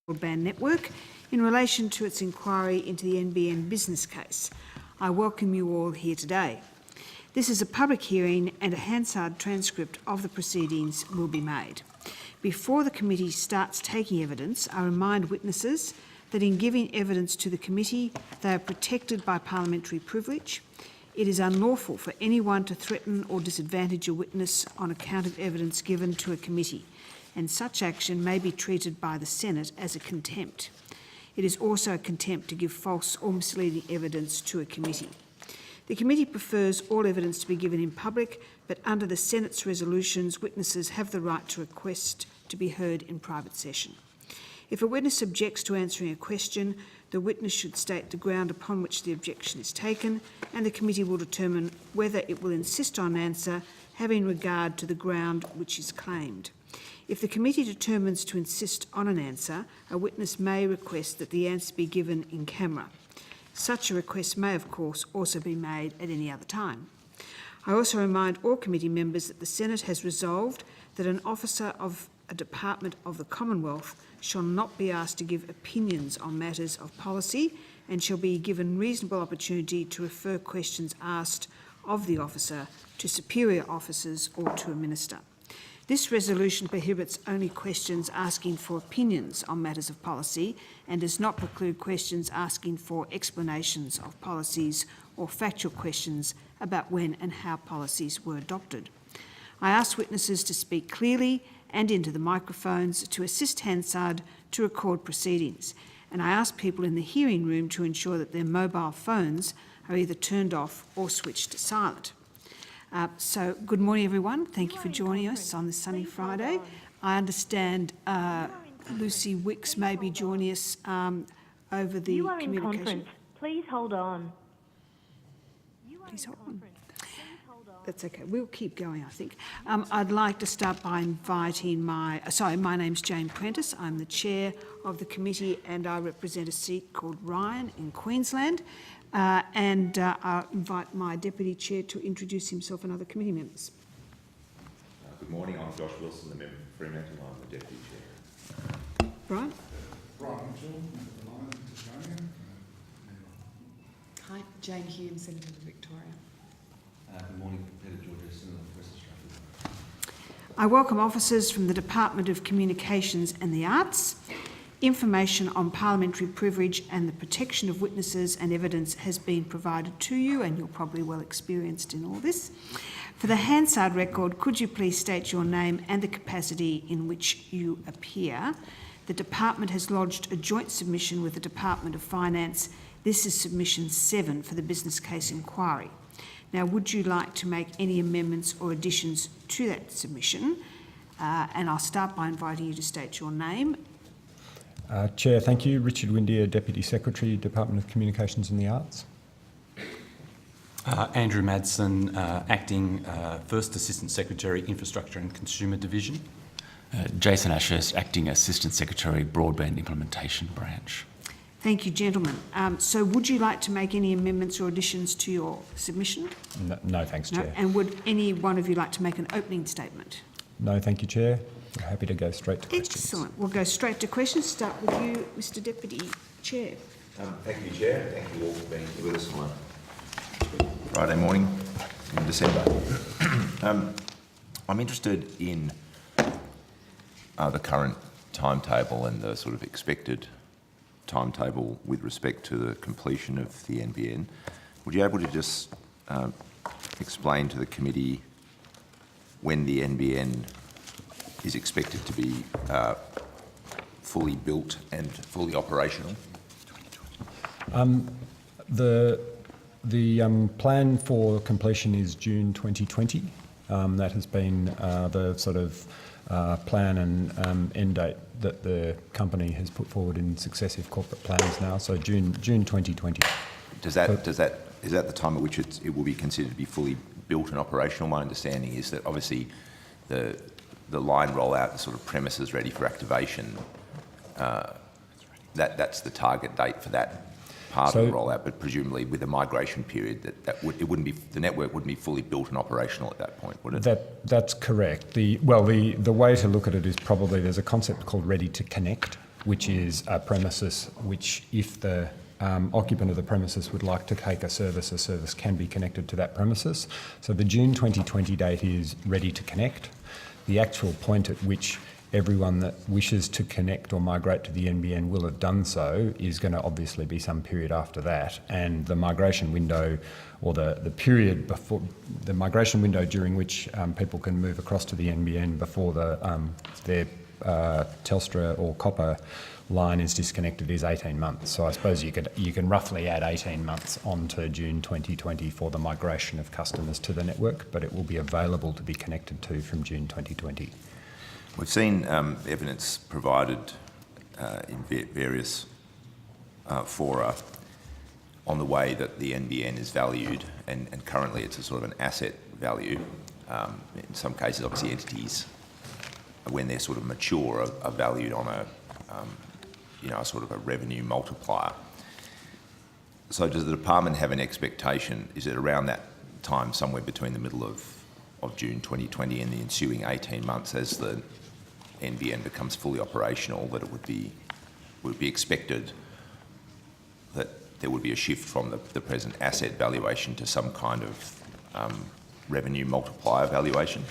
Broadband Network in relation to its inquiry into the NBN business case. I welcome you all here today. This is a public hearing and a Hansard transcript of the proceedings will be made. Before the committee starts taking evidence, I remind witnesses that in giving evidence to the committee, they are protected by parliamentary privilege. It is unlawful for anyone to threaten or disadvantage a witness on account of evidence given to a committee, and such action may be treated by the Senate as a contempt. It is also a contempt to give false or misleading evidence to a committee. The committee prefers all evidence to be given in public, but under the Senate's resolutions, witnesses have the right to request to be heard in private session. If a witness objects to answering a question, the witness should state the ground upon which the objection is taken, and the committee will determine whether it will insist on an answer having regard to the ground which is claimed. If the committee determines to insist on an answer, a witness may request that the answer be given in camera. Such a request may, of course, also be made at any other time. I also remind all committee members that the Senate has resolved that an officer of a department of the Commonwealth shall not be asked to give opinions on matters of policy and shall be given reasonable opportunity to refer questions asked of the officer to superior officers or to a minister. This resolution prohibits only questions asking for opinions on matters of policy and does not preclude questions asking for explanations of policies or factual questions about when and how policies were adopted. I ask witnesses to speak clearly and into the microphones to assist Hansard to record proceedings, and I ask people in the hearing room to ensure that their mobile phones are either turned off or switched to silent. So good morning everyone, thank you for joining us on this sunny Friday. I understand Lucy Wicks may be joining us over the You are in communication. conference. Please hold on. Please hold on. That's okay, we'll keep going I think. I'd like to start by inviting my name's Jane Prentice. I'm the chair of the committee and I represent a seat called Ryan in Queensland. I'll invite my Deputy Chair to introduce himself and other committee members. Good morning, I'm Josh Wilson, the member for Fremantle. I'm the Deputy Chair. Brian? Hi, Jane Hume, Senator for Victoria. Good morning, Peter George, Senator for Western Australia. I welcome officers from the Department of Communications and the Arts. Information on parliamentary privilege and the protection of witnesses and evidence has been provided to you, and you're probably well experienced in all this. For the Hansard record, could you please state your name and the capacity in which you appear? The department has lodged a joint submission with the Department of Finance. This is submission 7 for the business case inquiry. Now, would you like to make any amendments or additions to that submission? And I'll start by inviting you to state your name. Chair, thank you. Richard Windeyer, Deputy Secretary, Department of Communications and the Arts. Andrew Madsen, Acting First Assistant Secretary, Infrastructure and Consumer Division. Jason Ashurst, Acting Assistant Secretary, Broadband Implementation Branch. Thank you, gentlemen. So would you like to make any amendments or additions to your submission? No, thanks, Chair. And would any one of you like to make an opening statement? No, thank you, Chair. We're happy to go straight to questions. Excellent. We'll go straight to questions. Start with you, Mr Deputy Chair. Thank you, Chair. Thank you all for being here with us on a Friday morning in December. I'm interested in the current timetable and the sort of expected timetable with respect to the completion of the NBN. Would you be able to just explain to the committee when the NBN is expected to be fully built and fully operational? The plan for completion is June 2020. That has been the sort of plan and end date that the company has put forward in successive corporate plans now. So June 2020. Is that the time at which it will be considered to be fully built and operational? My understanding is that obviously the line rollout, the sort of premises ready for activation, that's the target date for that part of the rollout. But presumably, with a migration period, the network wouldn't be fully built and operational at that point, would it? That's correct. The way to look at it is probably there's a concept called ready to connect, which is a premises which, if the occupant of the premises would like to take a service can be connected to that premises. So the June 2020 date is ready to connect. The actual point at which everyone that wishes to connect or migrate to the NBN will have done so is going to obviously be some period after that, and the migration window, or the period before the migration window during which people can move across to the NBN before their Telstra or copper line is disconnected, is 18 months. So I suppose you can roughly add 18 months onto June 2020 for the migration of customers to the network, but it will be available to be connected to from June 2020. We've seen evidence provided in various fora on the way that the NBN is valued, and currently it's a sort of an asset value. In some cases, obviously, entities, when they're sort of mature, are valued on a sort of a revenue multiplier. So does the department have an expectation, is it around that time, somewhere between the middle of June 2020 and the ensuing 18 months as the NBN becomes fully operational, that it would be expected that there would be a shift from the present asset valuation to some kind of revenue multiplier valuation?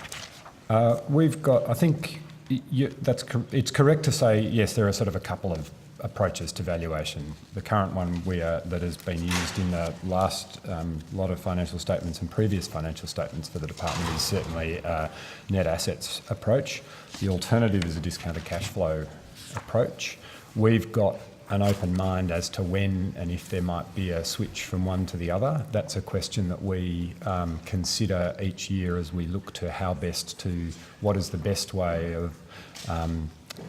We've got, I think it's correct to say, yes, there are sort of a couple of approaches to valuation. The current one that has been used in the last lot of financial statements and previous financial statements for the department is certainly a net assets approach. The alternative is a discounted cash flow approach. We've got an open mind as to when and if there might be a switch from one to the other. That's a question that we consider each year as we look to what is the best way of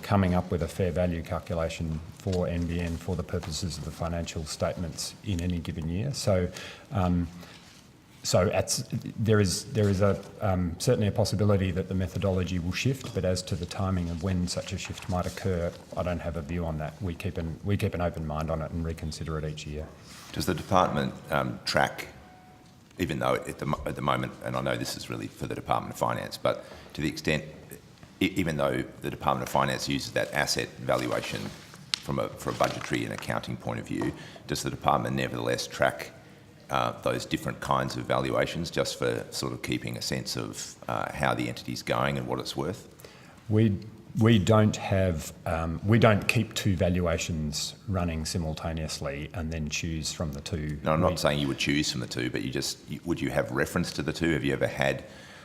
coming up with a fair value calculation for NBN for the purposes of the financial statements in any given year. So there is certainly a possibility that the methodology will shift, but as to the timing of when such a shift might occur, I don't have a view on that. We keep an open mind on it and reconsider it each year. Does the department track, even though at the moment, and I know this is really for the Department of Finance, but to the extent, even though the Department of Finance uses that asset valuation for a budgetary and accounting point of view, does the department nevertheless track those different kinds of valuations just for sort of keeping a sense of how the entity's going and what it's worth? We don't keep two valuations running simultaneously and then choose from the two. No, I'm not saying you would choose from the two, but would you have reference to the two? Have you ever had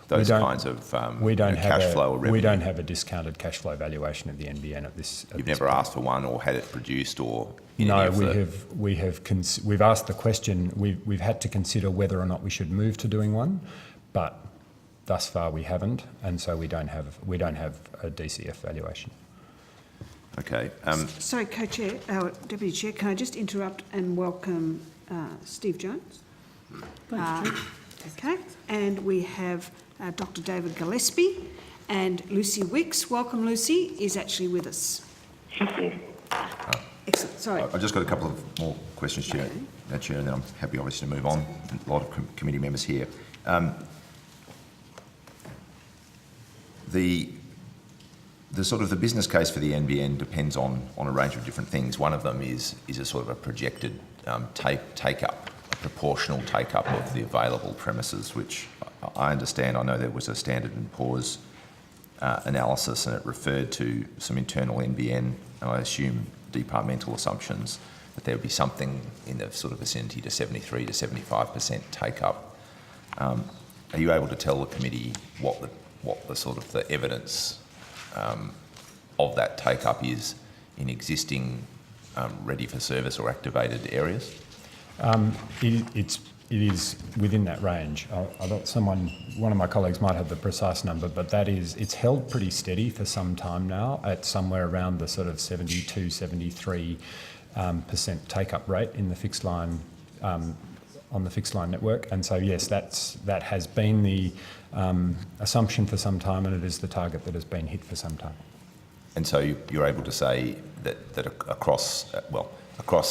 those kinds of cash flow or revenue? We don't have a discounted cash flow valuation of the NBN at this. You've never asked for one or had it produced or? No, we've asked the question. We've had to consider whether or not we should move to doing one, but thus far we haven't, and so we don't have a DCF valuation. Okay. Sorry, Co-Chair, Deputy Chair, can I just interrupt and welcome Steve Jones? Okay, and we have Dr. David Gillespie and Lucy Wicks. Welcome, Lucy, is actually with us. Excellent, sorry. I've just got a couple of more questions, Chair, and then I'm happy obviously to move on. A lot of committee members here. The sort of the business case for the NBN depends on a range of different things. One of them is a sort of a projected take-up, a proportional take-up of the available premises, which I understand. I know there was a Standard & Poor's analysis, and it referred to some internal NBN, and I assume departmental assumptions, that there would be something in the sort of vicinity to 73 to 75% take-up. Are you able to tell the committee what the sort of the evidence of that take-up is in existing ready for service or activated areas? It is within that range. I thought one of my colleagues might have the precise number, but it's held pretty steady for some time now at somewhere around the sort of 72, 73% take-up rate in the fixed line, on the fixed line network. And so, yes, that has been the assumption for some time, and it is the target that has been hit for some time. And so you're able to say that across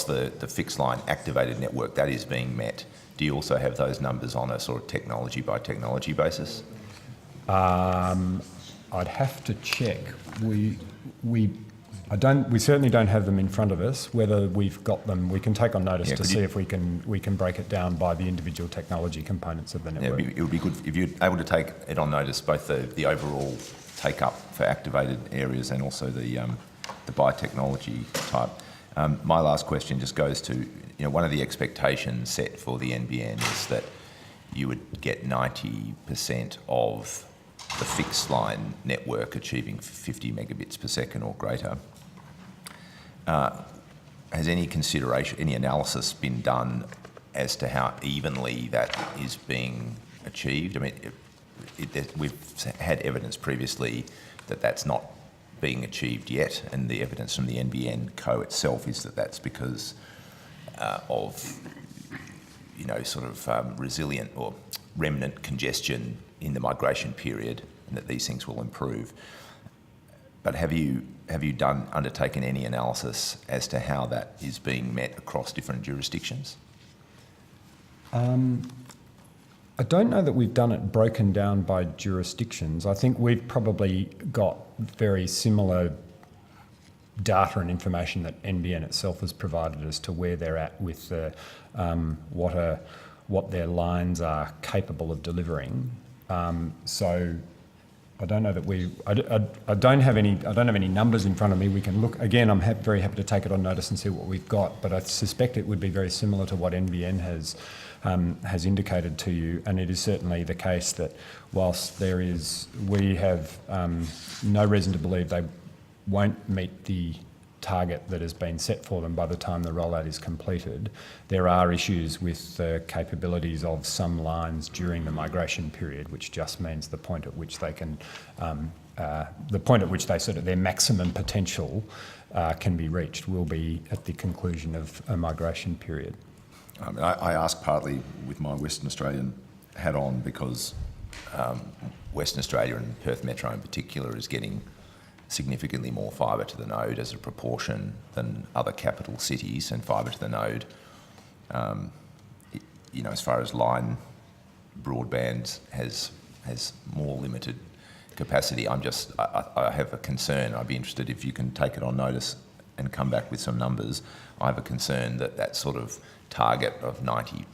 the fixed line activated network, that is being met. Do you also have those numbers on a sort of technology by technology basis? I'd have to check. We certainly don't have them in front of us. Whether we've got them, we can take on notice Yeah, to see if we can break it down by the individual technology components of the Yeah, network. it would be good if you're able to take it on notice, both the overall take-up for activated areas and also the biotechnology type. My last question just goes to, one of the expectations set for the NBN is that you would get 90% of the fixed line network achieving 50 megabits per second or greater. Has any consideration, any analysis been done as to how evenly that is being achieved? I mean, we've had evidence previously that that's not being achieved yet, and the evidence from the NBN Co itself is that that's because of, resilient or remnant congestion in the migration period, and that these things will improve. But have you undertaken any analysis as to how that is being met across different jurisdictions? I don't know that we've done it broken down by jurisdictions. I think we've probably got very similar data and information that NBN itself has provided as to where they're at with the, what their lines are capable of delivering. So I don't know that I don't have any numbers in front of me. We can look again. I'm very happy to take it on notice and see what we've got. But I suspect it would be very similar to what NBN has indicated to you, and it is certainly the case that whilst we have no reason to believe they won't meet the target that has been set for them by the time the rollout is completed, there are issues with the capabilities of some lines during the migration period, which just means the point at which they can, their maximum potential can be reached will be at the conclusion of a migration period. I ask partly with my Western Australian hat on because Western Australia and Perth Metro in particular is getting significantly more fibre to the node as a proportion than other capital cities, and fibre to the node, as far as line broadband has more limited capacity. I have a concern. I'd be interested if you can take it on notice and come back with some numbers. I have a concern that sort of target of 90%,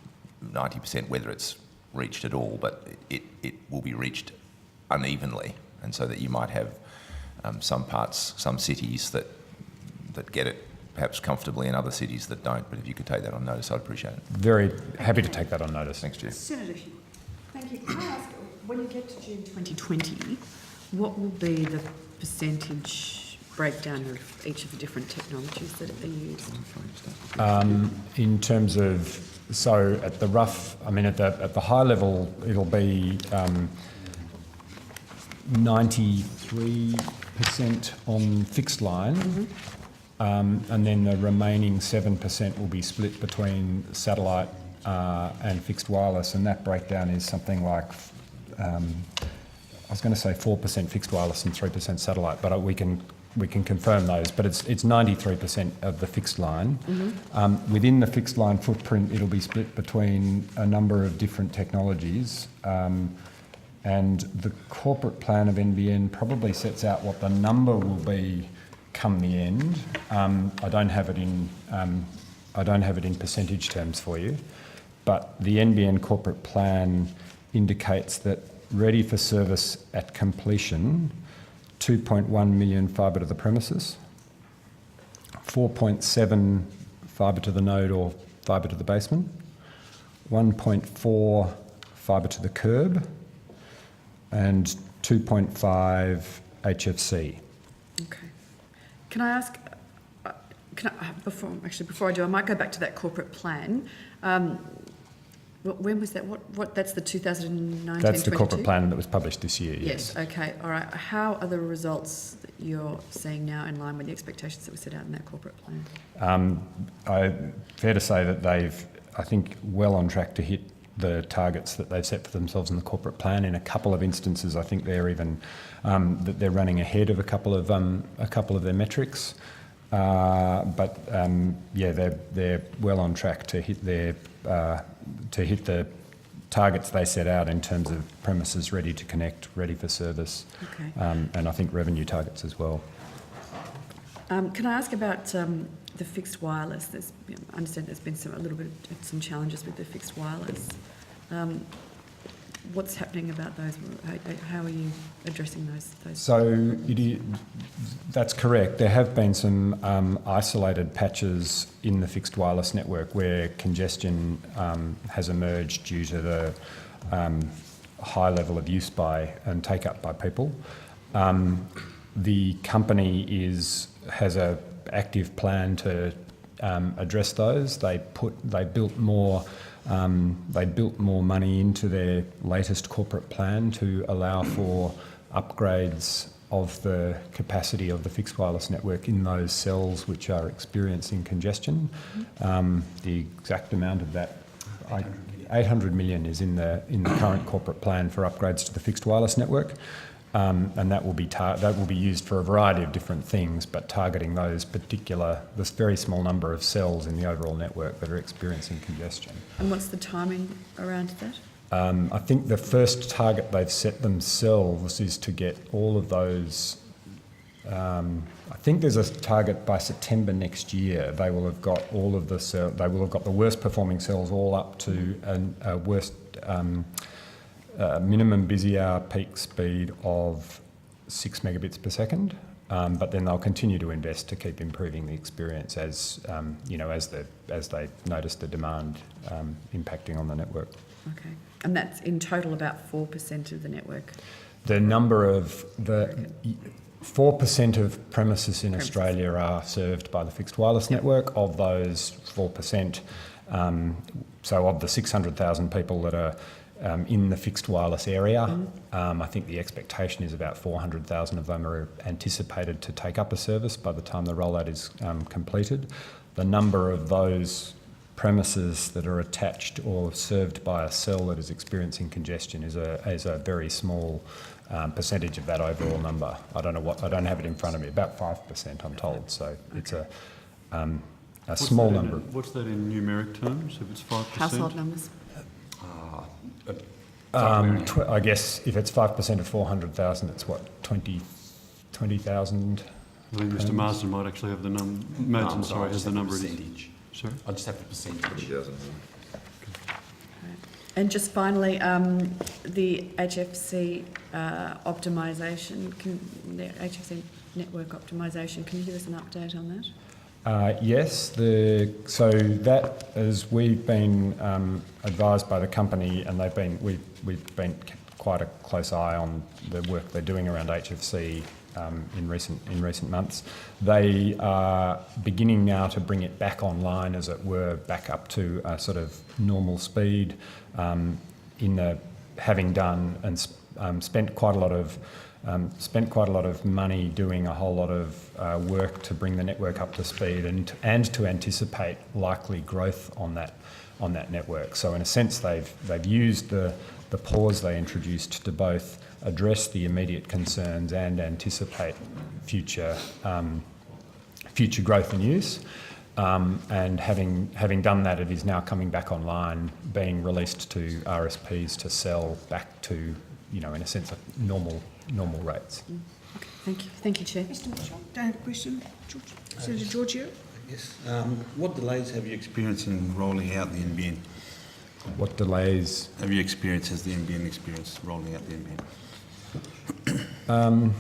whether it's reached at all, but it will be reached unevenly, and so that you might have some cities that get it perhaps comfortably and other cities that don't. But if you could take that on notice, I'd appreciate it. Very happy to take that on notice. Thanks, Jeff. Senator Hugh. Thank you. Can I ask, when you get to June 2020, what will be the percentage breakdown of each of the different technologies that are used? In terms of, so at the rough, at the high level, it'll be 93% on fixed line, and then the remaining 7% will be split between satellite and fixed wireless, and that breakdown is something like, I was going to say 4% fixed wireless and 3% satellite, but we can confirm those. But it's 93% of the fixed line. Within the fixed line footprint, it'll be split between a number of different technologies. And the corporate plan of NBN probably sets out what the number will be come the end. I don't have it in percentage terms for you, but the NBN corporate plan indicates that ready for service at completion, 2.1 million fibre to the premises, 4.7 fibre to the node or fibre to the basement, 1.4 fibre to the curb, and 2.5 HFC. Okay. Can I ask, before I do, I might go back to that corporate plan. When was that? What? That's the 2019-22? That's the corporate plan that was published this year, yes. Okay, all right. How are the results that you're seeing now in line with the expectations that were set out in that corporate plan? Fair to say that they've, I think, well on track to hit the targets that they've set for themselves in the corporate plan. In a couple of instances, I think they're even that they're running ahead of a couple of their metrics. But they're well on track to hit the targets they set out in terms of premises ready to connect, ready for service, Okay. and I think revenue targets as well. Can I ask about the fixed wireless? I understand there's been some challenges with the fixed wireless. What's happening about those? How are you addressing those? So that's correct. There have been some isolated patches in the fixed wireless network where congestion has emerged due to the high level of use by and take up by people. The company has an active plan to address those. They built more money into their latest corporate plan to allow for upgrades of the capacity of the fixed wireless network in those cells which are experiencing congestion. The exact amount of that, 800 million is in the current corporate plan for upgrades to the fixed wireless network. And that will be used for a variety of different things, but targeting this very small number of cells in the overall network that are experiencing congestion. And what's the timing around that? I think the first target they've set themselves is to get all of those. I think there's a target by September next year. They will have got all of the they will have got the worst performing cells all up to a worst. Minimum busy hour peak speed of 6 megabits per second, but then they'll continue to invest to keep improving the experience as they notice the demand impacting on the network. Okay, and that's in total about 4% of the network. The number of 4% of premises in Australia are served by the fixed wireless network. Of those 4%, so of the 600,000 people that are in the fixed wireless area, I think the expectation is about 400,000 of them are anticipated to take up a service by the time the rollout is completed. The number of those premises that are attached or served by a cell that is experiencing congestion is a very small percentage of that overall number. I don't have it in front of me. About 5%, I'm told. So it's a small number. What's that in numeric terms? If it's 5%, Household numbers. I guess if it's 5% of 400,000, it's what, 20,000? I think Mr. Marsden might actually have the number. Marsden, sorry, has the number. Percentage. Sorry? I just have the percentage. And just finally, the HFC optimisation, the HFC network optimisation, can you give us an update on that? Yes, so that, as we've been advised by the company, and we've been quite a close eye on the work they're doing around HFC in recent months. They are beginning now to bring it back online, as it were, back up to a sort of normal speed. Having done and spent quite a lot of money doing a whole lot of work to bring the network up to speed and to anticipate likely growth on that network. So in a sense, they've used the pause they introduced to both address the immediate concerns and anticipate future growth and use. And having done that, it is now coming back online, being released to RSPs to sell back to, in a sense, normal rates. Okay, thank you, Chair. Mr. Mitchell, don't have a question. Senator Giorgio? Yes. What delays have you experienced in rolling out the NBN? What delays have you experienced? Has the NBN experienced rolling out the NBN?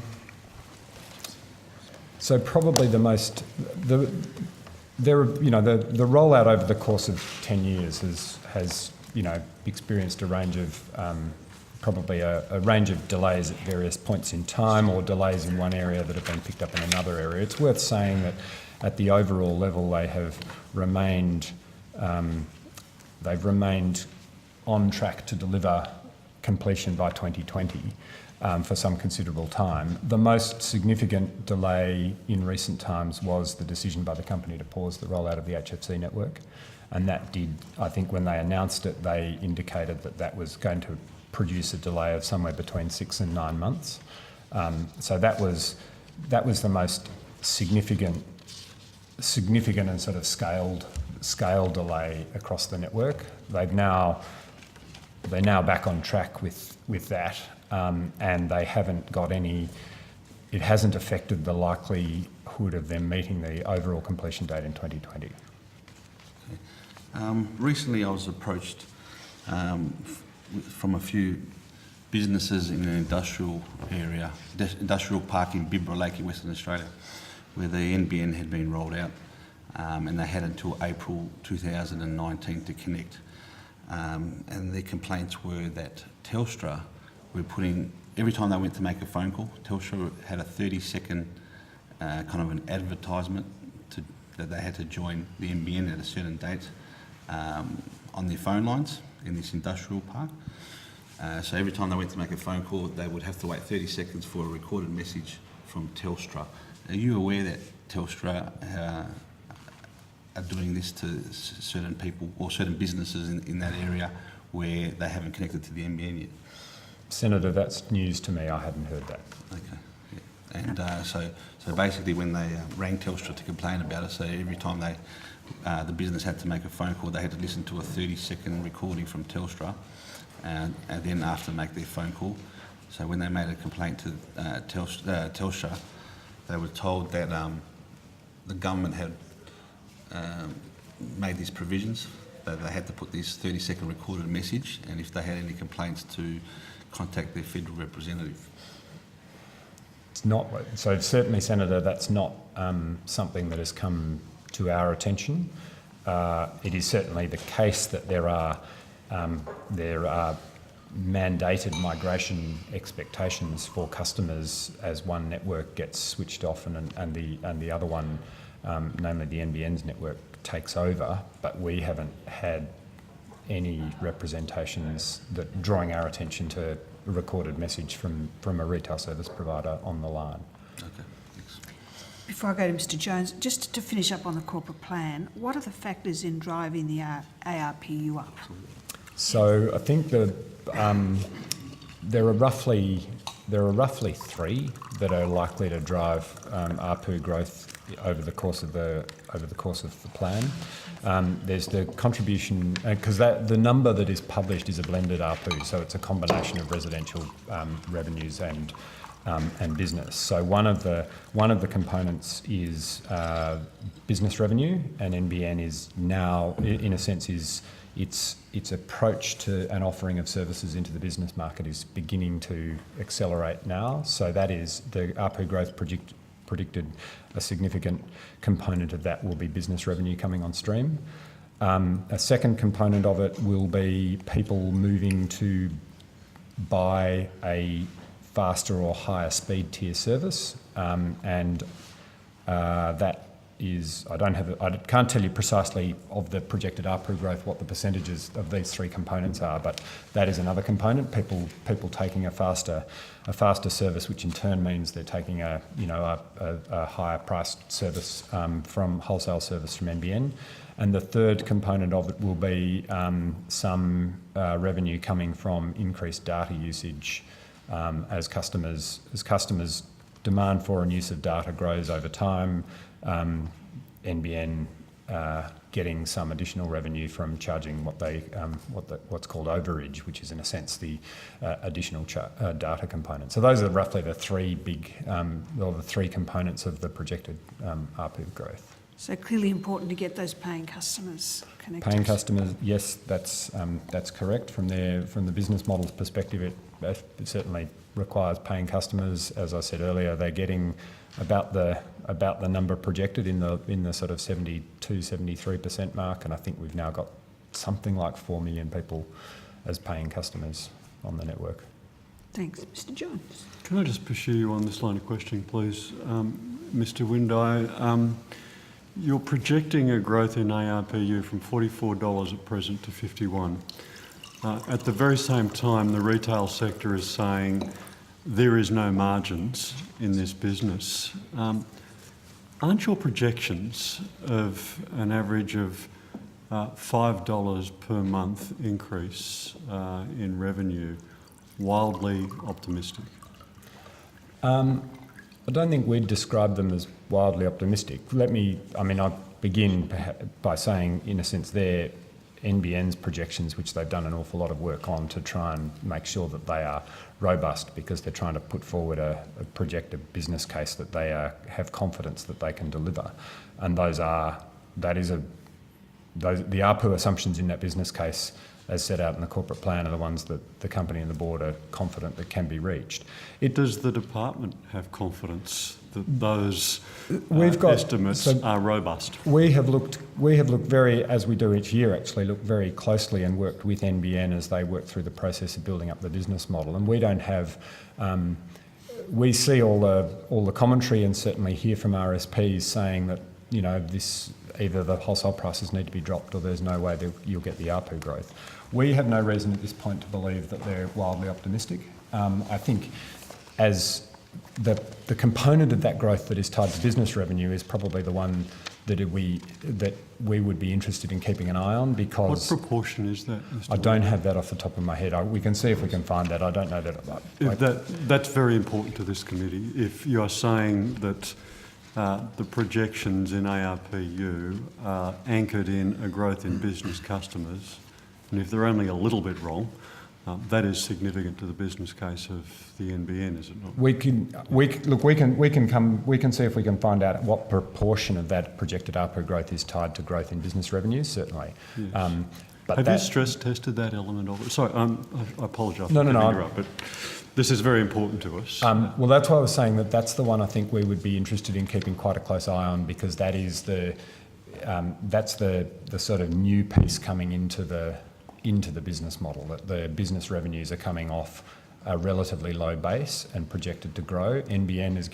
So probably the rollout over the course of 10 years has experienced a range of probably a range of delays at various points in time, or delays in one area that have been picked up in another area. It's worth saying that at the overall level, they have remained on track to deliver completion by 2020 for some considerable time. The most significant delay in recent times was the decision by the company to pause the rollout of the HFC network, and that did, I think, when they announced it, they indicated that was going to produce a delay of somewhere between 6 and 9 months. So that was the most significant and sort of scale delay across the network. They're now back on track with that, and they haven't got any. It hasn't affected the likelihood likelihood of them meeting the overall completion date in 2020. Recently I was approached from a few businesses in an industrial area, industrial park in Bibra Lake in Western Australia, where the NBN had been rolled out, and they had until April 2019 to connect. And their complaints were that Telstra were putting, every time they went to make a phone call, Telstra had a 30-second kind of an advertisement that they had to join the NBN at a certain date on their phone lines in this industrial park. So every time they went to make a phone call, they would have to wait 30 seconds for a recorded message from Telstra. Are you aware that Telstra are doing this to certain people or certain businesses in that area where they haven't connected to the NBN yet? Senator, that's news to me. I hadn't heard that. Okay. Yeah. And so basically when they rang Telstra to complain about it, so every time the business had to make a phone call, they had to listen to a 30-second recording from Telstra and then after make their phone call. So when they made a complaint to Telstra, they were told that the government had made these provisions, that they had to put this 30-second recorded message, and if they had any complaints to contact their federal representative. It's not, so certainly, Senator, that's not something that has come to our attention. It is certainly the case that there are mandated migration expectations for customers as one network gets switched off and the other one, namely the NBN's network, takes over. But we haven't had any representations that drawing our attention to a recorded message from a retail service provider on the line. Okay, thanks. Before I go to Mr Jones, just to finish up on the corporate plan, what are the factors in driving the ARPU up? So I think there are roughly three that are likely to drive ARPU growth over the course of the plan. There's the contribution, because the number that is published is a blended ARPU, so it's a combination of residential revenues and business. So one of the components is business revenue, and NBN is now, in a sense, its approach to an offering of services into the business market is beginning to accelerate now. So that is the ARPU growth predicted. A significant component of that will be business revenue coming on stream. A second component of it will be people moving to buy a faster or higher speed tier service, and that is, I can't tell you precisely of the projected ARPU growth what the percentages of these three components are, but that is another component. People taking a faster service, which in turn means they're taking a higher priced service from wholesale service from NBN. And the third component of it will be some revenue coming from increased data usage as customers' demand for and use of data grows over time. NBN getting some additional revenue from charging what's called overage, which is in a sense the additional data component. So those are roughly the three the three components of the projected ARPU growth. So clearly important to get those paying customers connected. Paying customers, yes, that's correct. From the business model's perspective, it certainly requires paying customers. As I said earlier, they're getting about the number projected in the sort of 72-73% mark, and I think we've now got something like 4 million people as paying customers on the network. Thanks. Mr Jones. Can I just pursue you on this line of questioning, please? Mr Windeye, you're projecting a growth in ARPU from $44 at present to $51. At the very same time, the retail sector is saying there is no margins in this business. Aren't your projections of an average of $5 per month increase in revenue wildly optimistic? I don't think we'd describe them as wildly optimistic. I begin by saying, in a sense, NBN's projections, which they've done an awful lot of work on to try and make sure that they are robust, because they're trying to put forward a projected business case that they have confidence that they can deliver. And the ARPU assumptions in that business case, as set out in the corporate plan, are the ones that the company and the board are confident that can be reached. Does the department have confidence that those We've got- estimates so- are robust? We have looked very, as we do each year actually, looked very closely and worked with NBN as they work through the process of building up the business model. And we don't have, we see all the commentary and certainly hear from RSPs saying that, you know, either the wholesale prices need to be dropped or there's no way that you'll get the ARPU growth. We have no reason at this point to believe that they're wildly optimistic. I think as the component of that growth that is tied to business revenue is probably the one that we would be interested in keeping an eye on, because... What proportion is that, Mr. I don't have that off the top of my head. We can see if we can find that. I don't know that. That's very important to this committee. If you are saying that the projections in ARPU are anchored in a growth in business customers, and if they're only a little bit wrong, that is significant to the business case of the NBN, is it not? We can see if we can find out what proportion of that projected ARPU growth is tied to growth in business revenues, certainly. Yes. Have you stress tested that element of it? Sorry, I apologise for interrupt, but this is very important to us. Well, that's why I was saying that's the one I think we would be interested in keeping quite a close eye on, because that is that's the sort of new piece coming into the business model, that the business revenues are coming off a relatively low base and projected to grow. NBN is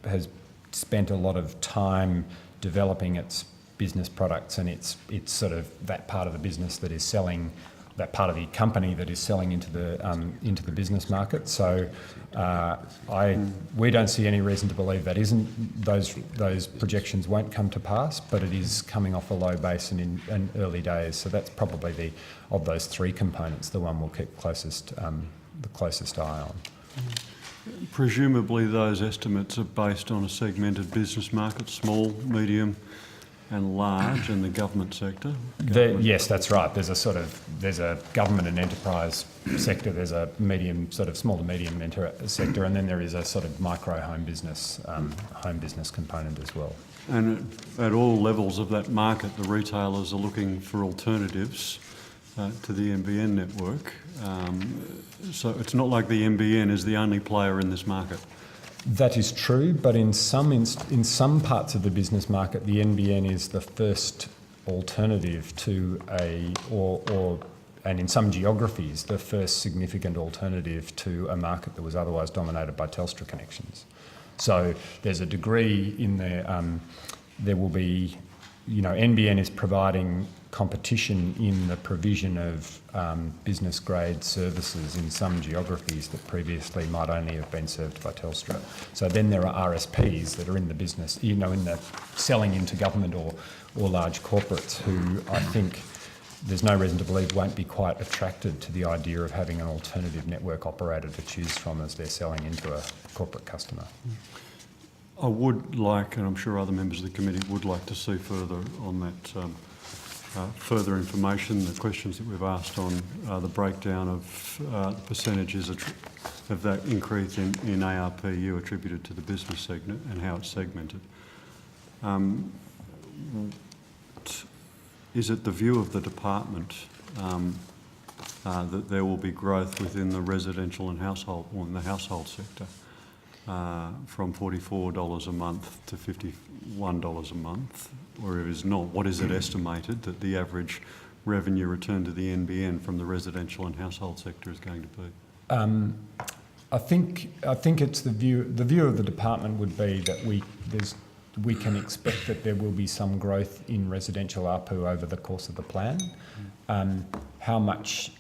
has spent a lot of time developing its business products, and it's sort of that part of the business that is selling, that part of the company that is selling into the business market. So we don't see any reason to believe that those projections won't come to pass, but it is coming off a low base and in early days. So that's probably of those three components, the one we'll keep the closest eye on. Presumably those estimates are based on a segmented business market, small, medium and large, and the government sector? Yes, that's right. There's a government and enterprise sector, there's a small to medium sector, and then there is a sort of micro home business component as well. And at all levels of that market, the retailers are looking for alternatives to the NBN network. So it's not like the NBN is the only player in this market. That is true, but in some parts of the business market, the NBN is the first alternative to and in some geographies, the first significant alternative to a market that was otherwise dominated by Telstra connections. So there's a degree in there. There will be, NBN is providing competition in the provision of business grade services in some geographies that previously might only have been served by Telstra. So then there are RSPs that are in the business, in the selling into government or large corporates, who I think there's no reason to believe won't be quite attracted to the idea of having an alternative network operator to choose from as they're selling into a corporate customer. I would like, and I'm sure other members of the committee would like to see further on that, further information, the questions that we've asked on the breakdown of percentages of that increase in ARPU attributed to the business segment and how it's segmented. Is it the view of the department that there will be growth within the residential and household, or in the household sector, from $44 a month to $51 a month? Or if it is not, what is it estimated that the average revenue return to the NBN from the residential and household sector is going to be? I think it's the view of the department would be that we can expect that there will be some growth in residential ARPU over the course of the plan. How much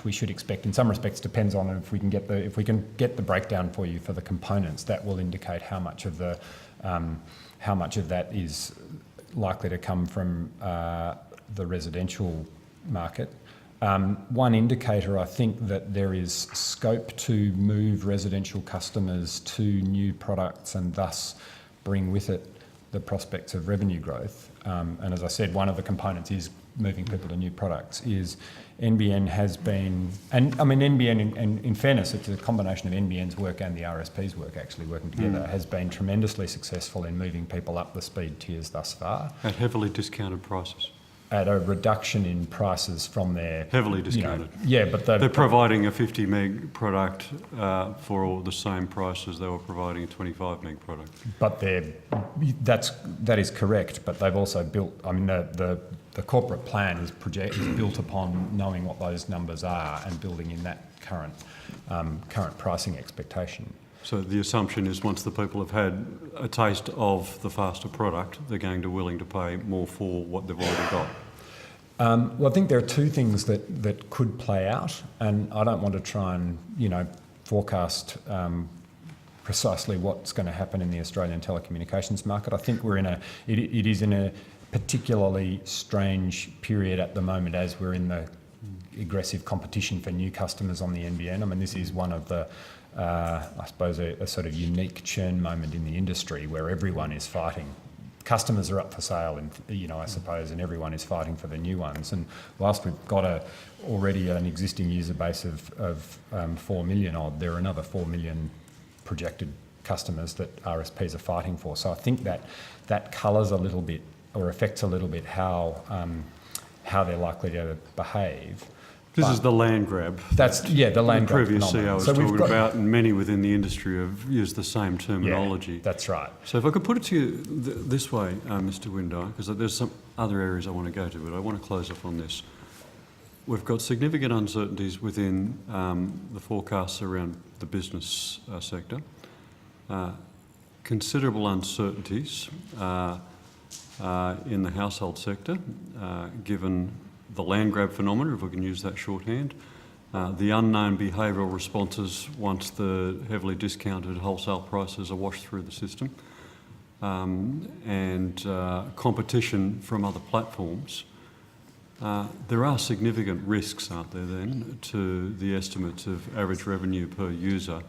we should expect in some respects depends on if we can get the breakdown for you for the components. That will indicate how much of that is likely to come from the residential market. One indicator, I think, that there is scope to move residential customers to new products and thus bring with it the prospects of revenue growth. And as I said, one of the components is moving people to new products. Is NBN has been, and I mean NBN, in fairness, it's a combination of NBN's work and the RSP's work actually working together, has been tremendously successful in moving people up the speed tiers thus far. At heavily discounted prices. At a reduction in prices from their... Heavily discounted. Yeah, but they're providing a 50 meg product for all the same price as they were providing a 25 meg product. But that is correct, but they've also built, I mean, the corporate plan is built upon knowing what those numbers are and building in that current pricing expectation. So the assumption is once the people have had a taste of the faster product, they're going to willing to pay more for what they've already got. Well, I think there are two things that could play out, and I don't want to try and, forecast precisely what's going to happen in the Australian telecommunications market. I think it is in a particularly strange period at the moment as we're in the aggressive competition for new customers on the NBN. I mean, this is one of the I suppose a sort of unique churn moment in the industry where everyone is fighting. Customers are up for sale, I suppose, and everyone is fighting for the new ones. And whilst we've got already an existing user base of 4 million odd, there are another 4 million projected customers that RSPs are fighting for. So I think that colours a little bit or affects a little bit how they're likely to behave. This is the land grab. The land grab. The previous CEO was talking about, and many within the industry have used the same terminology. Yeah, that's right. So if I could put it to you this way, Mr. Windeye, because there's some other areas I want to go to, but I want to close off on this. We've got significant uncertainties within the forecasts around the business sector. Considerable uncertainties in the household sector, given the land grab phenomenon, if we can use that shorthand, the unknown behavioural responses once the heavily discounted wholesale prices are washed through the system, and competition from other platforms. There are significant risks, aren't there then, to the estimates of average revenue per user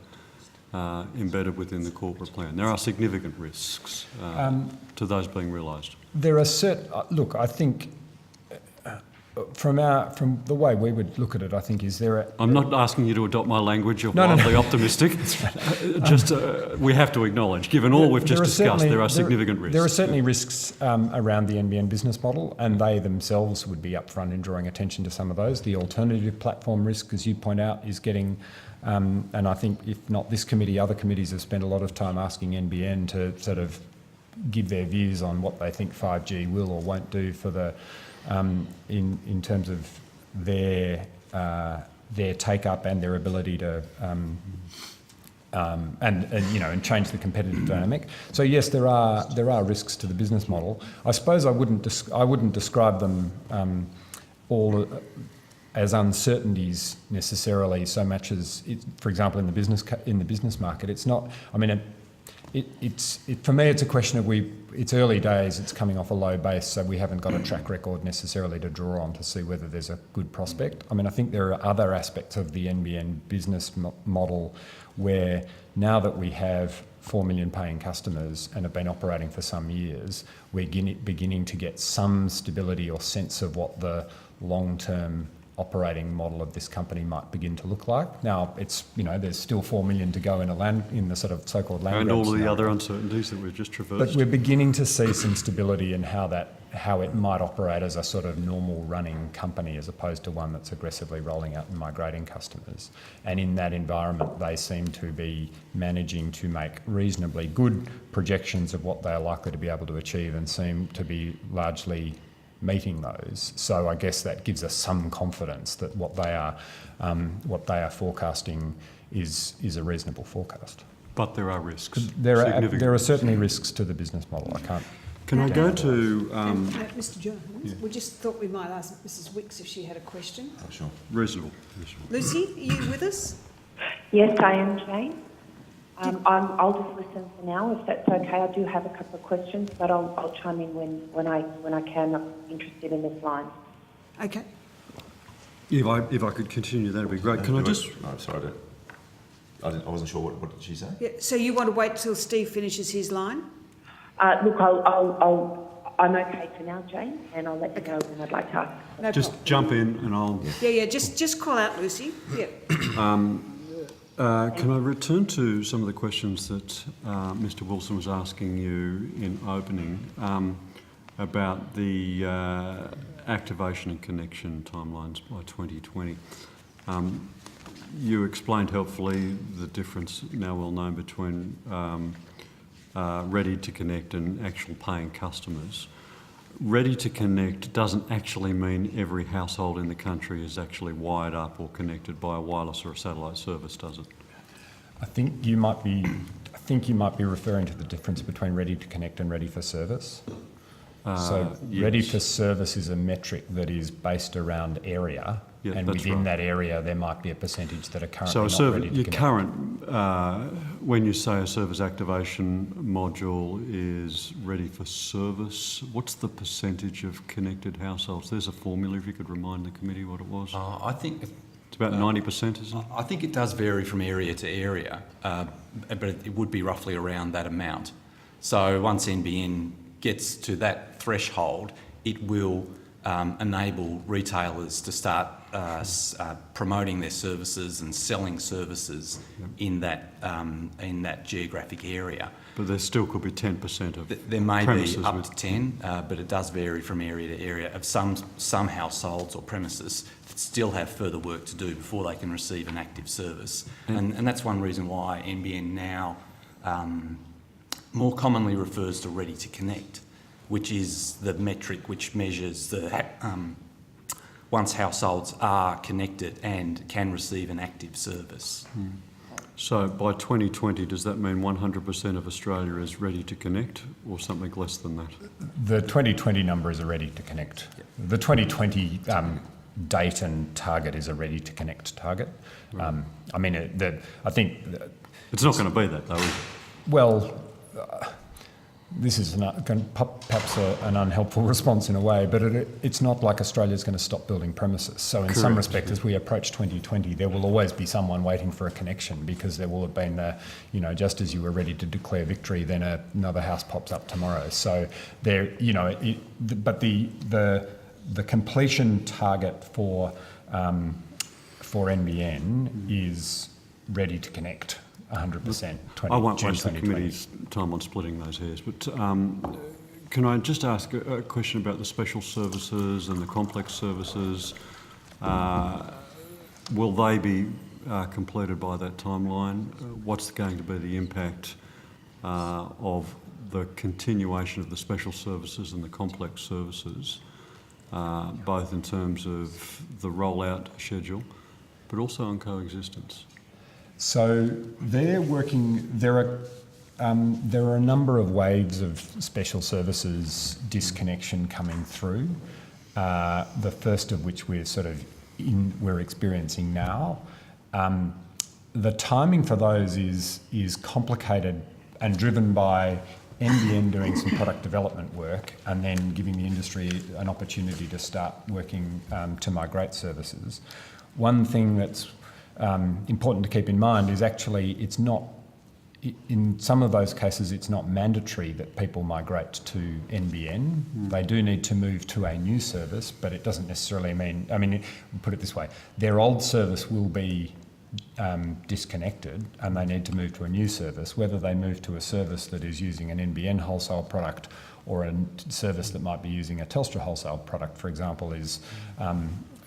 embedded within the corporate plan? There are significant risks to those being realised. There are look, I think from the way we would look at it, I think I'm not asking you to adopt my language of wildly optimistic. Just we have to acknowledge, given all we've just discussed, there are significant risks. There are certainly risks around the NBN business model, and they themselves would be upfront in drawing attention to some of those. The alternative platform risk, as you point out, is getting, and I think if not this committee, other committees have spent a lot of time asking NBN to sort of give their views on what they think 5G will or won't do for the in terms of their take up and their ability to and change the competitive dynamic. So yes, there are risks to the business model. I suppose I wouldn't describe them all as uncertainties necessarily so much as, for example, in the business market. It's not. I mean, for me, it's a question of it's early days, it's coming off a low base, so we haven't got a track record necessarily to draw on to see whether there's a good prospect. I mean, I think there are other aspects of the NBN business model where now that we have 4 million paying customers and have been operating for some years, we're beginning to get some stability or sense of what the long-term operating model of this company might begin to look like. Now, it's there's still 4 million to go in the sort of so-called land grab and all of the scenario. other uncertainties that we've just traversed. But we're beginning to see some stability in how it might operate as a sort of normal running company as opposed to one that's aggressively rolling out and migrating customers. And in that environment, they seem to be managing to make reasonably good projections of what they are likely to be able to achieve and seem to be largely meeting those. So I guess that gives us some confidence that what they are forecasting is a reasonable forecast. But there are risks. There are certainly risks to the business model. I can't. Can I go to Mr. Jones? We just thought we might ask Mrs. Wicks if she had a question. Oh, sure. reasonable? Lucy, are you with us? Yes, I am, Jane. I'll just listen for now, if that's okay. I do have a couple of questions, but I'll chime in when I can. I'm interested in this line. Okay. If I could continue, that'd be great. Can I just? No, sorry, I wasn't sure what did she say. Yeah, so you want to wait till Steve finishes his line? Look, I'm okay for now, Jane, and I'll let you know when I'd like to ask. No Just problem. jump in and I'll... Yeah, just call out, Lucy. Yeah. Can I return to some of the questions that Mr Wilson was asking you in opening about the activation and connection timelines by 2020? You explained helpfully the difference now well known between ready to connect and actual paying customers. Ready to connect doesn't actually mean every household in the country is actually wired up or connected by a wireless or a satellite service, does it? I think you might be referring to the difference between ready to connect and ready for service. So yes. ready for service is a metric that is based around area, Yeah, and that's within right. that area there might be a percentage that are currently So a not service, ready to your connect. current, when you say a service activation module is ready for service, what's the percentage of connected households? There's a formula, if you could remind the committee what it was. I think It's about 90%, isn't it? I think it does vary from area to area, but it would be roughly around that amount. So once NBN gets to that threshold, it will enable retailers to start promoting their services and selling services in that geographic area. But there still could be 10% of There may be premises up with- to 10, but it does vary from area to area. Of some households or premises that still have further work to do before they can receive an active service, and that's one reason why NBN now more commonly refers to ready to connect, which is the metric which measures the once households are connected and can receive an active service. So by 2020, does that mean 100% of Australia is ready to connect or something less than that? The 2020 number is a ready to connect. The 2020 date and target is a ready to connect target. I mean, I think... It's not going to be that though, is it? Well, this is perhaps an unhelpful response in a way, but it's not like Australia's going to stop building premises. So in some respect, as we approach 2020, there will always be someone waiting for a connection, because there will have been, just as you were ready to declare victory, then another house pops up tomorrow. So there, but the completion target for NBN is ready to connect. 100%. I won't waste the 2020. committee's time on splitting those hairs, but can I just ask a question about the special services and the complex services? Will they be completed by that timeline? What's going to be the impact of the continuation of the special services and the complex services, both in terms of the rollout schedule, but also on coexistence? So they're working. There are a number of waves of special services disconnection coming through. The first of which we're experiencing now. The timing for those is complicated and driven by NBN doing some product development work and then giving the industry an opportunity to start working to migrate services. One thing that's important to keep in mind is actually it's not, in some of those cases, it's not mandatory that people migrate to NBN. They do need to move to a new service, but it doesn't necessarily mean, put it this way, their old service will be disconnected and they need to move to a new service. Whether they move to a service that is using an NBN wholesale product or a service that might be using a Telstra wholesale product, for example,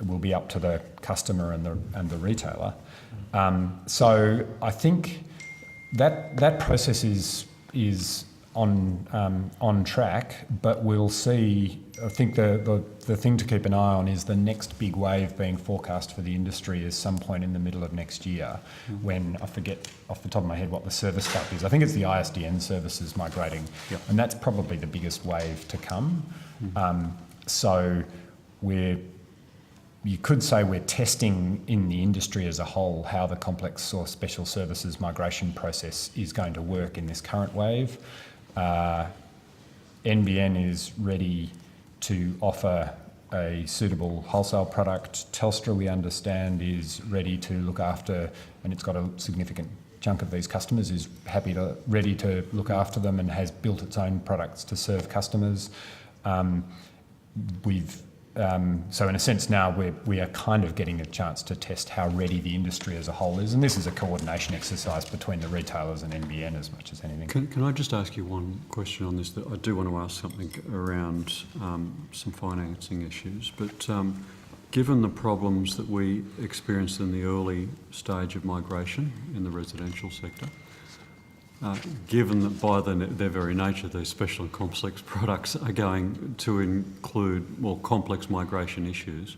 will be up to the customer and the retailer. So I think that process is on track, but we'll see. I think the thing to keep an eye on is the next big wave being forecast for the industry is some point in the middle of next year, when I forget off the top of my head what the service type is. I think it's the ISDN services migrating, and that's probably the biggest wave to come. So you could say we're testing in the industry as a whole how the complex or special services migration process is going to work in this current wave. NBN is ready to offer a suitable wholesale product. Telstra, we understand, is ready to look after, and it's got a significant chunk of these customers is ready to look after them and has built its own products to serve customers. So in a sense now we are kind of getting a chance to test how ready the industry as a whole is, and this is a coordination exercise between the retailers and NBN as much as anything. Can I just ask you one question on this? That I do want to ask something around some financing issues, but given the problems that we experienced in the early stage of migration in the residential sector, given that by their very nature these special and complex products are going to include more complex migration issues,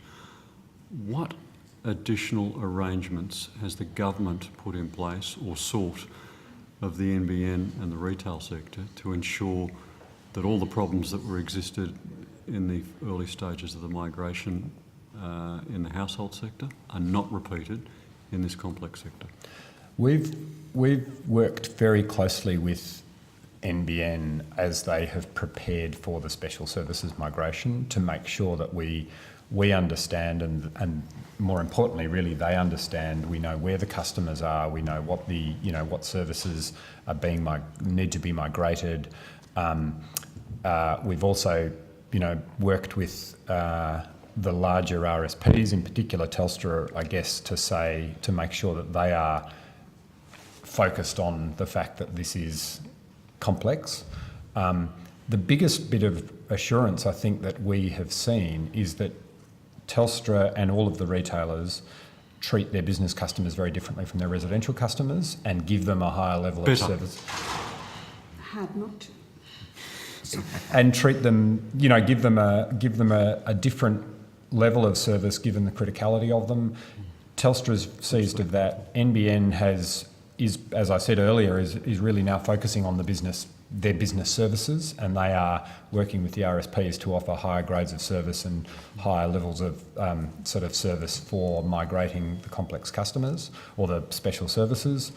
what additional arrangements has the government put in place or sought of the NBN and the retail sector to ensure that all the problems that were existed in the early stages of the migration in the household sector are not repeated in this complex sector? We've worked very closely with NBN as they have prepared for the special services migration to make sure that we understand and more importantly really they understand. We know where the customers are, we know what what services are need to be migrated. We've also worked with the larger RSPs, in particular Telstra, I guess, to make sure that they are focused on the fact that this is complex. The biggest bit of assurance I think that we have seen is that Telstra and all of the retailers treat their business customers very differently from their residential customers and give them a higher level of service. Hard not to. And treat them, give them a different level of service given the criticality of them. Telstra's seized of that. NBN is, as I said earlier, is really now focusing on their business services, and they are working with the RSPs to offer higher grades of service and higher levels of service for migrating the complex customers or the special services.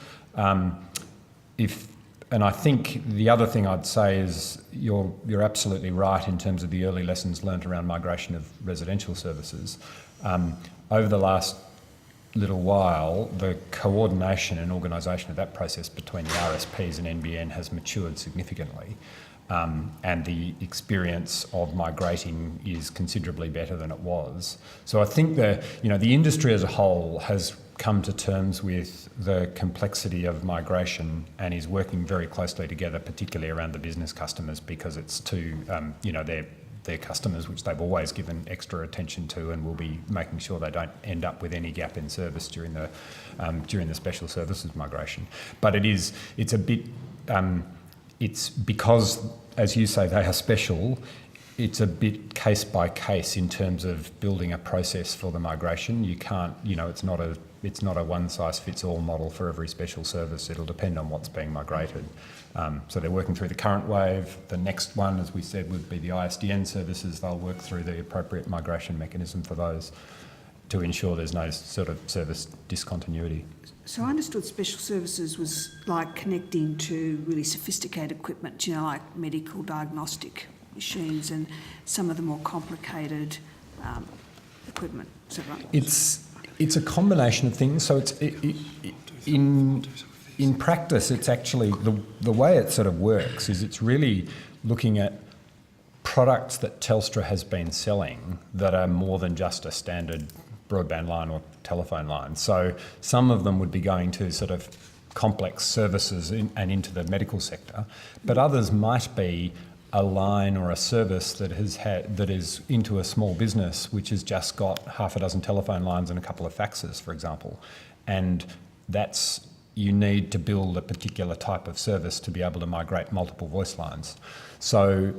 And I think the other thing I'd say is you're absolutely right in terms of the early lessons learnt around migration of residential services. Over the last little while, the coordination and organisation of that process between the RSPs and NBN has matured significantly, and the experience of migrating is considerably better than it was. So I think the industry as a whole has come to terms with the complexity of migration and is working very closely together, particularly around the business customers, because it's their customers, which they've always given extra attention to, and will be making sure they don't end up with any gap in service during the special services migration. But it's a bit, it's because, as you say, they are special. It's a bit case by case in terms of building a process for the migration. You can't, it's not a one size fits all model for every special service. It'll depend on what's being migrated. So they're working through the current wave. The next one, as we said, would be the ISDN services. They'll work through the appropriate migration mechanism for those to ensure there's no sort of service discontinuity. So I understood special services was like connecting to really sophisticated equipment, like medical diagnostic machines and some of the more complicated equipment. Is that right? It's a combination of things. So it's in practice, it's actually the way it sort of works is it's really looking at products that Telstra has been selling that are more than just a standard broadband line or telephone line. So some of them would be going to sort of complex services and into the medical sector, but others might be a line or a service that is into a small business which has just got half a dozen telephone lines and a couple of faxes, for example, and you need to build a particular type of service to be able to migrate multiple voice lines. So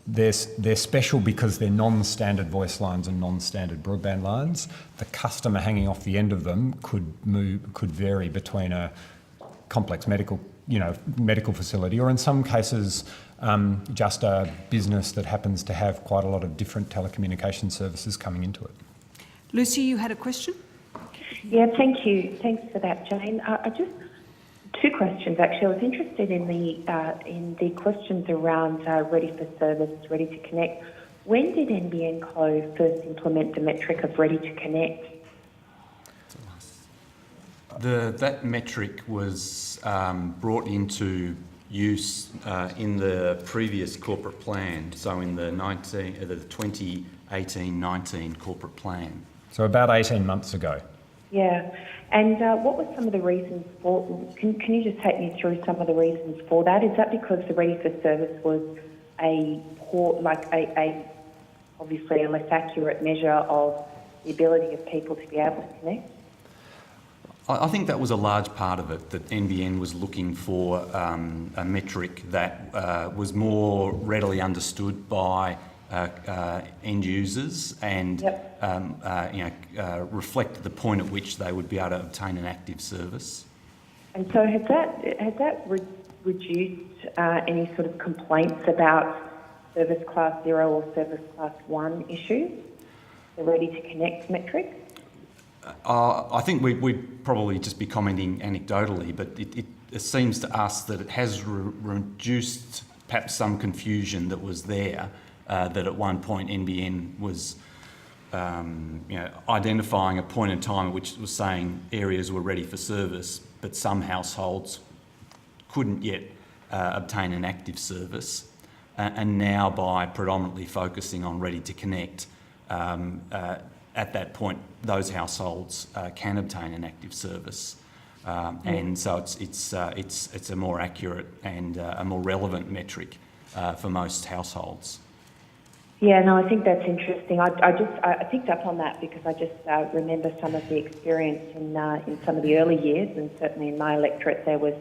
they're special because they're non-standard voice lines and non-standard broadband lines. The customer hanging off the end of them could vary between a complex medical facility, or in some cases just a business that happens to have quite a lot of different telecommunication services coming into it. Lucy, you had a question? Yeah, thank you. Thanks for that, Jane. Just two questions, actually. I was interested in the questions around ready for service, ready to connect. When did NBN Co first implement the metric of ready to connect? That metric was brought into use in the previous corporate plan, so in the 2018-19 corporate plan. So about 18 months ago. Yeah. And what were some of the reasons for, can you just take me through some of the reasons for that? Is that because the ready for service was a poor, obviously a less accurate measure of the ability of people to be able to connect? I think that was a large part of it, that NBN was looking for a metric that was more readily understood by end users and reflected the point at which they would be able to obtain an active service. And so has that reduced any sort of complaints about service class 0 or service class 1 issues, the ready to connect metric? I think we'd probably just be commenting anecdotally, but it seems to us that it has reduced perhaps some confusion that was there, that at one point NBN was identifying a point in time at which it was saying areas were ready for service, but some households couldn't yet obtain an active service. And now by predominantly focusing on ready to connect, at that point, those households can obtain an active service, and so it's a more accurate and a more relevant metric for most households. Yeah, no, I think that's interesting. I picked up on that because I just remember some of the experience in some of the early years, and certainly in my electorate there was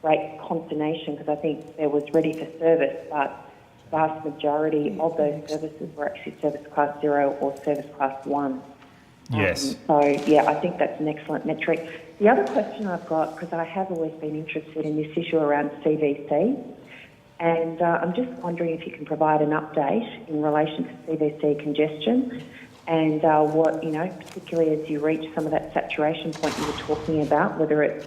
great consternation because I think there was ready for service, but the vast majority of those services were actually service class 0 or service class 1. Yes. So, yeah, I think that's an excellent metric. The other question I've got, because I have always been interested in this issue around CVC, and I'm just wondering if you can provide an update in relation to CVC congestion and what, particularly as you reach some of that saturation point you were talking about, whether it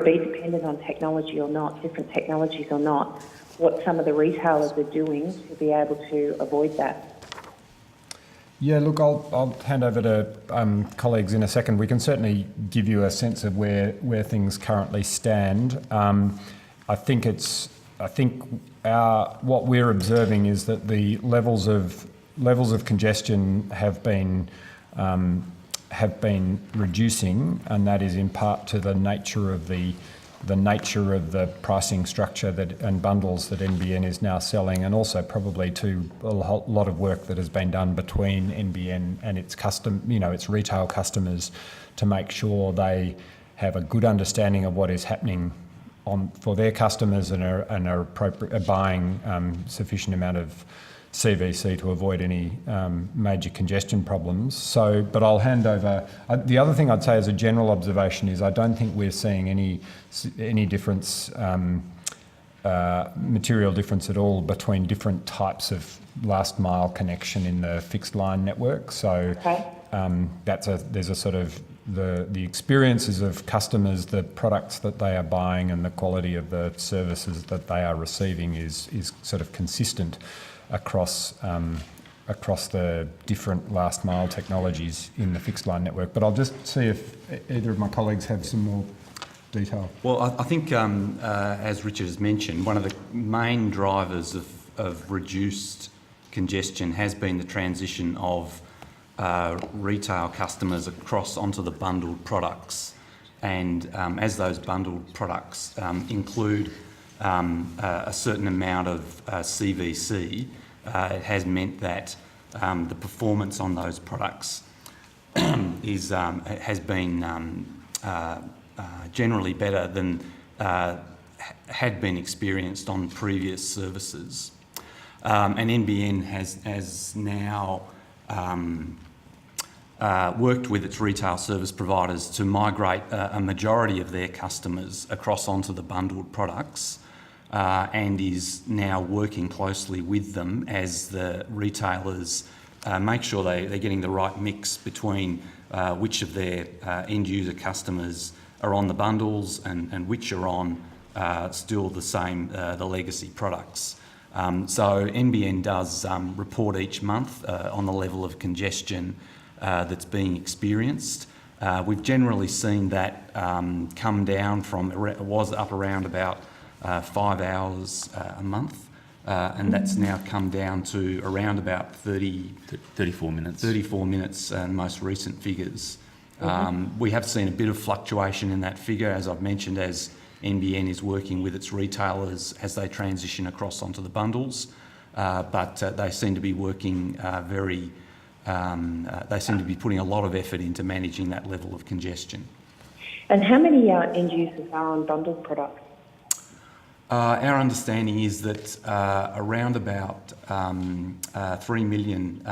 be dependent on technology or not, different technologies or not, what some of the retailers are doing to be able to avoid that. Yeah, look, I'll hand over to colleagues in a second. We can certainly give you a sense of where things currently stand. I think what we're observing is that the levels of congestion have been reducing, and that is in part to the nature of the pricing structure and bundles that NBN is now selling, and also probably to a lot of work that has been done between NBN and its retail customers to make sure they have a good understanding of what is happening for their customers and are buying sufficient amount of CVC to avoid any major congestion problems. So, but I'll hand over. The other thing I'd say as a general observation is I don't think we're seeing any difference, material difference at all between different types of last mile connection in the fixed line network. So there's a sort of the experiences of customers, the products that they are buying, and the quality of the services that they are receiving is sort of consistent across the different last mile technologies in the fixed line network. But I'll just see if either of my colleagues have some more detail. Well, I think, as Richard has mentioned, one of the main drivers of reduced congestion has been the transition of retail customers across onto the bundled products. And as those bundled products include a certain amount of CVC, it has meant that the performance on those products has been generally better than had been experienced on previous services. And NBN has now worked with its retail service providers to migrate a majority of their customers across onto the bundled products, and is now working closely with them as the retailers make sure they're getting the right mix between which of their end user customers are on the bundles and which are on still the same, the legacy products. So NBN does report each month on the level of congestion that's being experienced, We've generally seen that come down from, it was up around about 5 hours a month, and that's now come down to around about 34 minutes. 34 minutes in most recent figures. We have seen a bit of fluctuation in that figure, as I've mentioned, as NBN is working with its retailers as they transition across onto the bundles, but they seem to be working they seem to be putting a lot of effort into managing that level of congestion. And how many end users are on bundled products? Our understanding is that around about 3 million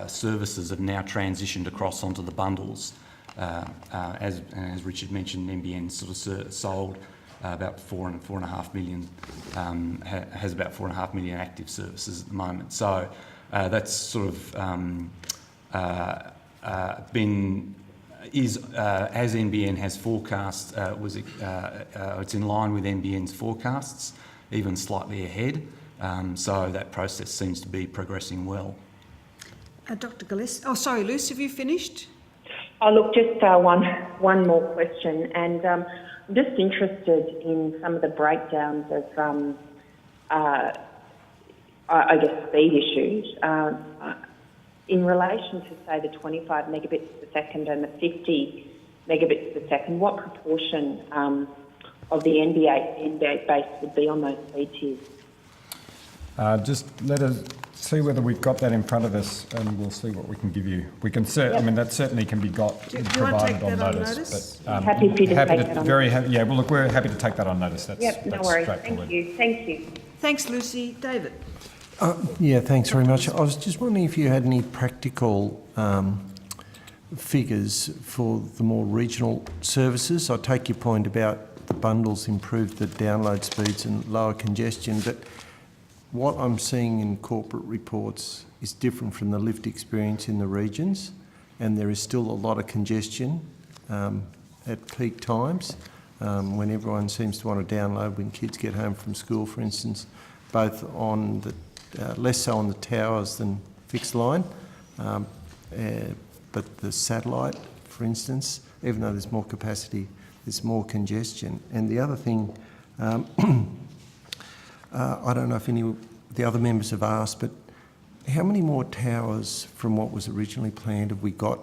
services have now transitioned across onto the bundles. As Richard mentioned, NBN sort of sold about 4.5 million, has about 4.5 million active services at the moment. So that's sort of been, as NBN has forecast, it's in line with NBN's forecasts, even slightly ahead. So that process seems to be progressing well. Dr. Gillespie. Oh, sorry, Luce, have you finished? Oh, look, just one more question, and I'm just interested in some of the breakdowns of, I guess, speed issues. In relation to, say, the 25 megabits per second and the 50 megabits per second, what proportion of the NBA base would be on those speed tiers? Just let us see whether we've got that in front of us, and we'll see what we can give you. We can I mean, that certainly can be got Do you want to take provided that on on notice. notice? But, Happy for you to take that on very happy. Yeah, well, look, we're happy to take that on notice. That's Yep, no that's worries. straightforward. Thank you. Thanks, Lucy. David. Yeah, thanks very much. I was just wondering if you had any practical figures for the more regional services. I take your point about the bundles improve the download speeds and lower congestion, but what I'm seeing in corporate reports is different from the lived experience in the regions, and there is still a lot of congestion at peak times when everyone seems to want to download when kids get home from school, for instance, both on the less so on the towers than fixed line, but the satellite, for instance, even though there's more capacity, there's more congestion. And the other thing, I don't know if any of the other members have asked, but how many more towers from what was originally planned have we got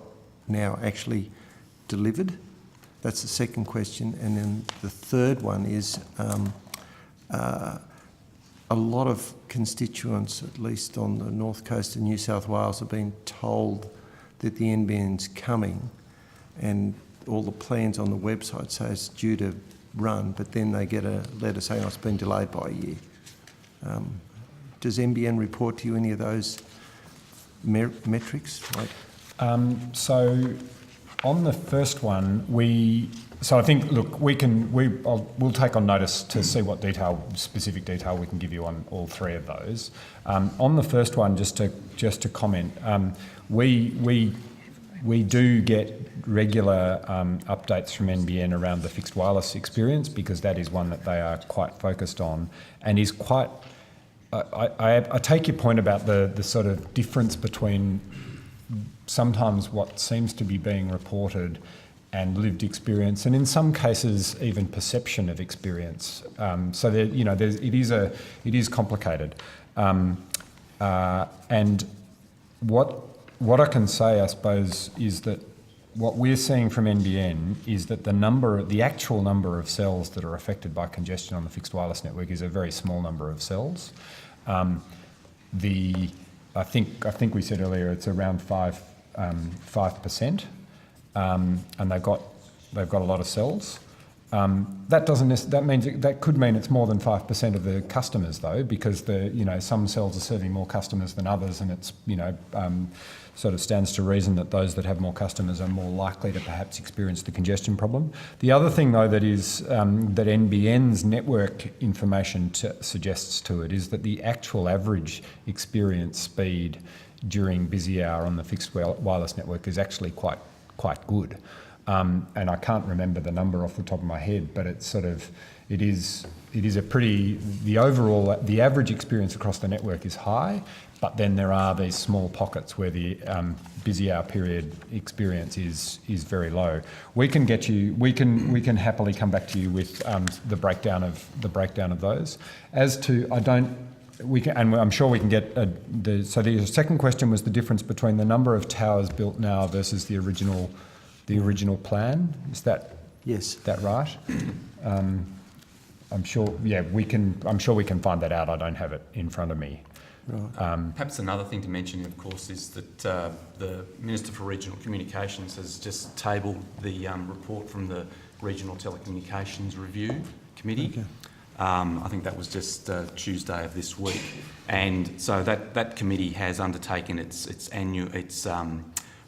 now actually delivered? That's the second question. And then the third one is a lot of constituents, at least on the north coast of New South Wales, have been told that the NBN's coming, and all the plans on the website say it's due to run, but then they get a letter saying it's been delayed by a year. Does NBN report to you any of those metrics? So on the first one, so I think, look, we'll take on notice to see what specific detail we can give you on all three of those. On the first one, just to comment, we do get regular updates from NBN around the fixed wireless experience, because that is one that they are quite focused on, and is quite. I take your point about the sort of difference between sometimes what seems to be being reported and lived experience, and in some cases even perception of experience. So there, it is complicated, and what I can say, I suppose, is that what we're seeing from NBN is that the actual number of cells that are affected by congestion on the fixed wireless network is a very small number of cells. I think we said earlier it's around 5%, and they've got a lot of cells. That could mean it's more than 5% of the customers, though, because some cells are serving more customers than others, and it's sort of stands to reason that those that have more customers are more likely to perhaps experience the congestion problem. The other thing, though, that is that NBN's network information suggests to it is that the actual average experience speed during busy hour on the fixed wireless network is actually quite good. And I can't remember the number off the top of my head, but it's a pretty, the average experience across the network is high, but then there are these small pockets where the busy hour period experience is very low. We can happily come back to you with the breakdown of those. As to, I'm sure we can get so the second question was the difference between the number of towers built now versus the original plan. Is that right? I'm sure. Yeah, I'm sure we can find that out. I don't have it in front of me. Right. Perhaps another thing to mention, of course, is that the Minister for Regional Communications has just tabled the report from the Regional Telecommunications Review Committee. Okay. I think that was just Tuesday of this week, and so that committee has undertaken its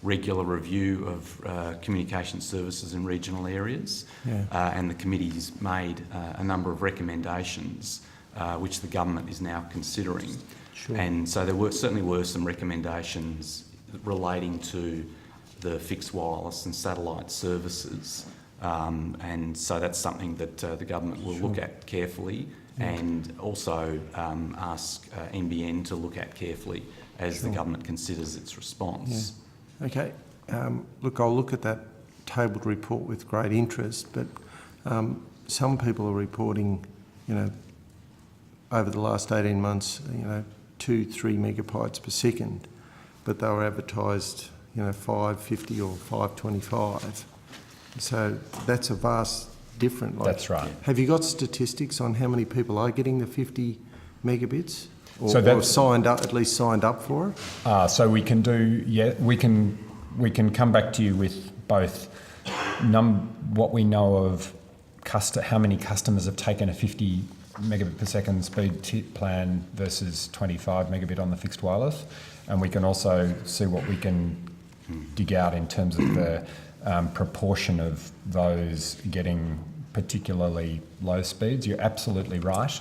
regular review of communication services in regional areas, and the committee's made a number of recommendations which the government is now considering. Sure. And so there certainly were some recommendations relating to the fixed wireless and satellite services, and so that's something that the government will look at carefully, and also ask NBN to look at carefully as the government considers its response. Yeah. Okay. Look, I'll look at that tabled report with great interest, but some people are reporting, over the last 18 months, 2-3 megabytes per second, but they were advertised, 550 or 525. So that's a vast difference. That's right. Have you got statistics on how many people are getting the 50 megabits? Or, so have signed up for it? So we can we can come back to you with both what we know of how many customers have taken a 50 megabit per second speed plan versus 25 megabit on the fixed wireless, and we can also see what we can dig out in terms of the proportion of those getting particularly low speeds. You're absolutely right.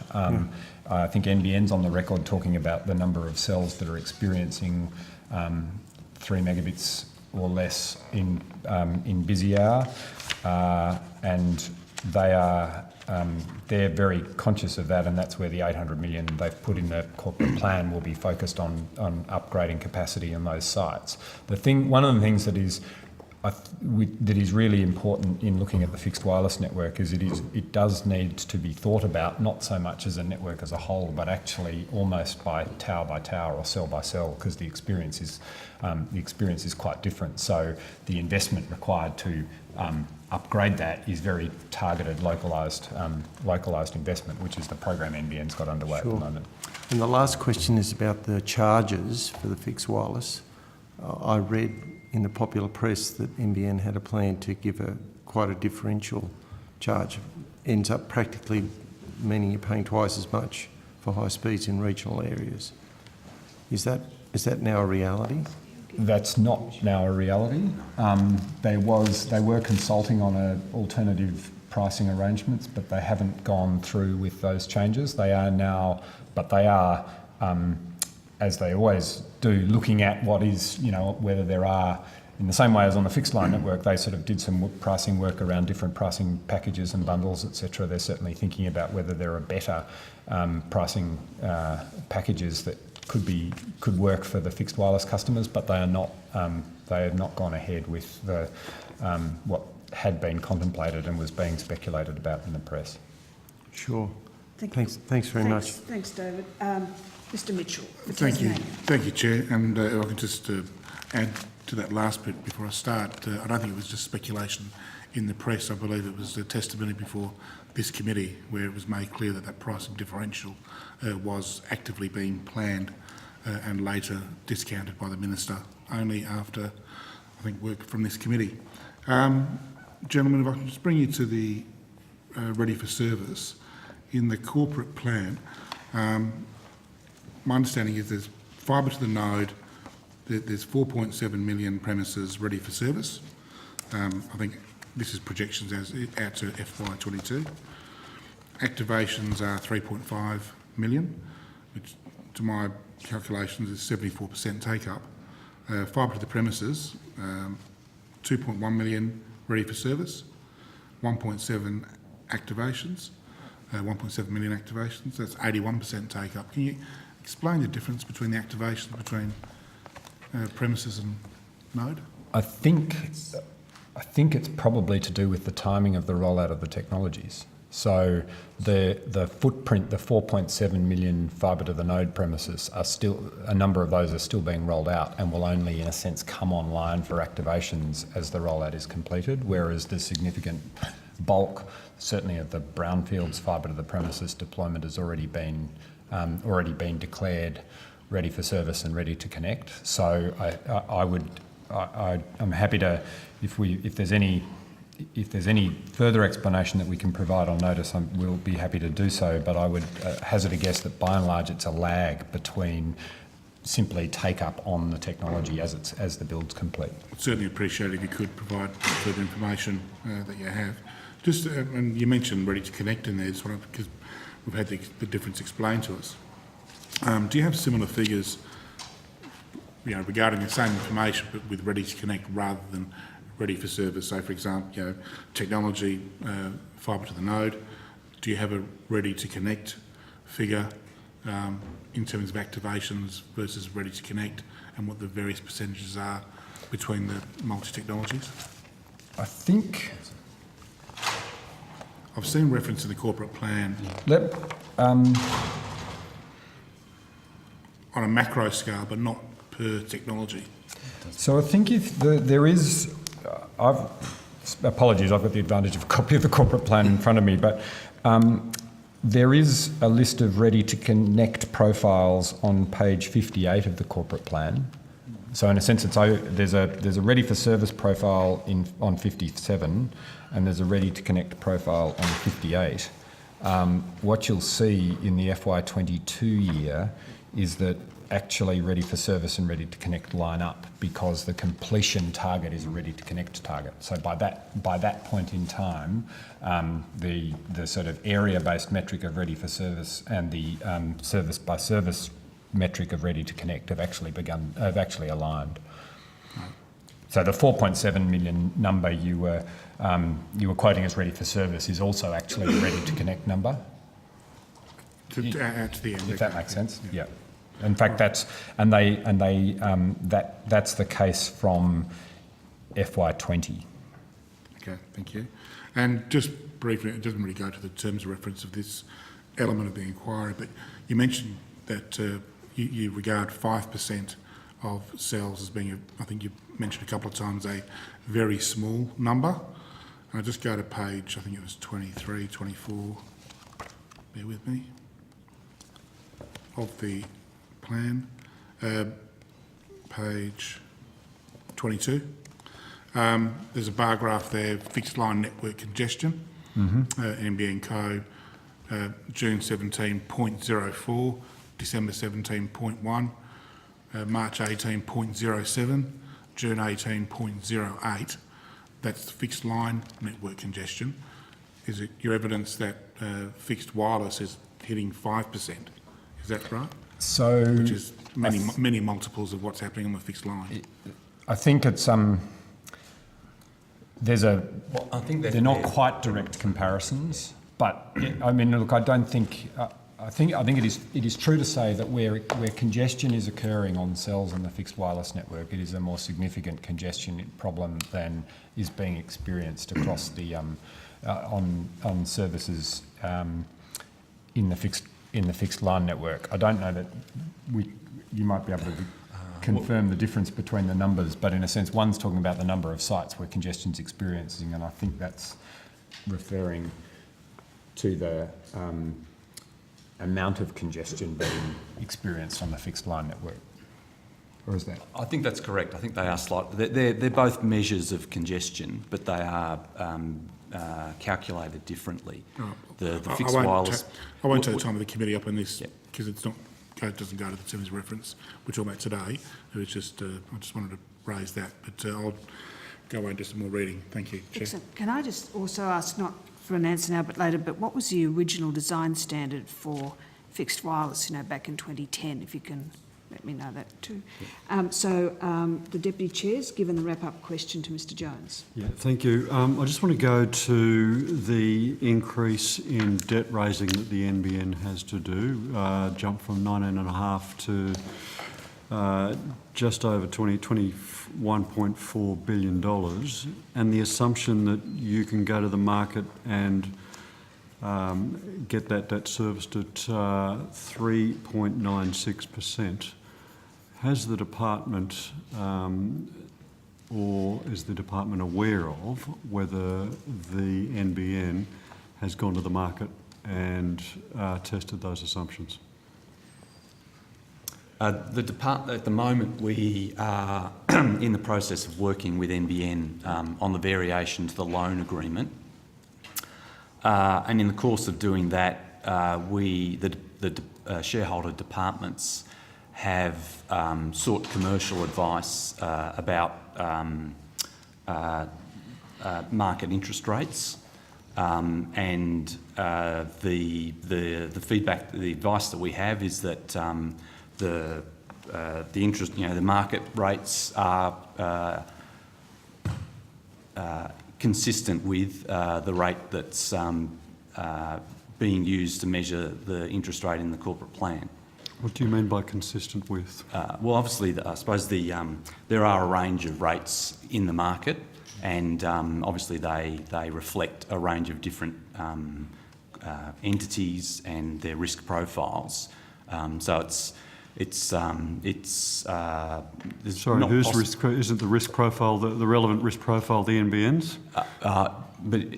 I think NBN's on the record talking about the number of cells that are experiencing 3 megabits or less in busy hour, and they're very conscious of that, and that's where the 800 million they've put in the corporate plan will be focused on upgrading capacity on those sites. One of the things that is really important in looking at the fixed wireless network is it does need to be thought about not so much as a network as a whole, but actually almost by tower or cell by cell, because the experience is quite different. So the investment required to upgrade that is very targeted, localised investment, which is the program NBN's got underway at the moment. And the last question is about the charges for the fixed wireless. I read in the popular press that NBN had a plan to give quite a differential charge. Ends up practically meaning you're paying twice as much for high speeds in regional areas. Is that now a reality? That's not now a reality. They were consulting on alternative pricing arrangements, but they haven't gone through with those changes. They are now, as they always do, looking at what is, whether there are, in the same way as on the fixed line network, they sort of did some pricing work around different pricing packages and bundles, etc. They're certainly thinking about whether there are better pricing packages that could work for the fixed wireless customers, but they are not. They have not gone ahead with the what had been contemplated and was being speculated about in the press. Sure. Thanks very much. Thanks, David. Mr. Mitchell. Thank you, Chair. And if I can just add to that last bit before I start, I don't think it was just speculation in the press. I believe it was a testimony before this committee where it was made clear that pricing differential was actively being planned and later discounted by the Minister only after, I think, work from this committee. Gentlemen, if I can just bring you to the ready for service. In the corporate plan, my understanding is there's fibre to the node, there's 4.7 million premises ready for service. I think this is projections out to FY22. Activations are 3.5 million, which to my calculations is 74% take-up. Fibre to the premises, 2.1 million ready for service, 1.7 activations. 1.7 million activations. That's 81% take-up. Can you explain the difference between the activations between premises and node? I think it's probably to do with the timing of the rollout of the technologies. So the footprint, the 4.7 million fibre to the node premises are still, a number of those are still being rolled out and will only in a sense come online for activations as the rollout is completed, whereas the significant bulk, certainly of the brownfields fibre to the premises deployment has already been declared ready for service and ready to connect. So I'm happy to, if there's any further explanation that we can provide on notice, we'll be happy to do so, but I would hazard a guess that by and large it's a lag between simply take up on the technology as the build's complete. I'd certainly appreciate it if you could provide further information that you have. Just, and you mentioned ready to connect in there, because we've had the difference explained to us. Do you have similar figures, regarding the same information but with ready to connect rather than ready for service? So, for example, technology, fibre to the node. Do you have a ready to connect figure in terms of activations versus ready to connect, and what the various percentages are between the multi-technologies? I think I've seen reference to the corporate plan on a macro scale, but not per technology. So I think if there is, apologies, I've got the advantage of a copy of the corporate plan in front of me, but there is a list of ready to connect profiles on page 58 of the corporate plan. So in a sense, there's a ready for service profile on 57, and there's a ready to connect profile on 58. What you'll see in the FY22 year is that actually ready for service and ready to connect line up, because the completion target is a ready to connect target. So by that point in time, the sort of area-based metric of ready for service and the service by service metric of ready to connect have actually aligned. So the 4.7 million number you were quoting as ready for service is also actually the ready to connect number. To the end, if that makes sense, yeah. In fact, that's the case from FY20. Okay, thank you. And just briefly, it doesn't really go to the terms of reference of this element of the inquiry, but you mentioned that you regard 5% of cells as being, I think you mentioned a couple of times, a very small number. And I just go to page, I think it was 23, 24, bear with me, of the plan, page 22. There's a bar graph there, fixed line network congestion, NBN Co, June 17.04, December 17.1, March 18.07, June 18.08. That's the fixed line network congestion. Is it your evidence that fixed wireless is hitting 5%? Is that right? So, which is many multiples of what's happening on the fixed line. I think it's they're not quite direct comparisons, but I mean, look, I don't think. I think it is true to say that where congestion is occurring on cells in the fixed wireless network, it is a more significant congestion problem than is being experienced across the on services in the fixed line network. I don't know that you might be able to confirm the difference between the numbers, but in a sense, one's talking about the number of sites where congestion's experiencing, and I think that's referring to the amount of congestion being experienced on the fixed line network. Or is that? I think that's correct. I think they are slightly. They're both measures of congestion, but they are calculated differently. Oh, the fixed wireless. I won't take the time of the committee up on this because it doesn't go to the terms of reference we're talking about today. It was just I just wanted to raise that, but I'll go away and do some more reading. Thank you, Chair. Excellent. Can I just also ask, not for an answer now but later, but what was the original design standard for fixed wireless, back in 2010, if you can let me know that too. The Deputy Chair's given the wrap-up question to Mr Jones. Yeah, thank you. I just want to go to the increase in debt raising that the NBN has to do, jump from 19.5 to just over $21.4 billion, and the assumption that you can go to the market and get that debt serviced at 3.96%. Has the department or is the department aware of whether the NBN has gone to the market and tested those assumptions? The department, at the moment, we are in the process of working with NBN on the variation to the loan agreement. And in the course of doing that, the shareholder departments have sought commercial advice about market interest rates, and the feedback, the advice that we have is that the interest, the market rates are consistent with the rate that's being used to measure the interest rate in the corporate plan. What do you mean by consistent with? Well, obviously, I suppose there are a range of rates in the market, and obviously they reflect a range of different entities and their risk profiles. So it's sorry, whose risk? Isn't the risk profile the relevant risk profile the NBN's? But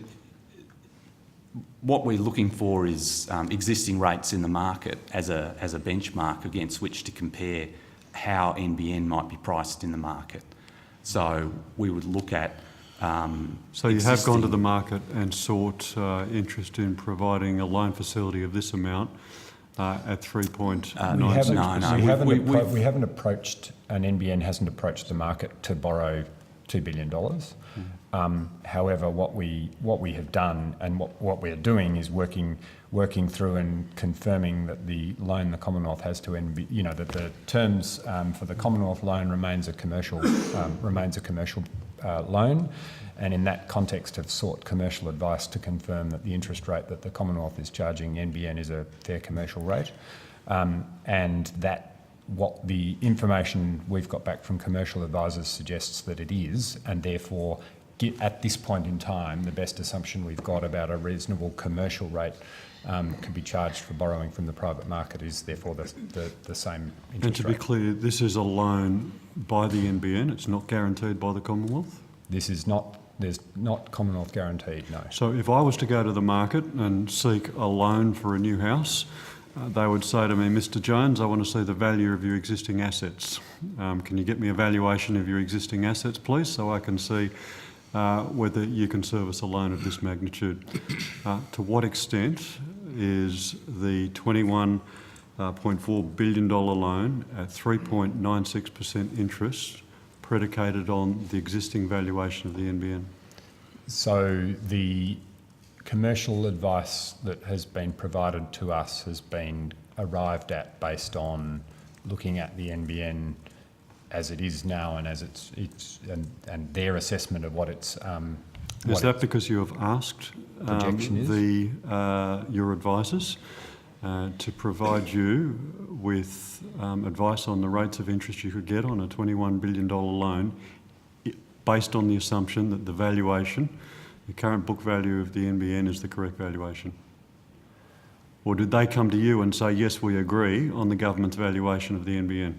what we're looking for is existing rates in the market as a benchmark against which to compare how NBN might be priced in the market. So we would look at. So you have gone to the market and sought interest in providing a loan facility of this amount at 3.96%. We haven't approached, and NBN hasn't approached the market to borrow $2 billion. However, what we have done and what we're doing is working through and confirming that the loan the Commonwealth has to that the terms for the Commonwealth loan remains a commercial loan, and in that context have sought commercial advice to confirm that the interest rate that the Commonwealth is charging NBN is a fair commercial rate, and that what the information we've got back from commercial advisors suggests that it is, and therefore at this point in time the best assumption we've got about a reasonable commercial rate could be charged for borrowing from the private market is therefore the same interest rate. And to be clear, this is a loan by the NBN, it's not guaranteed by the Commonwealth? There's not Commonwealth guaranteed, no. So if I was to go to the market and seek a loan for a new house, they would say to me, Mr Jones, I want to see the value of your existing assets. Can you get me a valuation of your existing assets, please, so I can see whether you can service a loan of this magnitude. To what extent is the $21.4 billion loan at 3.96% interest predicated on the existing valuation of the NBN? So the commercial advice that has been provided to us has been arrived at based on looking at the NBN as it is now and as it's and their assessment of what its is that because you have asked your advisors to provide you with advice on the rates of interest you could get on a $21 billion loan based on the assumption that the valuation, the current book value of the NBN is the correct valuation? Or did they come to you and say, yes, we agree on the government's valuation of the NBN?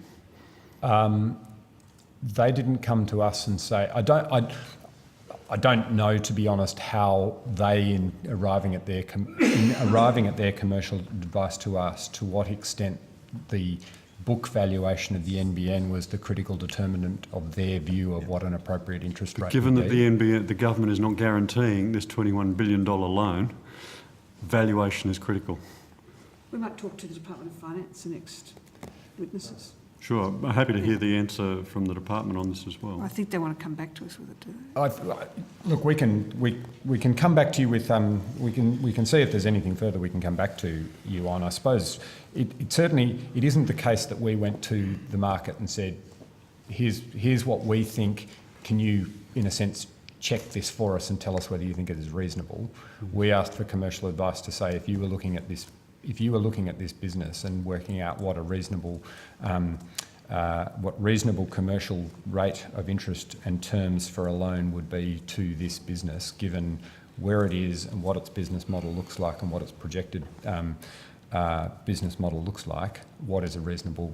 They didn't come to us and say, I don't know, to be honest, how they, in arriving at their commercial advice to us, to what extent the book valuation of the NBN was the critical determinant of their view of what an appropriate interest rate Given would be. that the government is not guaranteeing this $21 billion loan, valuation is critical. We might talk to the Department of Finance, the next witnesses. Sure. I'm happy to hear the answer from the department on this as well. I think they want to come back to us with it, do they? Look, we can come back to you with we can see if there's anything further we can come back to you on. I suppose it certainly isn't the case that we went to the market and said, here's what we think. Can you, in a sense, check this for us and tell us whether you think it is reasonable? We asked for commercial advice to say, if you were looking at this business and working out what a reasonable commercial rate of interest and terms for a loan would be to this business, given where it is and what its business model looks like and what its projected business model looks like, what is a reasonable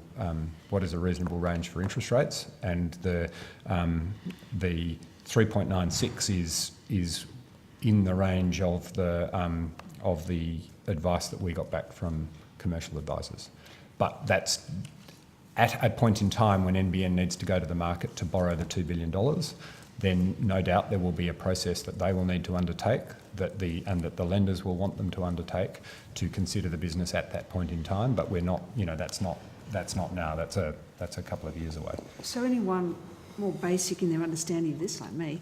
range for interest rates? And the 3.96 is in the range of the advice that we got back from commercial advisors. But that's at a point in time when NBN needs to go to the market to borrow the $2 billion, then no doubt there will be a process that they will need to undertake, that the lenders will want them to undertake to consider the business at that point in time. But we're not, that's not now. That's a couple of years away. So anyone more basic in their understanding of this, like me,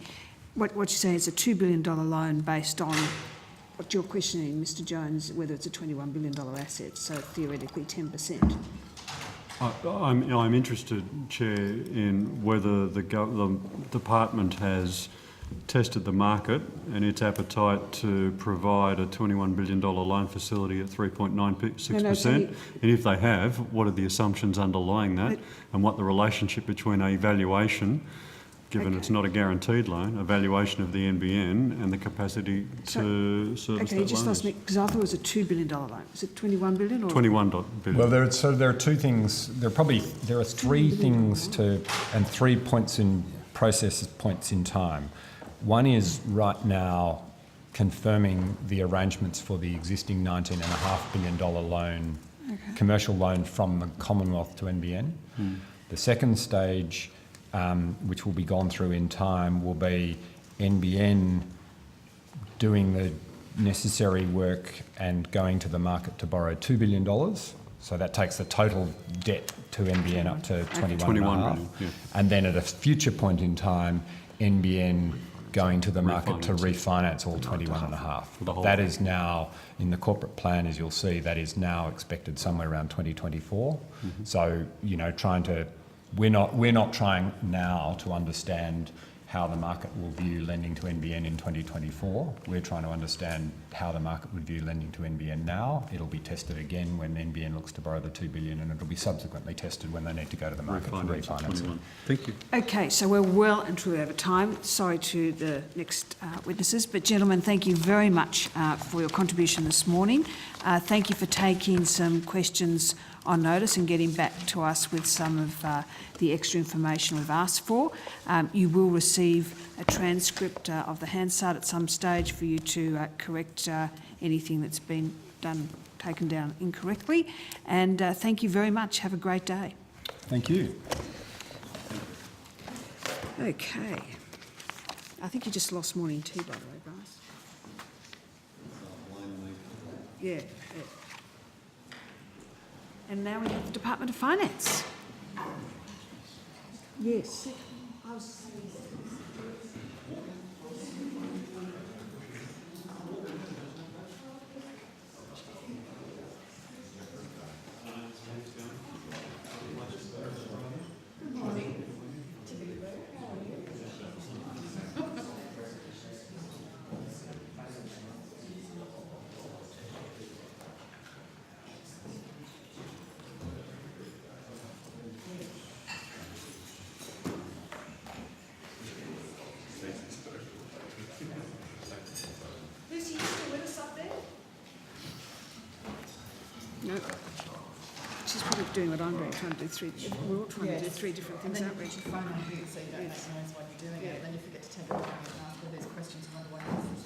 what you say is a $2 billion loan based on what you're questioning, Mr. Jones, whether it's a $21 billion asset, so theoretically 10%. I'm interested, Chair, in whether the department has tested the market and its appetite to provide a $21 billion loan facility at 3.96%. And if they have, what are the assumptions underlying that, and what the relationship between a valuation, given it's not a guaranteed loan, a valuation of the NBN and the capacity to service that loan. Okay, you just lost me, because I thought it was a $2 billion loan. Is it $21 billion? Or? $21 billion. Well, there are two things. There are three things and 3 points in points in time. One is right now confirming the arrangements for the existing $19.5 billion loan, commercial loan from the Commonwealth to NBN. The second stage, which will be gone through in time, will be NBN doing the necessary work and going to the market to borrow $2 billion. So that takes the total debt to NBN up to 21 billion. Yeah. And then at a future point in time, NBN going to the market to refinance all 21.5. But that is now, in the corporate plan, as you'll see, that is now expected somewhere around 2024. So, we're not trying now to understand how the market will view lending to NBN in 2024. We're trying to understand how the market would view lending to NBN now. It'll be tested again when NBN looks to borrow the $2 billion, and it'll be subsequently tested when they need to go to the market to refinance it. Thank you. Okay, so we're well and truly over time. Sorry to the next witnesses, but gentlemen, thank you very much for your contribution this morning. Thank you for taking some questions on notice and getting back to us with some of the extra information we've asked for. You will receive a transcript of the Hansard at some stage for you to correct anything that's been taken down incorrectly. And thank you very much. Have a great day. Thank you. Okay. I think you just lost morning tea, by the way, Bryce. Yeah. And now we have the Department of Finance. Yes. No. She's probably doing what I'm doing, trying to do three. We're all trying to do three different things, aren't we? You phone on people so you don't recognise why you're doing it, and then you forget to take it down and ask whether there's questions and wonder why you're asking.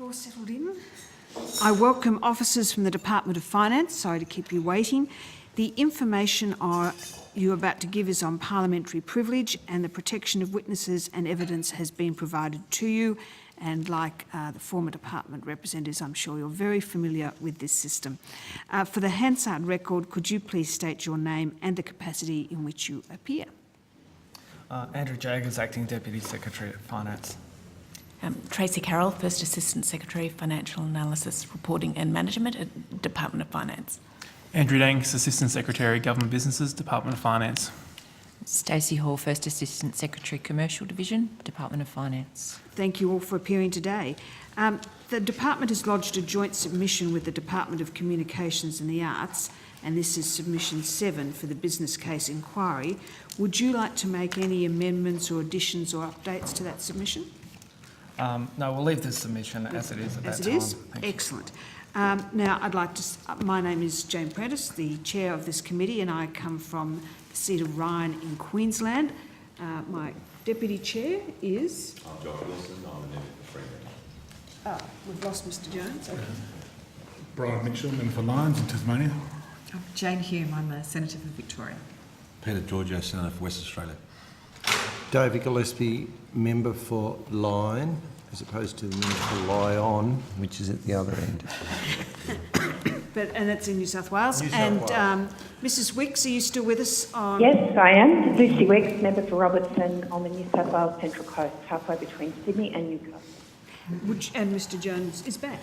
All settled in. I welcome officers from the Department of Finance. Sorry to keep you waiting. The information you're about to give is on parliamentary privilege, and the protection of witnesses and evidence has been provided to you. And like the former department representatives, I'm sure you're very familiar with this system. For the Hansard record, could you please state your name and the capacity in which you appear? Andrew Jaggers, Acting Deputy Secretary of Finance. Tracy Carroll, First Assistant Secretary, Financial Analysis, Reporting and Management at Department of Finance. Andrew Danks, Assistant Secretary, Government Businesses, Department of Finance. Stacey Hall, First Assistant Secretary, Commercial Division, Department of Finance. Thank you all for appearing today. The department has lodged a joint submission with the Department of Communications and the Arts, and this is submission 7 for the business case inquiry. Would you like to make any amendments or additions or updates to that submission? No, we'll leave this submission as it is at that time. As it is? Excellent. Now, I'd like to... my name is Jane Prentice, the chair of this committee, and I come from the seat of Ryan in Queensland. My deputy chair is... I'm Josh Wilson. I'm a member for Fremantle. We've lost Mr Jones. Okay. Brian Mitchell, member for Lions in Tasmania. I'm Jane Hume, I'm a Senator for Victoria. Peter Georgiou, Senator for West Australia. David Gillespie, member for Lyne, as opposed to the member for Lyon, which is at the other end. And that's in New South Wales. Mrs Wicks, are you still with us on... Yes, I am. Lucy Wicks, member for Robertson on the New South Wales Central Coast, halfway between Sydney and Newcastle. And Mr Jones is back.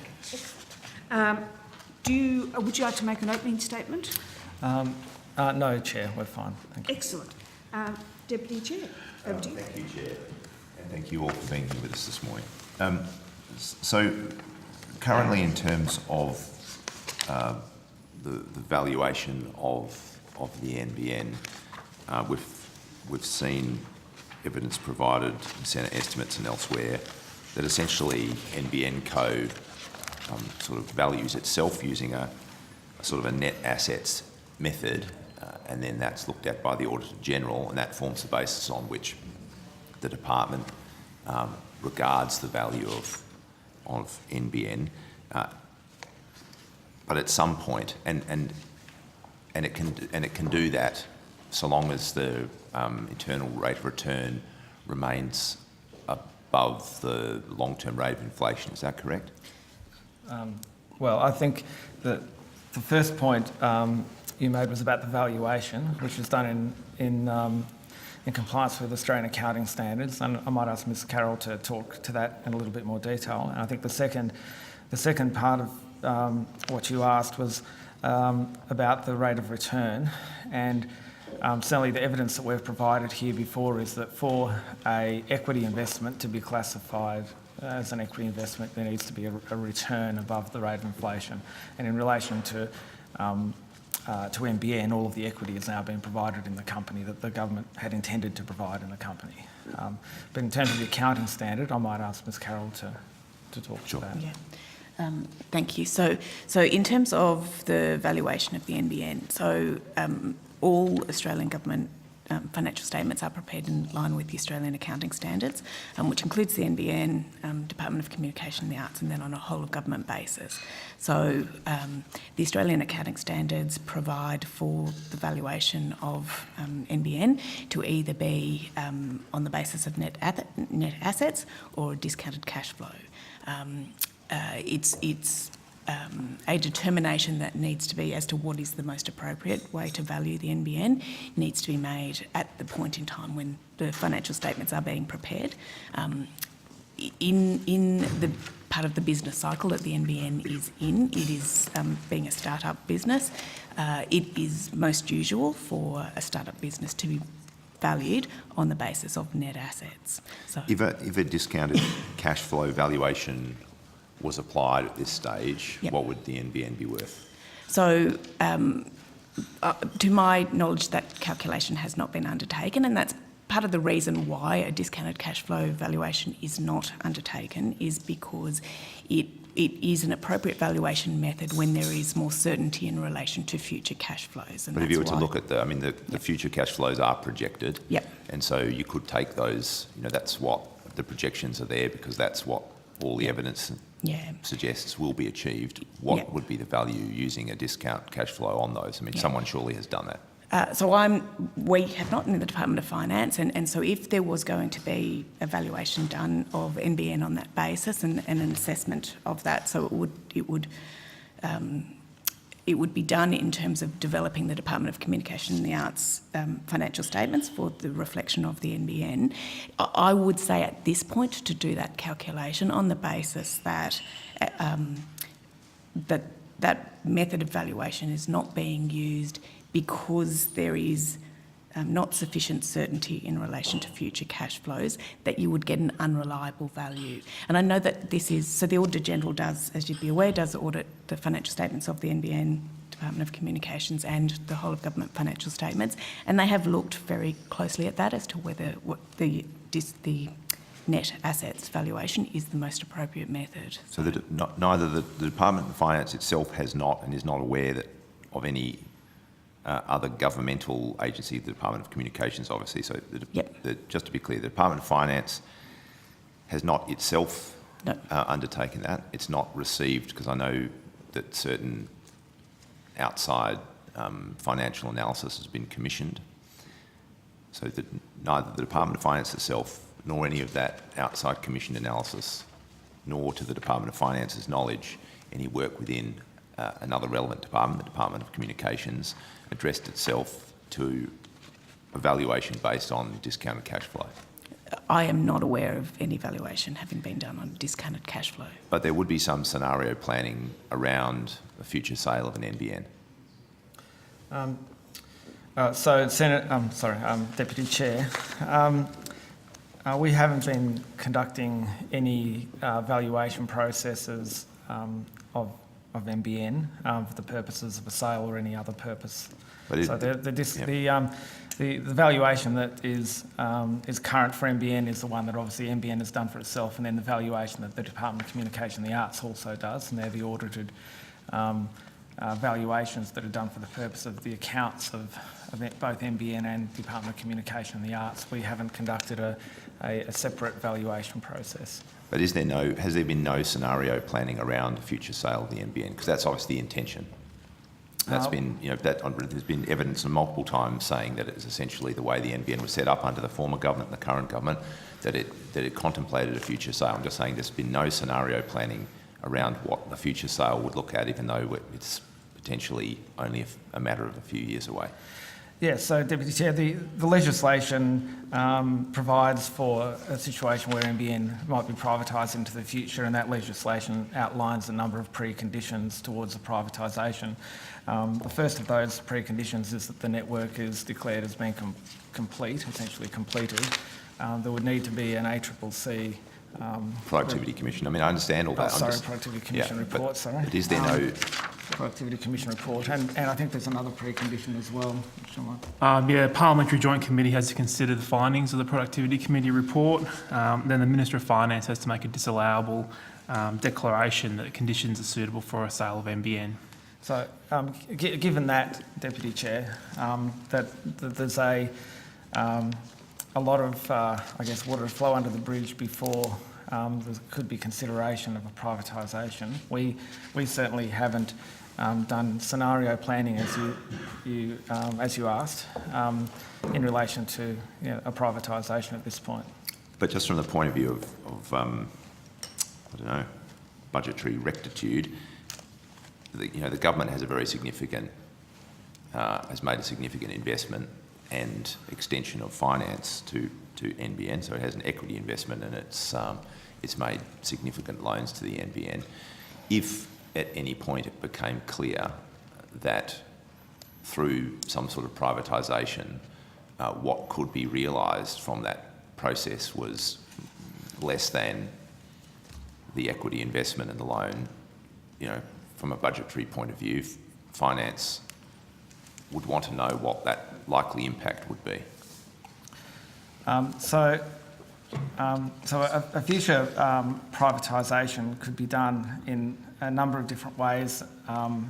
Would you like to make an opening statement? No, Chair, we're fine. Thank you. Excellent. Deputy Chair, over to you. Thank you, Chair, and thank you all for being here with us this morning. So, currently, in terms of the valuation of the NBN, we've seen evidence provided in Senate estimates and elsewhere that essentially NBN Co sort of values itself using a sort of a net assets method, and then that's looked at by the Auditor General, and that forms the basis on which the department regards the value of NBN. But at some point, and it can do that so long as the internal rate of return remains above the long-term rate of inflation. Is that correct? Well, I think that the first point you made was about the valuation, which was done in compliance with Australian accounting standards, and I might ask Ms Carroll to talk to that in a little bit more detail. And I think the second part of what you asked was about the rate of return, and certainly the evidence that we've provided here before is that for an equity investment to be classified as an equity investment, there needs to be a return above the rate of inflation. And in relation to NBN, all of the equity has now been provided in the company that the government had intended to provide in the company. But in terms of the accounting standard, I might ask Ms Carroll to talk to that. Yeah. Thank you. So in terms of the valuation of the NBN, all Australian government financial statements are prepared in line with the Australian accounting standards, which includes the NBN, Department of Communication and the Arts, and then on a whole of government basis. So the Australian accounting standards provide for the valuation of NBN to either be on the basis of net assets or a discounted cash flow. It's a determination that needs to be as to what is the most appropriate way to value the NBN needs to be made at the point in time when the financial statements are being prepared. In the part of the business cycle that the NBN is in, it is being a start-up business. It is most usual for a start-up business to be valued on the basis of net assets. So, if a discounted cash flow valuation was applied at this stage, yep, what would the NBN be worth? So, to my knowledge, that calculation has not been undertaken, and that's part of the reason why a discounted cash flow valuation is not undertaken, is because it is an appropriate valuation method when there is more certainty in relation to future cash flows. And but if you were to look at the future cash flows are projected, yep, and so you could take those, that's what the projections are there, because that's what all the evidence suggests will be achieved, what Yeah. would be the value using a discount cash flow on those? I mean, someone surely has done that. We have not in the Department of Finance, and so if there was going to be a valuation done of NBN on that basis and an assessment of that, so it would be done in terms of developing the Department of Communication and the Arts financial statements for the reflection of the NBN. I would say at this point to do that calculation on the basis that that method of valuation is not being used because there is not sufficient certainty in relation to future cash flows, that you would get an unreliable value. And I know that this is, so the Auditor General does, as you'd be aware, does audit the financial statements of the NBN, Department of Communications and the whole of government financial statements, and they have looked very closely at that as to whether what the net assets valuation is the most appropriate method. So that neither the Department of Finance itself has not and is not aware of any other governmental agency, the Department of Communications, obviously. So just to be clear, the Department of Finance has not itself undertaken that. It's not received, because I know that certain outside financial analysis has been commissioned. So that neither the Department of Finance itself nor any of that outside commissioned analysis, nor to the Department of Finance's knowledge, any work within another relevant department, the Department of Communications, addressed itself to a valuation based on discounted cash flow. I am not aware of any valuation having been done on discounted cash flow. But there would be some scenario planning around a future sale of an NBN. Deputy Chair, we haven't been conducting any valuation processes of NBN for the purposes of a sale or any other purpose. The valuation that is current for NBN is the one that obviously NBN has done for itself, and then the valuation that the Department of Communication and the Arts also does, and they're the audited valuations that are done for the purpose of the accounts of both NBN and Department of Communication and the Arts. We haven't conducted a separate valuation process. But has there been no scenario planning around a future sale of the NBN? Because that's obviously the intention. That's been, there's been evidence multiple times saying that it is essentially the way the NBN was set up under the former government and the current government, that it contemplated a future sale. I'm just saying there's been no scenario planning around what the future sale would look at, even though it's potentially only a matter of a few years away. Yes, so Deputy Chair, the legislation provides for a situation where NBN might be privatised into the future, and that legislation outlines a number of preconditions towards the privatisation. The first of those preconditions is that the network is declared as being complete, essentially completed. There would need to be an ACCC Productivity Commission. I mean, I understand all that. Productivity Commission report, sorry. But is there no... Productivity Commission report, and I think there's another precondition as well. Parliamentary Joint Committee has to consider the findings of the Productivity Committee report. Then the Minister of Finance has to make a disallowable declaration that conditions are suitable for a sale of NBN. So, given that, Deputy Chair, that there's a lot of, water to flow under the bridge before there could be consideration of a privatisation. We certainly haven't done scenario planning as you asked in relation to a privatisation at this point. But just from the point of view of budgetary rectitude, the government has a very significant, has made a significant investment and extension of finance to NBN, so it has an equity investment, and it's made significant loans to the NBN. If at any point it became clear that through some sort of privatisation, what could be realised from that process was less than the equity investment and the loan, from a budgetary point of view, finance would want to know what that likely impact would be. So a future privatisation could be done in a number of different ways,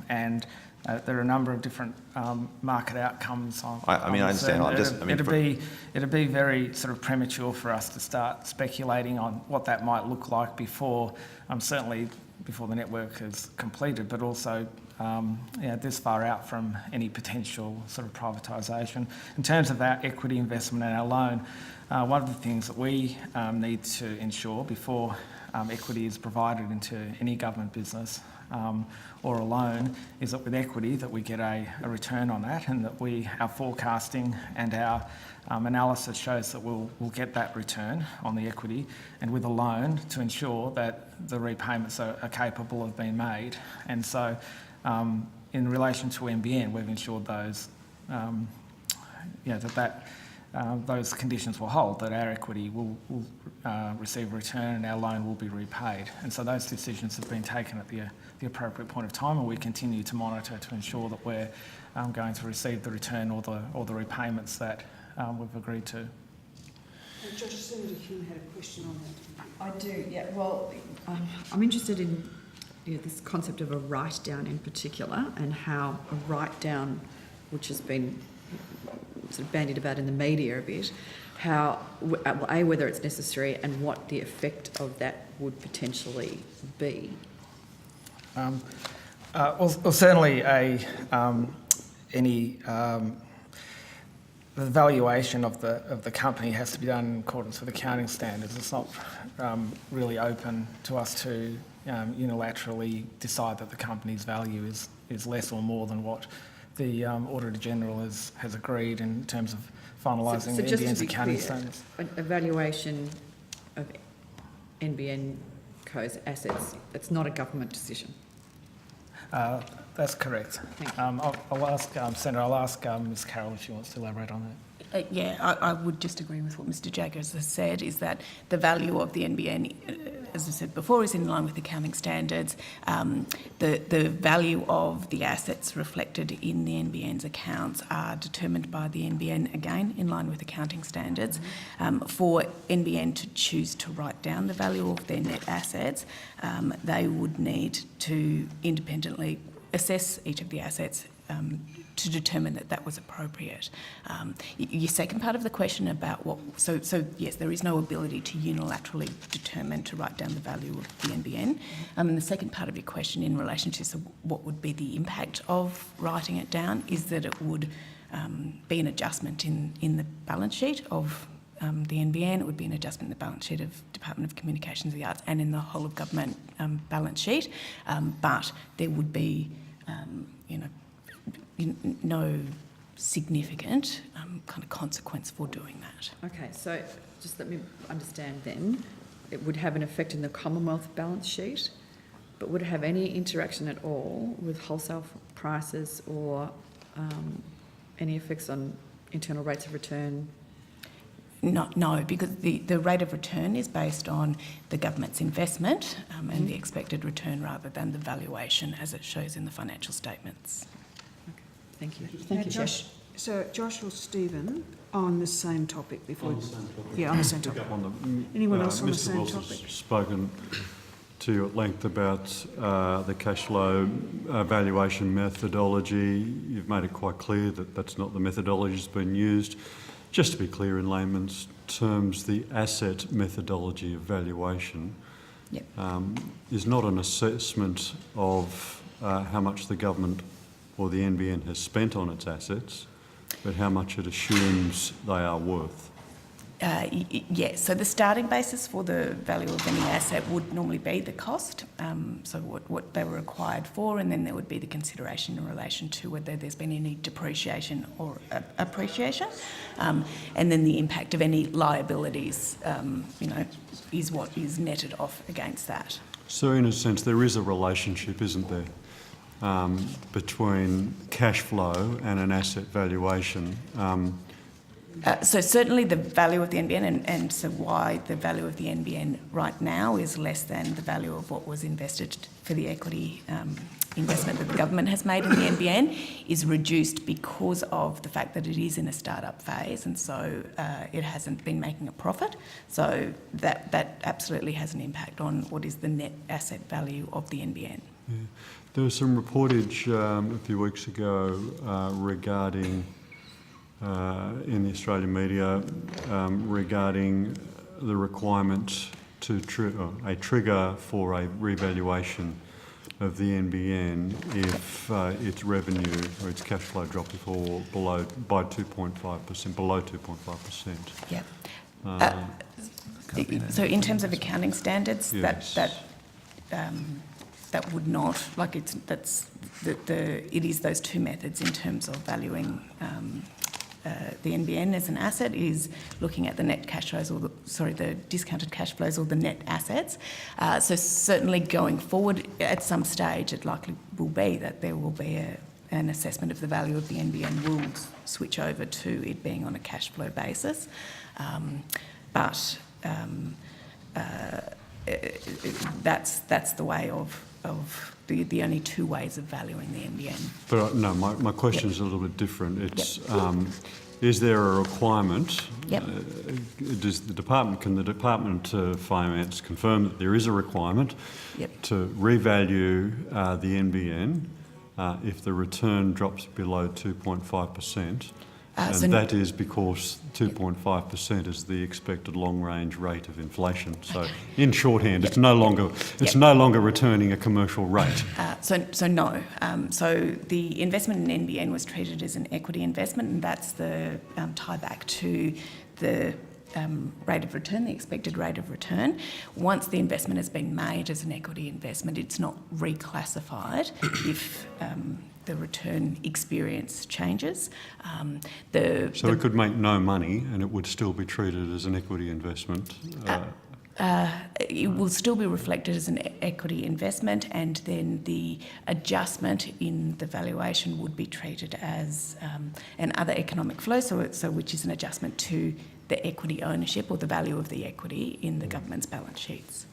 and There are a number of different market outcomes. I understand. It'd be very sort of premature for us to start speculating on what that might look like before, certainly before the network is completed, but also this far out from any potential sort of privatisation. In terms of our equity investment and our loan, one of the things that we need to ensure before equity is provided into any government business or a loan is that with equity that we get a return on that, and that our forecasting and our analysis shows that we'll get that return on the equity, and with a loan to ensure that the repayments are capable of being made. And so in relation to NBN, we've ensured those those conditions will hold, that our equity will receive a return and our loan will be repaid. And so those decisions have been taken at the appropriate point of time, and we continue to monitor to ensure that we're going to receive the return or the repayments that we've agreed to. Josh, Senator Hume had a question on that. I do, yeah. Well, I'm interested in this concept of a write-down in particular, and how a write-down, which has been sort of bandied about in the media a bit, how, whether it's necessary and what the effect of that would potentially be. Certainly the valuation of the company has to be done in accordance with accounting standards. It's not really open to us to unilaterally decide that the company's value is less or more than what the Auditor General has agreed in terms of finalising the NBN's accounting standards. A valuation of NBN Co's assets, it's not a government decision. That's correct. I'll ask Senator. I'll ask Ms. Carroll if she wants to elaborate on that. I would just agree with what Mr. Jaggers has said, is that the value of the NBN, as I said before, is in line with accounting standards. The value of the assets reflected in the NBN's accounts are determined by the NBN, again, in line with accounting standards. For NBN to choose to write down the value of their net assets, they would need to independently assess each of the assets to determine that was appropriate. Your second part of the question about so yes, there is no ability to unilaterally determine to write down the value of the NBN. And the second part of your question in relation to what would be the impact of writing it down is that it would be an adjustment in the balance sheet of the NBN. It would be an adjustment in the balance sheet of Department of Communications and the Arts and in the whole of government balance sheet. But there would be, no significant kind of consequence for doing that. Okay, so just let me understand then. It would have an effect in the Commonwealth balance sheet, but would it have any interaction at all with wholesale prices or any effects on internal rates of return? No, because the rate of return is based on the government's investment and the expected return rather than the valuation as it shows in the financial statements. Thank you. Thank you, Josh. So, Josh or Stephen, on the same topic before... On the same topic. Yeah, on the same topic. Anyone else on the same topic? Mr. Wilson has spoken to you at length about the cash flow valuation methodology. You've made it quite clear that that's not the methodology that's been used. Just to be clear in layman's terms, the asset methodology of valuation is not an assessment of how much the government or the NBN has spent on its assets, but how much it assumes they are worth. Yes, so the starting basis for the value of any asset would normally be the cost, so what they were acquired for, and then there would be the consideration in relation to whether there's been any depreciation or appreciation, and then the impact of any liabilities, is what is netted off against that. So in a sense, there is a relationship, isn't there, between cash flow and an asset valuation. So certainly the value of the NBN and so why the value of the NBN right now is less than the value of what was invested for the equity investment that the government has made in the NBN is reduced because of the fact that it is in a start-up phase, and so it hasn't been making a profit. So that absolutely has an impact on what is the net asset value of the NBN. Yeah. There was some reportage a few weeks ago regarding, in the Australian media, regarding the requirement to a trigger for a revaluation of the NBN if its revenue or its cash flow drops below 2.5%. Yeah. So in terms of accounting standards, yes. that would not, like it is those two methods in terms of valuing the NBN as an asset, is looking at the net cash flows, or the discounted cash flows or the net assets. So certainly going forward, at some stage, it likely will be that there will be an assessment of the value of the NBN will switch over to it being on a cash flow basis. But that's the way of the only two ways of valuing the NBN. But no, my question is a little bit different. It's is there a requirement? Yep. Can the Department of Finance confirm that there is a requirement to revalue the NBN if the return drops below 2.5%? And that is because 2.5% is the expected long-range rate of inflation. So, in shorthand, it's no longer returning a commercial rate. So no. So the investment in NBN was treated as an equity investment, and that's the tie back to the rate of return, the expected rate of return. Once the investment has been made as an equity investment, it's not reclassified if the return experience changes. So it could make no money and it would still be treated as an equity investment? It will still be reflected as an equity investment, and then the adjustment in the valuation would be treated as an other economic flow, so which is an adjustment to the equity ownership or the value of the equity in the government's balance sheets.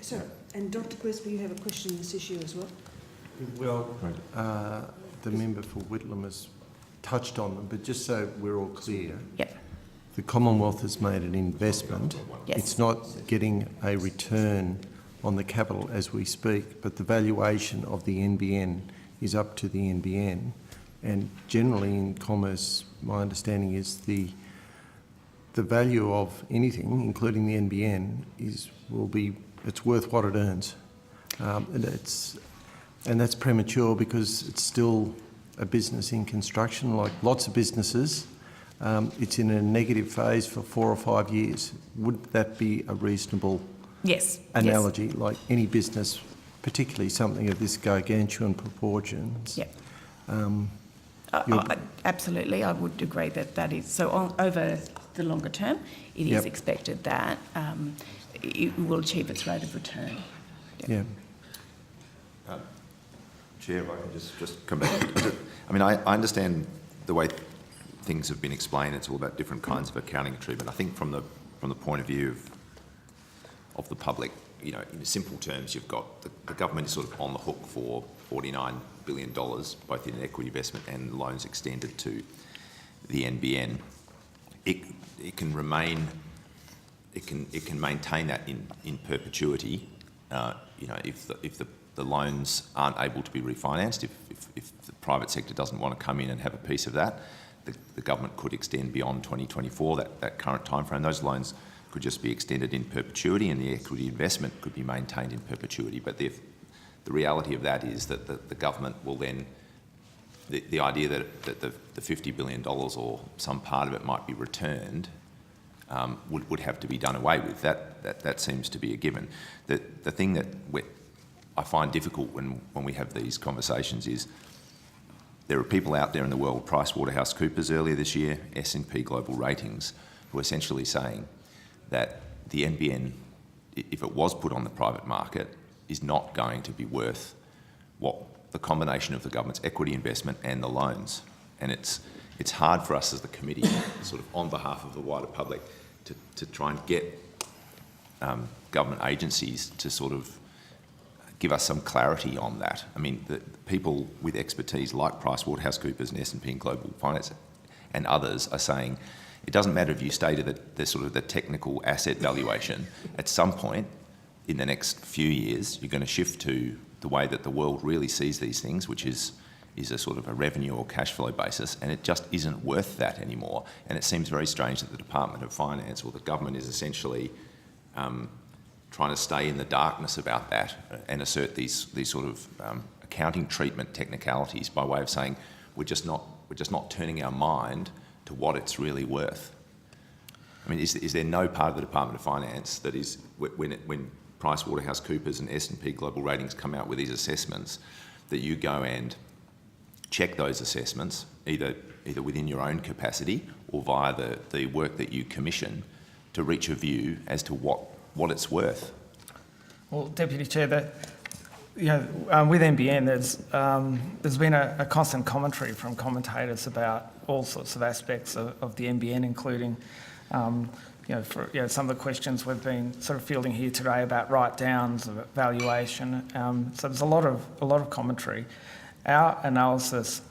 So, and Dr. Gillespie, you have a question on this issue as well? Well, the member for Whitlam has touched on them, but just so we're all clear, the Commonwealth has made an investment. Yes. It's not getting a return on the capital as we speak, but the valuation of the NBN is up to the NBN. And generally in commerce, my understanding is the value of anything, including the NBN, it's worth what it earns. And that's premature because it's still a business in construction, like lots of businesses. It's in a negative phase for 4 or 5 years. Would that be a reasonable analogy? Yes. Like any business, particularly something of this gargantuan proportions? Yep. Absolutely, I would agree that is. So over the longer term, it is expected that it will achieve its rate of return. Yeah. Chair, if I can just come back. I mean, I understand the way things have been explained. It's all about different kinds of accounting treatment. I think from the point of view of the public, you know, in simple terms, you've got the government is sort of on the hook for $49 billion, both in equity investment and loans extended to the NBN. It can maintain that in perpetuity. You know, if the loans aren't able to be refinanced, if the private sector doesn't want to come in and have a piece of that, the government could extend beyond 2024, that current timeframe. Those loans could just be extended in perpetuity, and the equity investment could be maintained in perpetuity. But the reality of that is that the government will then, the idea that the $50 billion or some part of it might be returned would have to be done away with. That seems to be a given. The thing that I find difficult when we have these conversations is there are people out there in the world, PricewaterhouseCoopers earlier this year, S&P Global Ratings, who are essentially saying that the NBN, if it was put on the private market, is not going to be worth what the combination of the government's equity investment and the loans. And it's hard for us as the committee, sort of on behalf of the wider public, to try and get government agencies to sort of give us some clarity on that. I mean, the people with expertise like PricewaterhouseCoopers and S&P Global Finance and others are saying it doesn't matter if you stated the sort of the technical asset valuation. At some point in the next few years, you're going to shift to the way that the world really sees these things, which is a sort of a revenue or cash flow basis, and it just isn't worth that anymore. And it seems very strange that the Department of Finance or the government is essentially trying to stay in the darkness about that and assert these sort of accounting treatment technicalities by way of saying we're just not turning our mind to what it's really worth. I mean, is there no part of the Department of Finance that is, when PricewaterhouseCoopers and S&P Global Ratings come out with these assessments, that you go and check those assessments, either within your own capacity or via the work that you commission, to reach a view as to what it's worth? Well, Deputy Chair, with NBN, there's been a constant commentary from commentators about all sorts of aspects of the NBN, including some of the questions we've been sort of fielding here today about write-downs, valuation. So there's a lot of commentary. Our analysis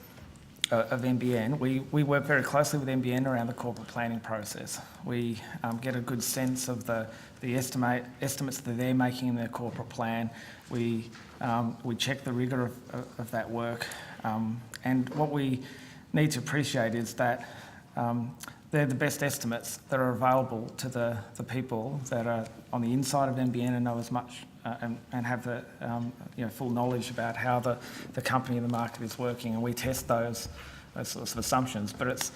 of NBN, we work very closely with NBN around the corporate planning process. We get a good sense of the estimates that they're making in their corporate plan. We check the rigour of that work. And what we need to appreciate is that they're the best estimates that are available to the people that are on the inside of NBN and know as much and have the full knowledge about how the company and the market is working, and we test those sorts of assumptions. But it's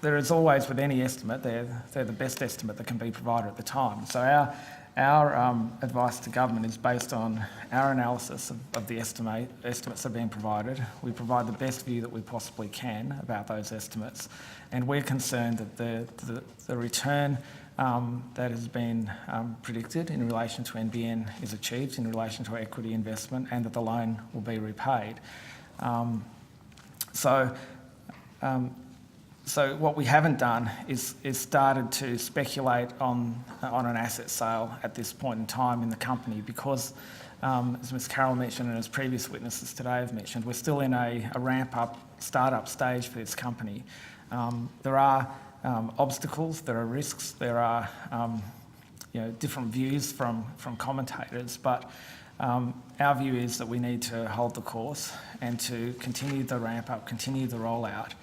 there is always, with any estimate, they're the best estimate that can be provided at the time. So our advice to government is based on our analysis of the estimates that are being provided. We provide the best view that we possibly can about those estimates, and we're concerned that the return that has been predicted in relation to NBN is achieved in relation to equity investment, and that the loan will be repaid. So what we haven't done is started to speculate on an asset sale at this point in time in the company, because, as Ms Carroll mentioned and as previous witnesses today have mentioned, we're still in a ramp-up, start-up stage for this company. There are obstacles, there are risks, there are different views from commentators, but our view is that we need to hold the course and to continue the ramp-up, continue the rollout,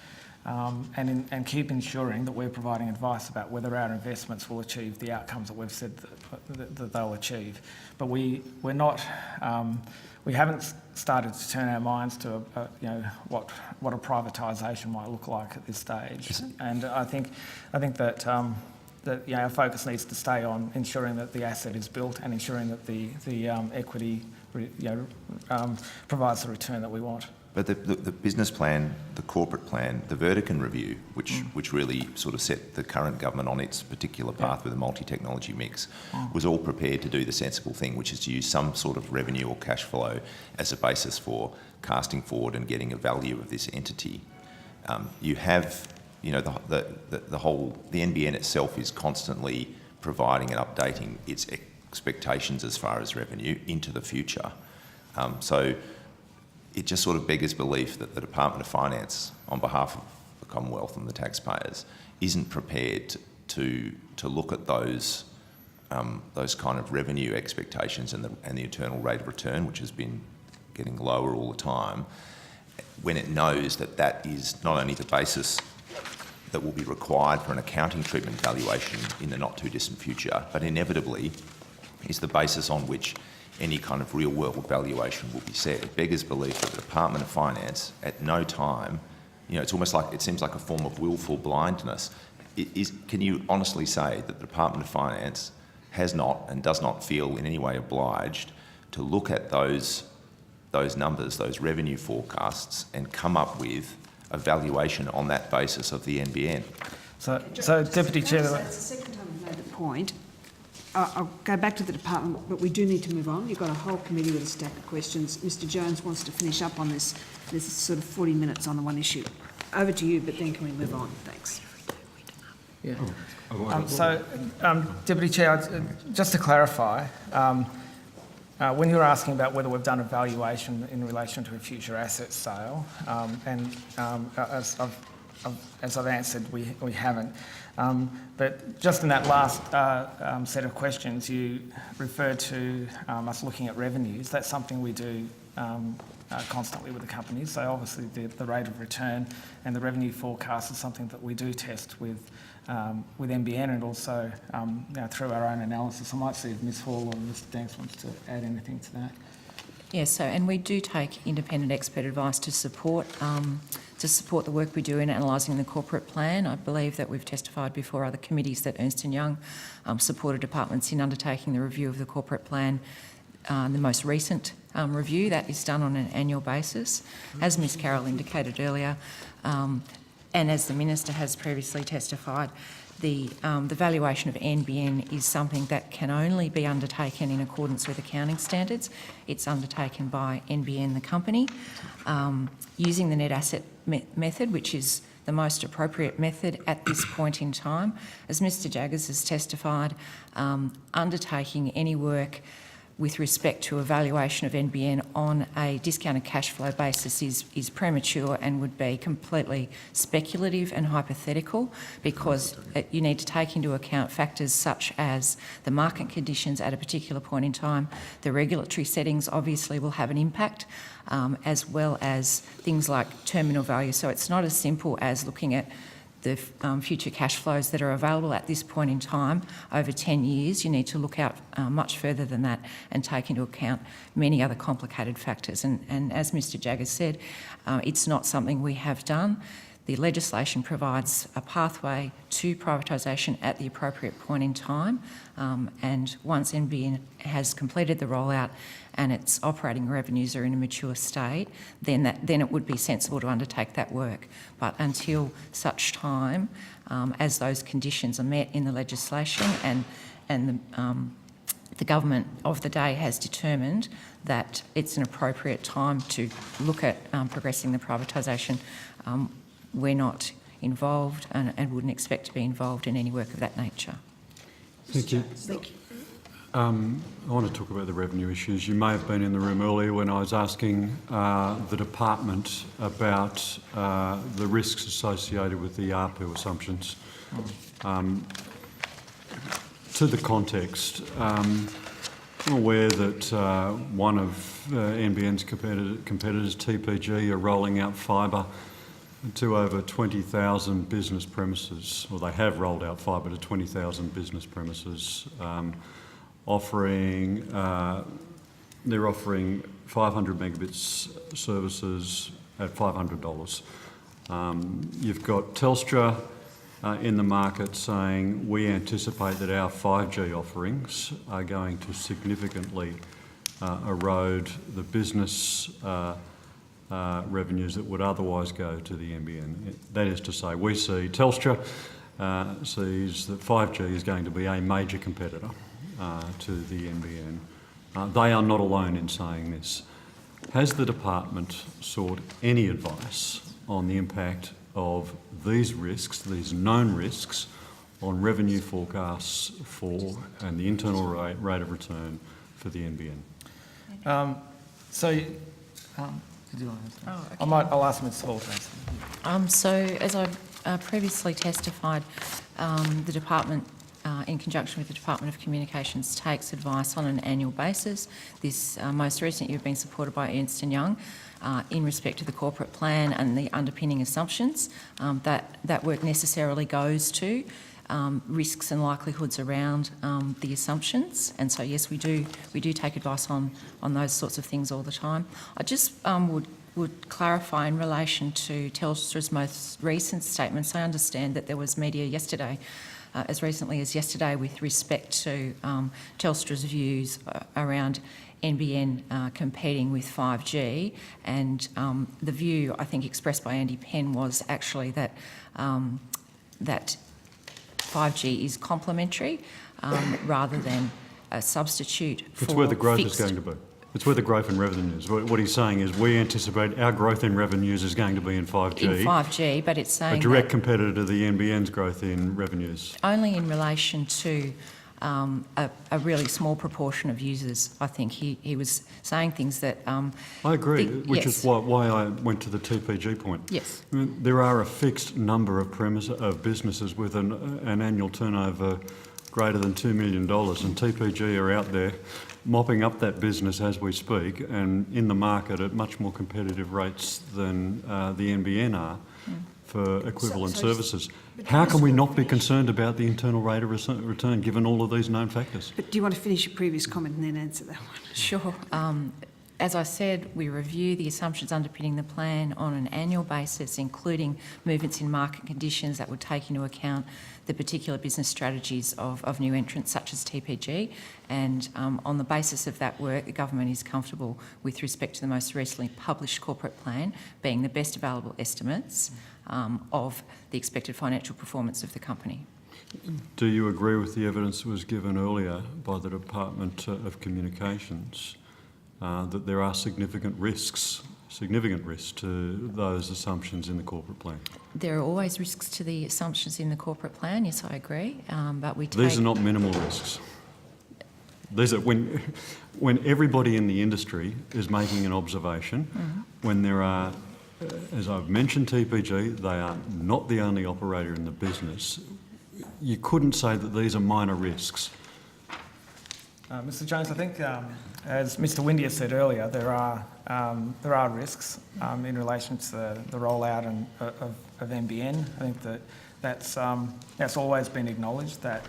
and keep ensuring that we're providing advice about whether our investments will achieve the outcomes that we've said that they'll achieve. But we haven't started to turn our minds to what a privatisation might look like at this stage. And I think that our focus needs to stay on ensuring that the asset is built and ensuring that the equity provides the return that we want. But the business plan, the corporate plan, the Vertican review, which really sort of set the current government on its particular path with a multi-technology mix, was all prepared to do the sensible thing, which is to use some sort of revenue or cash flow as a basis for casting forward and getting a value of this entity. You have, the NBN itself is constantly providing and updating its expectations as far as revenue into the future. So it just sort of beggars belief that the Department of Finance, on behalf of the Commonwealth and the taxpayers, isn't prepared to look at those kind of revenue expectations and the internal rate of return, which has been getting lower all the time, when it knows that is not only the basis that will be required for an accounting treatment valuation in the not too distant future, but inevitably is the basis on which any kind of real-world valuation will be set. It beggars belief that the Department of Finance, at no time, it's almost like, it seems like a form of willful blindness. Can you honestly say that the Department of Finance has not and does not feel in any way obliged to look at those numbers, those revenue forecasts, and come up with a valuation on that basis of the NBN? So Deputy Chair... It's the second time you've made the point. I'll go back to the department, but we do need to move on. You've got a whole committee with a stack of questions. Mr Jones wants to finish up on this. There's sort of 40 minutes on the one issue. Over to you, but then can we move on? Thanks. Yeah. Deputy Chair, just to clarify, when you were asking about whether we've done a valuation in relation to a future asset sale, as I've as I've answered, we haven't. But just in that last set of questions, you referred to us looking at revenues. That's something we do constantly with the companies. So obviously the rate of return and the revenue forecast is something that we do test with NBN and also through our own analysis. I might see if Ms Hall or Mr Danks wants to add anything to that. Yes, so and we do take independent expert advice to support the work we do in analysing the corporate plan. I believe that we've testified before other committees that Ernst & Young supported departments in undertaking the review of the corporate plan. The most recent review, that is done on an annual basis, as Ms Carroll indicated earlier, and as the Minister has previously testified. The valuation of NBN is something that can only be undertaken in accordance with accounting standards. It's undertaken by NBN, the company, using the net asset method, which is the most appropriate method at this point in time. As Mr Jaggers has testified, undertaking any work with respect to evaluation of NBN on a discounted cash flow basis is premature and would be completely speculative and hypothetical, because you need to take into account factors such as the market conditions at a particular point in time. The regulatory settings obviously will have an impact, as well as things like terminal value. So it's not as simple as looking at the future cash flows that are available at this point in time over 10 years. You need to look out much further than that and take into account many other complicated factors. And as Mr Jaggers said, it's not something we have done. The legislation provides a pathway to privatisation at the appropriate point in time, and once NBN has completed the rollout and its operating revenues are in a mature state, then it would be sensible to undertake that work. But until such time as those conditions are met in the legislation and the government of the day has determined that it's an appropriate time to look at progressing the privatisation, we're not involved and wouldn't expect to be involved in any work of that nature. Thank you. Thank you. I want to talk about the revenue issues. You may have been in the room earlier when I was asking the department about the risks associated with the ARPU assumptions. To the context, I'm aware that one of NBN's competitors, TPG, are rolling out fibre to over 20,000 business premises, or they have rolled out fibre to 20,000 business premises, they're offering 500 megabits services at $500. You've got Telstra in the market saying we anticipate that our 5G offerings are going to significantly erode the business revenues that would otherwise go to the NBN. That is to say, we see Telstra sees that 5G is going to be a major competitor to the NBN. They are not alone in saying this. Has the department sought any advice on the impact of these risks, these known risks, on revenue forecasts for and the internal rate of return for the NBN? I'll ask Ms Hall to answer. So as I previously testified, the department, in conjunction with the Department of Communications, takes advice on an annual basis. This most recently has been supported by Ernst & Young in respect to the corporate plan and the underpinning assumptions. That work necessarily goes to risks and likelihoods around the assumptions, and so yes, we do take advice on those sorts of things all the time. I just would clarify in relation to Telstra's most recent statements. I understand that there was media yesterday, as recently as yesterday, with respect to Telstra's views around NBN competing with 5G, and the view I think expressed by Andy Penn was actually that that 5G is complementary rather than a substitute for It's where the growth fixed. is going to be. It's where the growth in revenues. What he's saying is we anticipate our growth in revenues is going to be in 5G. In 5G, but it's saying a direct competitor to the NBN's growth in revenues. only in relation to a really small proportion of users. I think he was saying things that... I agree, which yes. is why I went to the TPG point. Yes. I mean, there are a fixed number of businesses with an annual turnover greater than $2 million, and TPG are out there mopping up that business as we speak and in the market at much more competitive rates than the NBN are for equivalent services. How can we not be concerned about the internal rate of return given all of these known factors? But do you want to finish your previous comment and then answer that one? Sure. As I said, we review the assumptions underpinning the plan on an annual basis, including movements in market conditions that would take into account the particular business strategies of new entrants such as TPG. And on the basis of that work, the government is comfortable with respect to the most recently published corporate plan being the best available estimates of the expected financial performance of the company. Do you agree with the evidence that was given earlier by the Department of Communications that there are significant risks to those assumptions in the corporate plan? There are always risks to the assumptions in the corporate plan, yes, I agree, but we take... These are not minimal risks. These are when everybody in the industry is making an observation, when there are, as I've mentioned TPG, they are not the only operator in the business. You couldn't say that these are minor risks. Mr. Jones, I think, as Mr. Windier said earlier, there are risks in relation to the rollout of NBN. I think that's always been acknowledged, that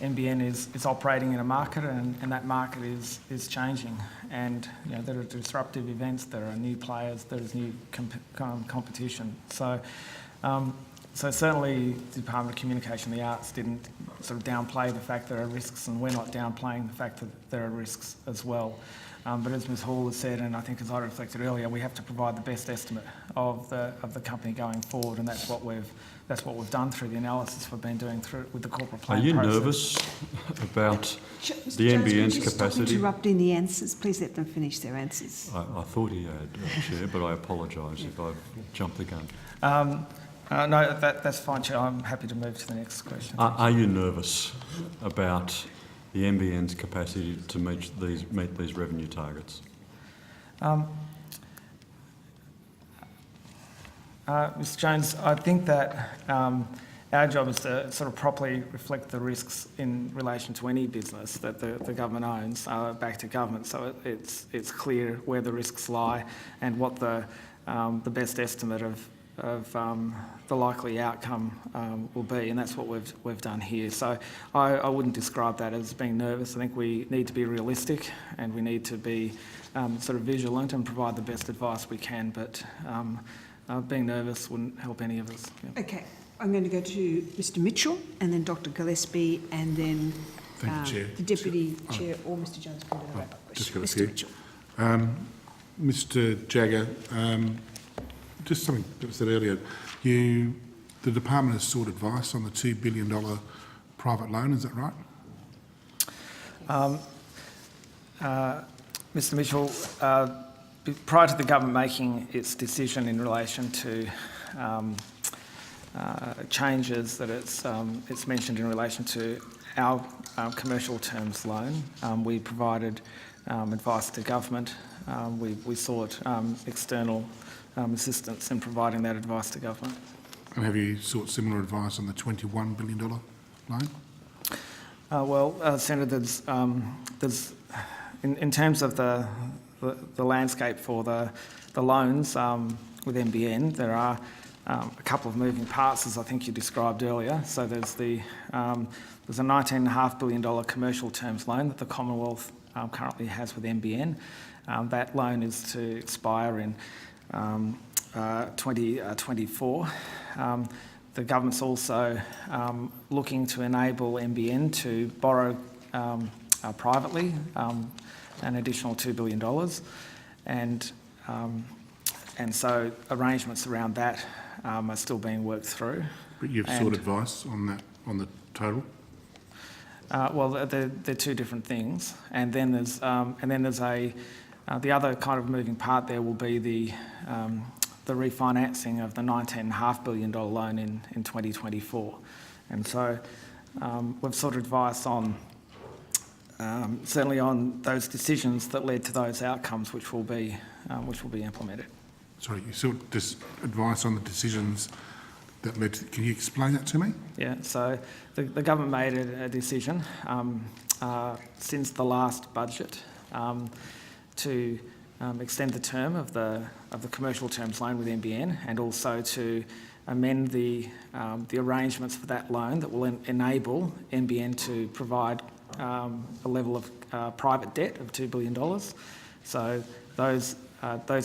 NBN is operating in a market and that market is changing. And there are disruptive events, there are new players, there is new competition. So certainly the Department of Communication and the Arts didn't sort of downplay the fact there are risks, and we're not downplaying the fact that there are risks as well. But as Ms Hall has said, and I think as I reflected earlier, we have to provide the best estimate of the company going forward, and that's what we've done through the analysis we've been doing through with the corporate plan process. Are you nervous about the NBN's capacity? Stop interrupting the answers. Please let them finish their answers. I thought he had, Chair, but I apologise if I've jumped the gun. No, that's fine, Chair. I'm happy to move to the next question. Are you nervous about the NBN's capacity to meet these revenue targets? Mr Jones, I think that our job is to sort of properly reflect the risks in relation to any business that the government owns back to government, so it's clear where the risks lie and what the best estimate of the likely outcome will be, and that's what we've done here. So I wouldn't describe that as being nervous. I think we need to be realistic and we need to be sort of vigilant and provide the best advice we can, but being nervous wouldn't help any of us. Yeah. Okay, I'm going to go to Mr Mitchell and then Dr Gillespie and then the Deputy Chair or Mr Jones can do the wrap-up question. Mr Mitchell. Mr Jagger, just something that was said earlier, the department has sought advice on the $2 billion private loan, is that right? Mr Mitchell, prior to the government making its decision in relation to changes that it's mentioned in relation to our commercial terms loan, we provided advice to government. We sought external assistance in providing that advice to government. And have you sought similar advice on the $21 billion loan? Well, Senator, there's in terms of the landscape for the loans with NBN, there are a couple of moving parts, as I think you described earlier. So there's a $19.5 billion commercial terms loan that the Commonwealth currently has with NBN. That loan is to expire in 2024. The government's also looking to enable NBN to borrow privately an additional $2 billion, and so arrangements around that are still being worked through. But you've sought advice on that, on the total? Well, they're two different things, and then there's the other kind of moving part there will be the refinancing of the $19.5 billion loan in 2024, and so we've sought advice on certainly on those decisions that led to those outcomes, which will be implemented. Sorry, you sought just advice on the decisions that led to... Can you explain that to me? Yeah, so the government made a decision since the last budget to extend the term of the commercial terms loan with NBN, and also to amend the arrangements for that loan that will enable NBN to provide a level of private debt of $2 billion. So those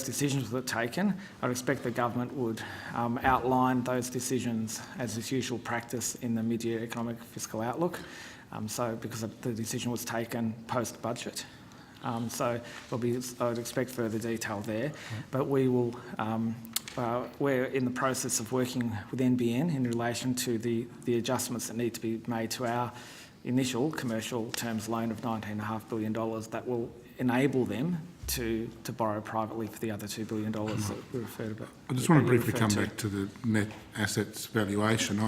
decisions were taken. I'd expect the government would outline those decisions as is usual practice in the mid-year economic fiscal outlook. So because the decision was taken post-budget. So I would expect further detail there. But we will, we're in the process of working with NBN in relation to the adjustments that need to be made to our initial commercial terms loan of $19.5 billion that will enable them to borrow privately for the other $2 billion that we referred to. I just want to briefly come back to the net assets valuation.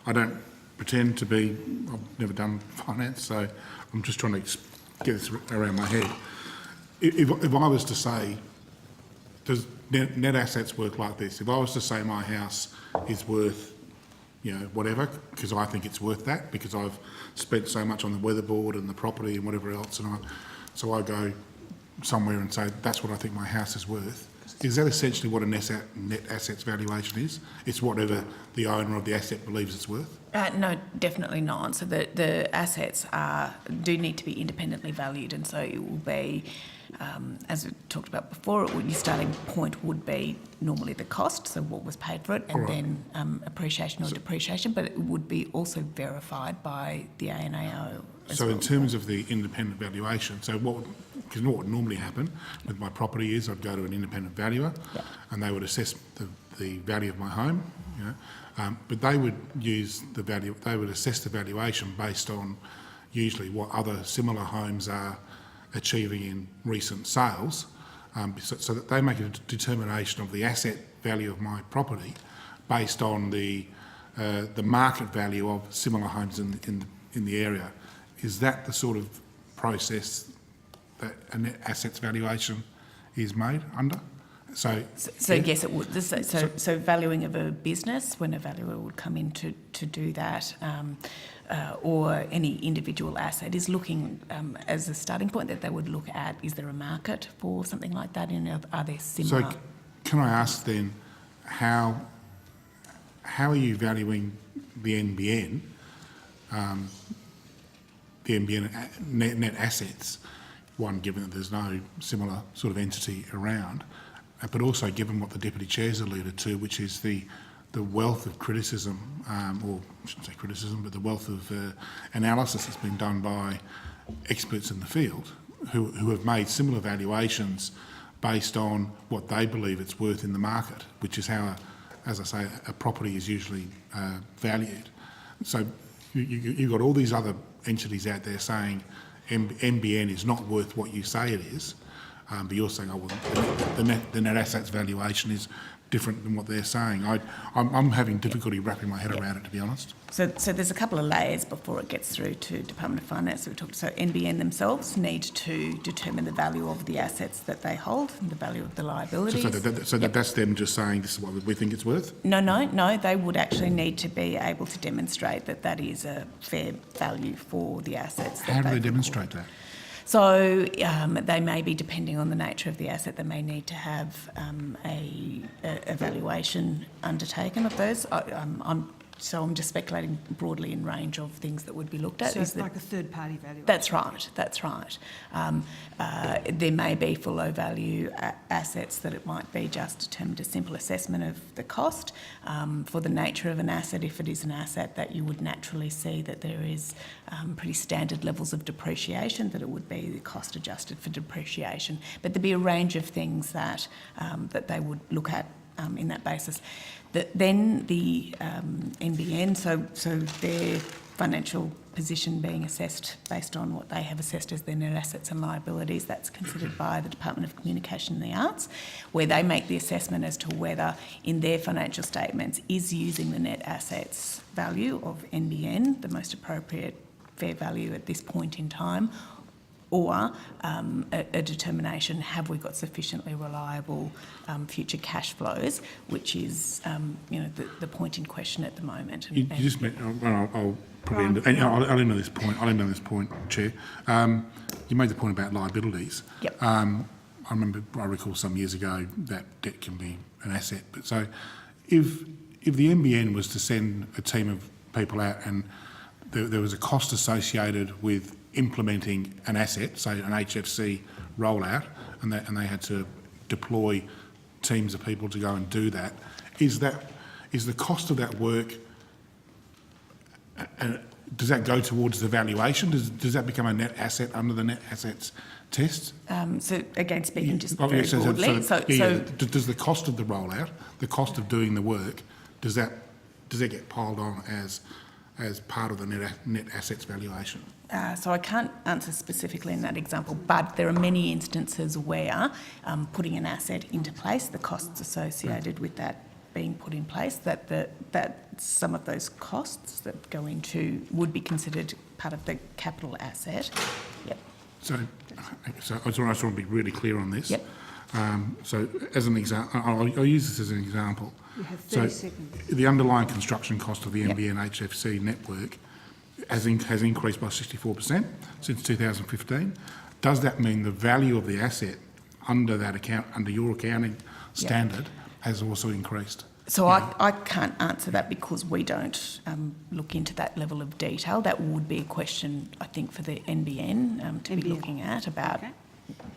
I don't pretend to be... I've never done finance, so I'm just trying to get this around my head. If I was to say, does net assets work like this? If I was to say my house is worth, whatever, because I think it's worth that, because I've spent so much on the weatherboard and the property and whatever else, so I go somewhere and say, that's what I think my house is worth. Is that essentially what a net assets valuation is? It's whatever the owner of the asset believes it's worth? No, definitely not. So the assets do need to be independently valued, and so it will be, as we talked about before, your starting point would be normally the cost, so what was paid for it, and then appreciation or depreciation, but it would be also verified by the ANAO. So in terms of the independent valuation, because what would normally happen with my property is I'd go to an independent valuer, and they would assess the value of my home, but they would use the value. They would assess the valuation based on usually what other similar homes are achieving in recent sales, so that they make a determination of the asset value of my property based on the market value of similar homes in the area. Is that the sort of process that a net assets valuation is made under? So yes, it would. So valuing of a business, when a valuer would come in to do that, or any individual asset, is looking as a starting point that they would look at, is there a market for something like that? And are there similar... So can I ask then, how are you valuing the NBN, net assets, one, given that there's no similar sort of entity around, but also given what the Deputy Chair's alluded to, which is the wealth of criticism, or I shouldn't say criticism, but the wealth of analysis that's been done by experts in the field who have made similar valuations based on what they believe it's worth in the market, which is how, as I say, a property is usually valued. So you've got all these other entities out there saying NBN is not worth what you say it is, but you're saying, the net assets valuation is different than what they're saying. I'm having difficulty wrapping my head around it, to be honest. So there's a couple of layers before it gets through to Department of Finance. So NBN themselves need to determine the value of the assets that they hold and the value of the liabilities. So that's them just saying this is what we think it's worth? No. They would actually need to be able to demonstrate that is a fair value for the assets. How do they demonstrate that? So they may be, depending on the nature of the asset, they may need to have a valuation undertaken of those. I'm just speculating broadly in range of things that would be looked at. So it's like a third-party valuation? That's right. There may be for low-value assets that it might be just determined a simple assessment of the cost. For the nature of an asset, if it is an asset that you would naturally see that there is pretty standard levels of depreciation, that it would be the cost adjusted for depreciation. But there'd be a range of things that they would look at in that basis. Then the NBN, so their financial position being assessed based on what they have assessed as their net assets and liabilities, that's considered by the Department of Communication and the Arts, where they make the assessment as to whether in their financial statements is using the net assets value of NBN the most appropriate fair value at this point in time, or a determination, have we got sufficiently reliable future cash flows, which is, the point in question at the moment. You just meant, I'll probably I'll end on this point. I'll end on this point, Chair. You made the point about liabilities. Yep. I recall some years ago that debt can be an asset. But so, if the NBN was to send a team of people out and there was a cost associated with implementing an asset, say an HFC rollout, and they had to deploy teams of people to go and do that, is the cost of that work, does that go towards the valuation? Does that become a net asset under the net assets test? So again, speaking just very broadly. Does the cost of the rollout, the cost of doing the work, does that get piled on as part of the net assets valuation? So I can't answer specifically in that example, but there are many instances where putting an asset into place, the costs associated with that being put in place, that some of those costs that go into would be considered part of the capital asset. Yep. So I just want to be really clear on this. Yep. So as an example, I'll use this as an example. You have 30 seconds. The underlying construction cost of the NBN HFC network has increased by 64% since 2015. Does that mean the value of the asset under your accounting standard has also increased? So I can't answer that because we don't look into that level of detail. That would be a question, I think, for the NBN to be looking at about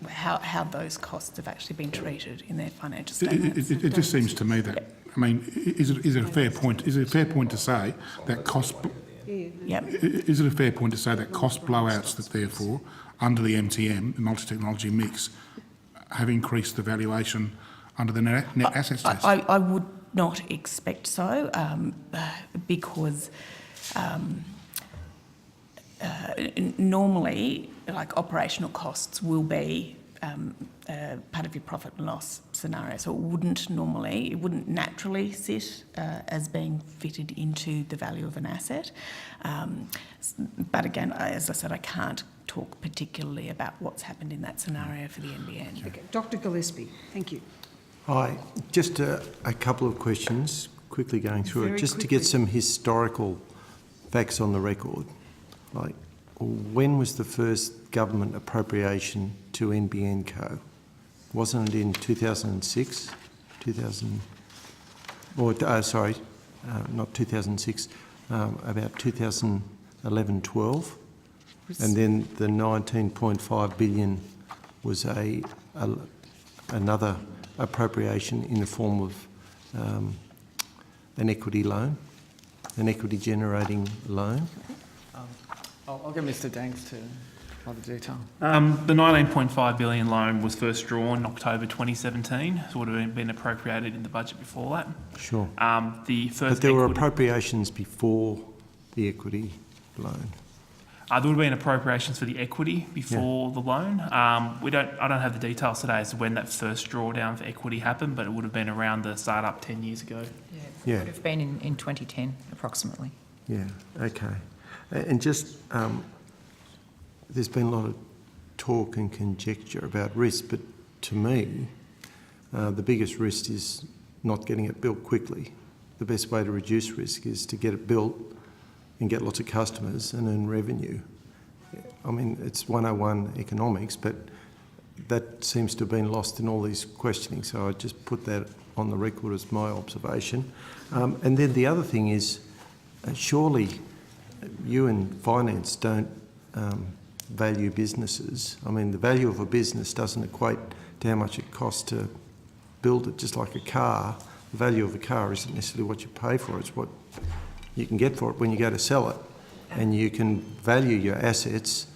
how those costs have actually been treated in their financial statements. It just seems to me that, I mean, is it a fair point? Is it a fair point to say that cost? Yep. Is it a fair point to say that cost blowouts that therefore under the MTM, the multi-technology mix, have increased the valuation under the net assets test? I would not expect so, because normally, like, operational costs will be part of your profit and loss scenario. So it wouldn't naturally sit as being fitted into the value of an asset. But again, as I said, I can't talk particularly about what's happened in that scenario for the NBN. Okay. Dr. Gillespie, thank you. Hi, just a couple of questions, quickly going through it, just to get some historical facts on the record. Like, when was the first government appropriation to NBN Co? Wasn't it in 2006? Not 2006, about 2011-12. And then the 19.5 billion was another appropriation in the form of an equity loan, an equity generating loan. I'll get Mr. Danks to have the detail. The 19.5 billion loan was first drawn in October 2017, so would have been appropriated in the budget before that. Sure. But there were appropriations before the equity loan. There would have been appropriations for the equity before the loan. I don't have the details today as to when that first drawdown for equity happened, but it would have been around the start-up 10 years ago. It would have been in 2010, approximately. Yeah, okay. And just, there's been a lot of talk and conjecture about risk, but to me, the biggest risk is not getting it built quickly. The best way to reduce risk is to get it built and get lots of customers and earn revenue. I mean, it's 101 economics, but that seems to have been lost in all these questioning, so I just put that on the record as my observation. And then the other thing is, surely you in finance don't value businesses. I mean, the value of a business doesn't equate to how much it costs to build it, just like a car. The value of a car isn't necessarily what you pay for, it's what you can get for it when you go to sell it. And you can value your assets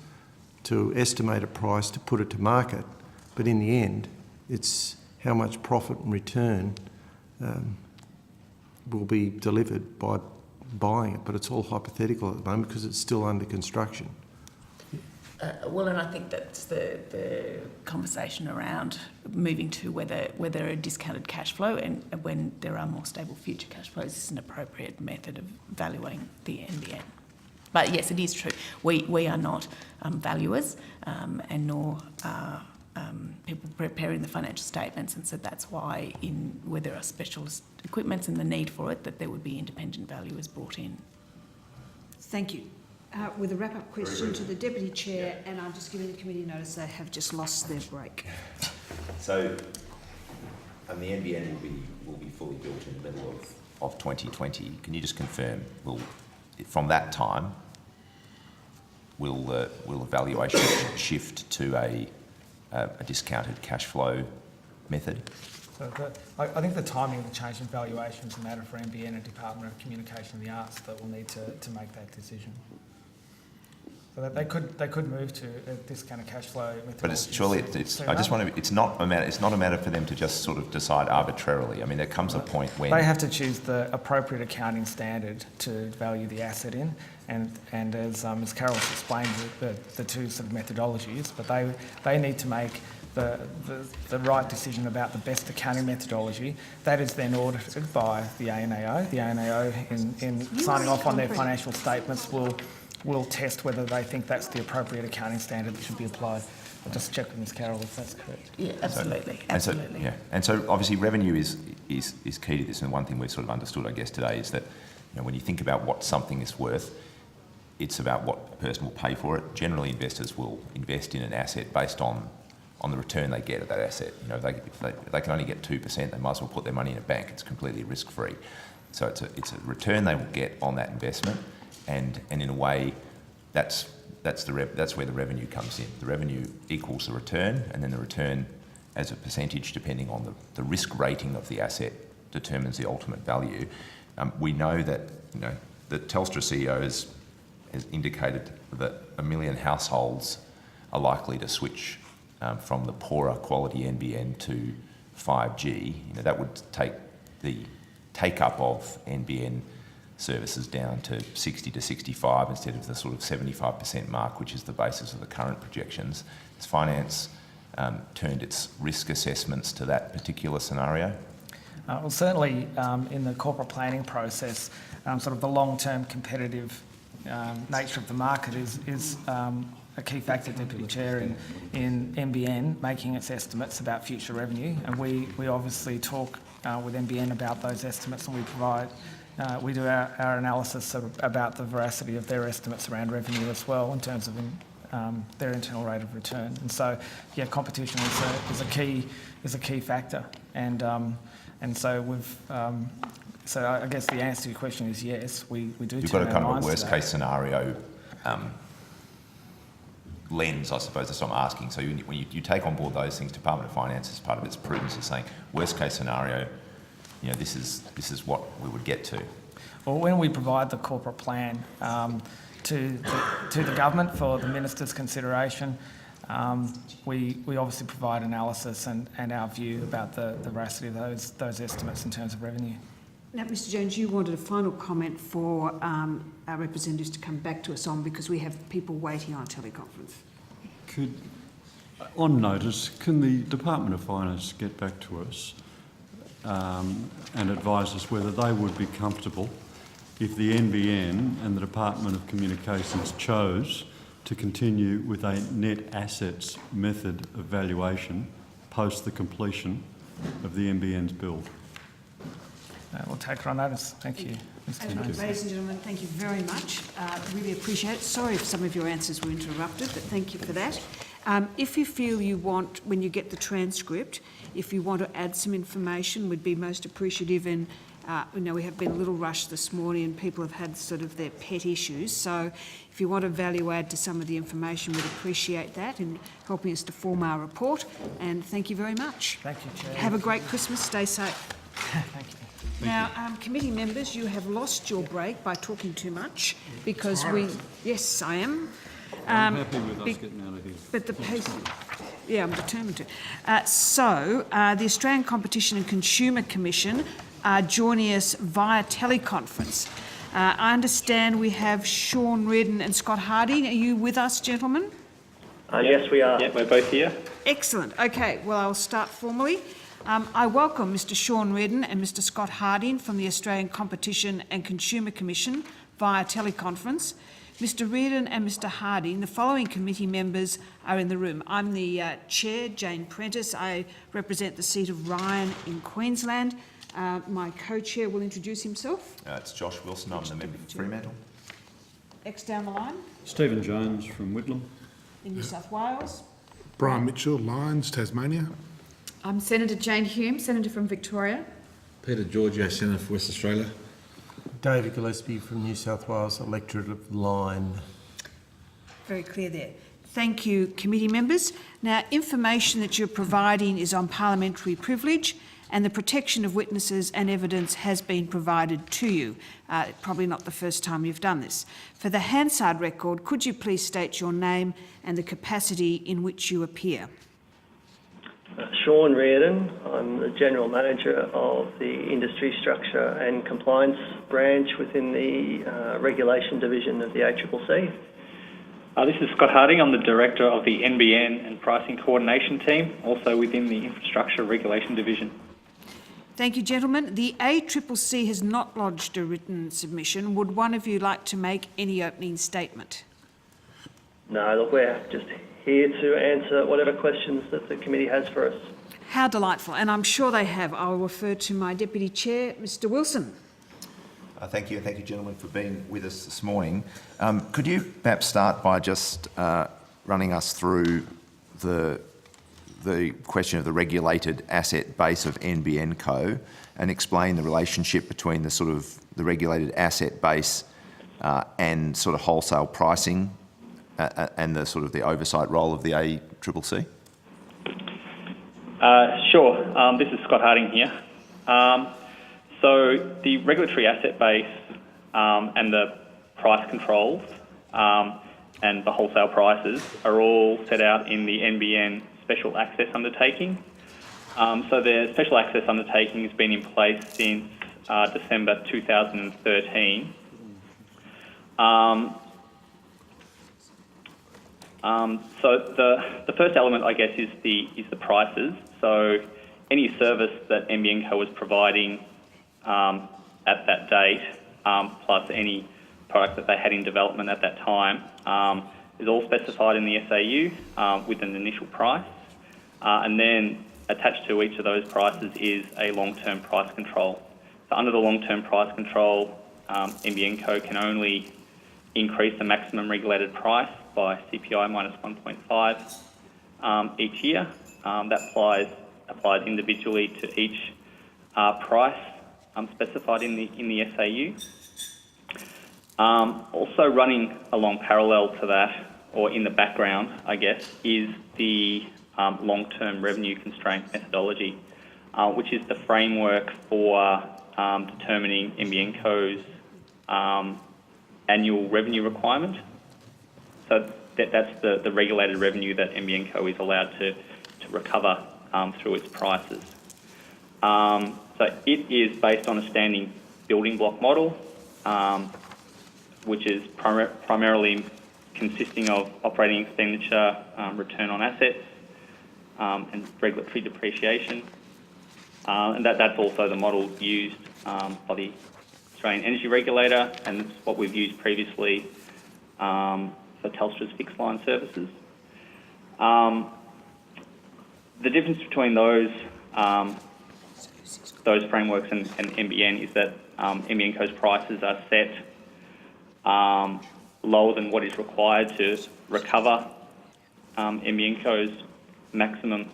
to estimate a price to put it to market, but in the end, it's how much profit and return will be delivered by buying it, but it's all hypothetical at the moment because it's still under construction. Well, and I think that's the conversation around moving to whether a discounted cash flow and when there are more stable future cash flows is an appropriate method of valuing the NBN. But yes, it is true. We are not valuers, and nor people preparing the financial statements, and so that's why where there are specialist equipments and the need for it, that there would be independent valuers brought in. Thank you. With a wrap-up question to the Deputy Chair, and I'm just giving the committee notice they have just lost their break. So, and the NBN will be fully built in the middle of 2020. Can you just confirm, from that time, will the valuation shift to a discounted cash flow method? So I think the timing of the change in valuation is a matter for NBN and Department of Communication and the Arts that will need to make that decision. So that they could move to a discounted cash flow method. But it's not a matter for them to just sort of decide arbitrarily. I mean, there comes a point when they have to choose the appropriate accounting standard to value the asset in, and as Carol explained, the two sort of methodologies, but they need to make the right decision about the best accounting methodology. That is then audited by the ANAO. The ANAO, in signing off on their financial statements, will test whether they think that's the appropriate accounting standard that should be applied. I'll just check with Ms Carroll if that's correct. Yeah, absolutely. And so obviously revenue is key to this, and one thing we've sort of understood, I guess, today is that when you think about what something is worth, it's about what a person will pay for it. Generally, investors will invest in an asset based on the return they get of that asset. If they can only get 2%, they might as well put their money in a bank. It's completely risk-free. So it's a return they will get on that investment. And in a way, that's where the revenue comes in. The revenue equals the return, and then the return as a percentage, depending on the risk rating of the asset, determines the ultimate value. We know that the Telstra CEO has indicated that 1 million households are likely to switch from the poorer quality NBN to 5G. That would take the take-up of NBN services down to 60 to 65 instead of the sort of 75% mark, which is the basis of the current projections. Has Finance turned its risk assessments to that particular scenario? Well, certainly in the corporate planning process, sort of the long-term competitive nature of the market is a key factor, Deputy Chair, in NBN making its estimates about future revenue. And we obviously talk with NBN about those estimates, and we do our analysis about the veracity of their estimates around revenue as well in terms of their internal rate of return. And so, yeah, competition is a key factor. And so we've. So I guess the answer to your question is yes, we do. You've got a kind of a worst case scenario lens, I suppose. That's what I'm asking. So when you take on board those things, Department of Finance, as part of its prudence, is saying worst case scenario. This is what we would get to. Well, when we provide the corporate plan to the government for the minister's consideration, we obviously provide analysis and our view about the veracity of those estimates in terms of revenue. Now, Mr Jones, you wanted a final comment for our representatives to come back to us on, because we have people waiting on a teleconference. On notice, can the Department of Finance get back to us and advise us whether they would be comfortable if the NBN and the Department of Communications chose to continue with a net assets method of valuation post the completion of the NBN's build? We'll take her on notice. Thank you, Mr. Jones. Ladies and gentlemen, thank you very much. Really appreciate it. Sorry if some of your answers were interrupted, but thank you for that. If you feel you want, when you get the transcript, if you want to add some information, we'd be most appreciative. And we have been a little rushed this morning, and people have had sort of their pet issues. So if you want to value add to some of the information, we'd appreciate that in helping us to form our report. And thank you very much. Thank you, Chair. Have a great Christmas. Stay safe. Thank you. Now, committee members, you have lost your break by talking too much, because yes, I am. I'm happy with us getting out of here. But the pace, yeah, I'm determined to. The Australian Competition and Consumer Commission are joining us via teleconference. I understand we have Sean Redden and Scott Harding. Are you with us, gentlemen? Yes, we are. Yeah, we're both here. Excellent. Okay, well, I'll start formally. I welcome Mr Sean Redden and Mr Scott Harding from the Australian Competition and Consumer Commission via teleconference. Mr Reardon and Mr Harding, the following committee members are in the room. I'm the Chair, Jane Prentice. I represent the seat of Ryan in Queensland. My co-chair will introduce himself. It's Josh Wilson. I'm the member for Fremantle. Next down the line. Stephen Jones from Whitlam. In New South Wales. Brian Mitchell, Lyons, Tasmania. I'm Senator Jane Hume, Senator from Victoria. Peter Georgiou, Senator for West Australia. David Gillespie from New South Wales, electorate of Lyne. Very clear there. Thank you, committee members. Now, information that you're providing is on parliamentary privilege, and the protection of witnesses and evidence has been provided to you. Probably not the first time you've done this. For the Hansard record, could you please state your name and the capacity in which you appear? Sean Reardon. I'm the General Manager of the Industry Structure and Compliance branch within the Regulation Division of the ACCC. This is Scott Harding. I'm the Director of the NBN and Pricing Coordination Team, also within the Infrastructure Regulation Division. Thank you, gentlemen. The ACCC has not lodged a written submission. Would one of you like to make any opening statement? No, look, we're just here to answer whatever questions that the committee has for us. How delightful, and I'm sure they have. I'll refer to my Deputy Chair, Mr Wilson. Thank you, and thank you, gentlemen, for being with us this morning. Could you perhaps start by just running us through the question of the regulated asset base of NBN Co, and explain the relationship between the sort of the regulated asset base and sort of wholesale pricing and the sort of the oversight role of the ACCC? Sure. This is Scott Harding here. So the regulatory asset base and the price controls and the wholesale prices are all set out in the NBN Special Access Undertaking. So the Special Access Undertaking has been in place since December 2013. So the first element, I guess, is the prices. So any service that NBN Co was providing at that date, plus any product that they had in development at that time, is all specified in the SAU with an initial price. And then attached to each of those prices is a long-term price control. So under the long-term price control, NBN Co can only increase the maximum regulated price by CPI minus 1.5 each year. That applies individually to each price specified in the SAU. Also running along parallel to that, or in the background, I guess, is the long-term revenue constraint methodology, which is the framework for determining NBN Co's annual revenue requirement. So that's the regulated revenue that NBN Co is allowed to recover through its prices. So it is based on a standing building block model, which is primarily consisting of operating expenditure, return on assets, and regulatory depreciation. And that's also the model used by the Australian Energy Regulator, and it's what we've used previously for Telstra's fixed line services. The difference between those frameworks and NBN is that NBN Co's prices are set lower than what is required to recover NBN Co's maximum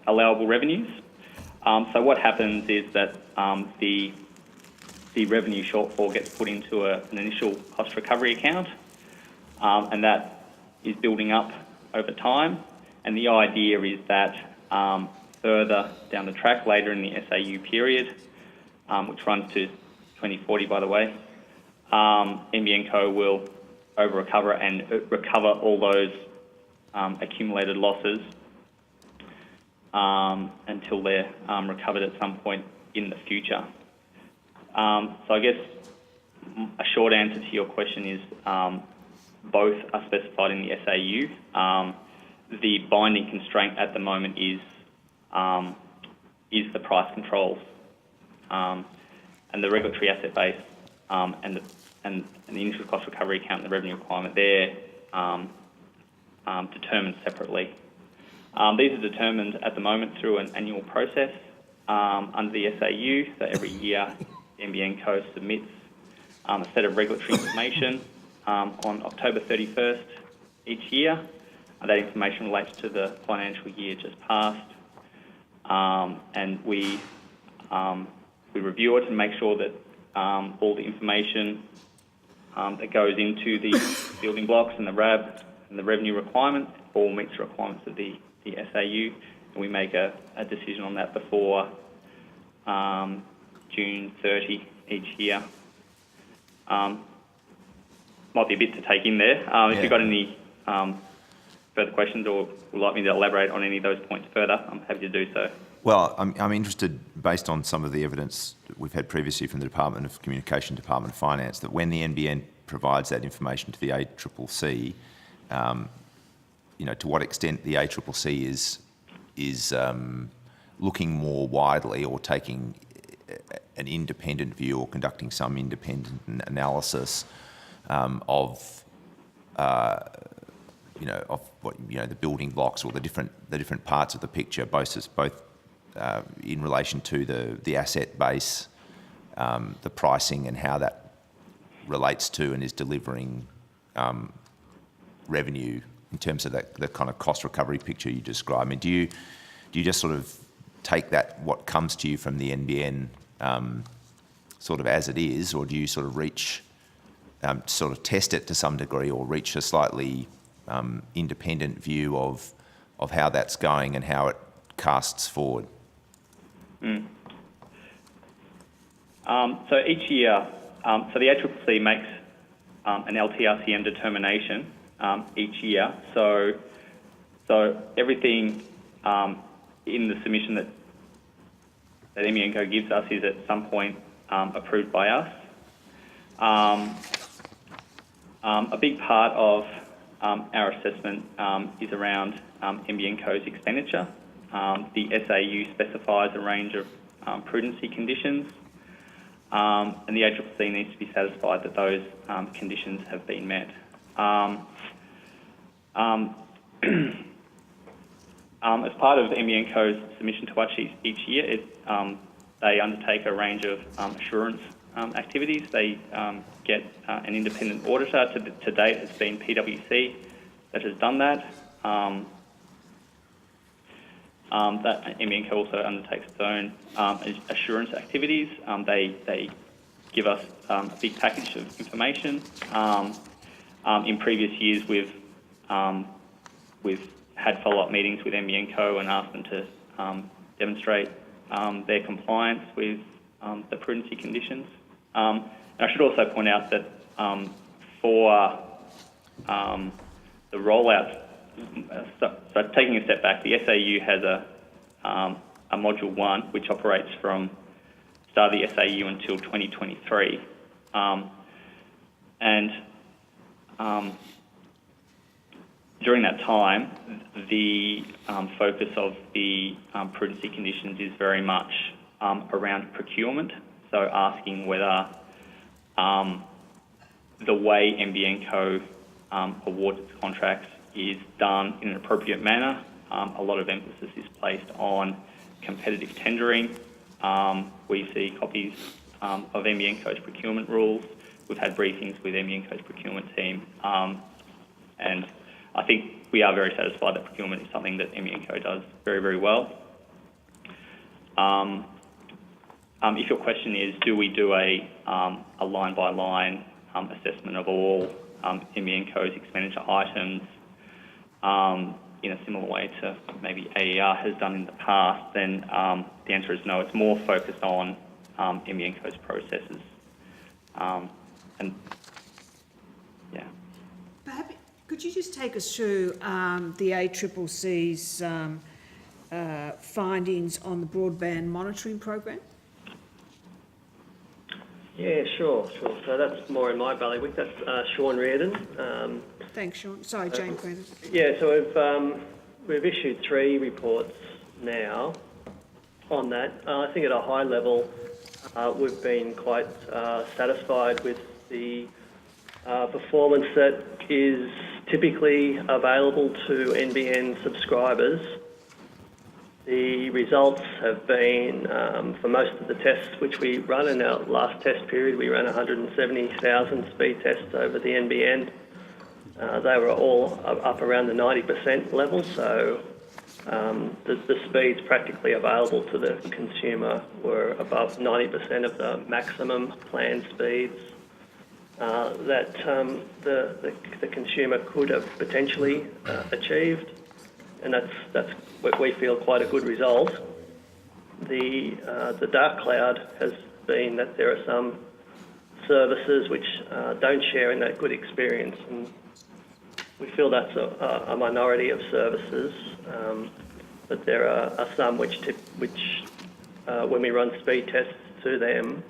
allowable revenues. So what happens is that the revenue shortfall gets put into an initial cost recovery account, and that is building up over time. And the idea is that further down the track, later in the SAU period, which runs to 2040, by the way, NBN Co will over-recover and recover all those accumulated losses until they're recovered at some point in the future. So I guess a short answer to your question is both are specified in the SAU. The binding constraint at the moment is the price controls, and the regulatory asset base and and the initial cost recovery account and the revenue requirement there determined separately. These are determined at the moment through an annual process under the SAU. So every year, the NBN Co submits a set of regulatory information on October 31st each year. That information relates to the financial year just passed, and we review it and make sure that all the information that goes into the building blocks and the RAB and the revenue requirement all meets the requirements of the SAU, and we make a decision on that before June 30 each year. Might be a bit to take in there. If you've got any further questions or would like me to elaborate on any of those points further, I'm happy to do so. Well, I'm interested, based on some of the evidence that we've had previously from the Department of Communication, Department of Finance, that when the NBN provides that information to the ACCC, to what extent the ACCC is looking more widely or taking an independent view or conducting some independent analysis of what the building blocks or the different parts of the picture, both in relation to the asset base, the pricing, and how that relates to and is delivering revenue in terms of the kind of cost recovery picture you described. I mean, do you just sort of take that, what comes to you from the NBN, sort of as it is, or do you sort of reach, sort of test it to some degree, or reach a slightly independent view of how that's going and how it casts forward? So each year, so the ACCC makes an LTRCM determination each year. So everything in the submission that NBN Co gives us is at some point approved by us. A big part of our assessment is around NBN Co's expenditure. The SAU specifies a range of prudency conditions, and the ACCC needs to be satisfied that those conditions have been met. As part of NBN Co's submission to us each year, they undertake a range of assurance activities. They get an independent auditor. To date, it's been PwC that has done that. That NBN Co also undertakes its own assurance activities. They give us a big package of information. In previous years, we've had follow-up meetings with NBN Co and asked them to demonstrate their compliance with the prudency conditions. And I should also point out that for the rollout, so taking a step back, the SAU has a Module 1 which operates from the start of the SAU until 2023. During that time, the focus of the prudency conditions is very much around procurement, so asking whether the way NBN Co awards its contracts is done in an appropriate manner. A lot of emphasis is placed on competitive tendering. We see copies of NBN Co's procurement rules. We've had briefings with NBN Co's procurement team, and I think we are very satisfied that procurement is something that NBN Co does very, very well. If your question is, do we do a line-by-line assessment of all NBN Co's expenditure items in a similar way to maybe AER has done in the past, then the answer is no. It's more focused on NBN Co's processes. And yeah. Perhaps, could you just take us through the ACCC's findings on the broadband monitoring program? Yeah, sure. So that's more in my bailiwick. That's Sean Reardon. Thanks, Sean. Sorry, Jane Prentice. Yeah, so we've issued 3 reports now on that. I think at a high level, we've been quite satisfied with the performance that is typically available to NBN subscribers. The results have been, for most of the tests which we run in our last test period, we ran 170,000 speed tests over the NBN. They were all up around the 90% level, so the speeds practically available to the consumer were above 90% of the maximum planned speeds that the consumer could have potentially achieved, and that's what we feel quite a good result. The dark cloud has been that there are some services which don't share in that good experience, and we feel that's a minority of services, but there are some which when we run speed tests to them,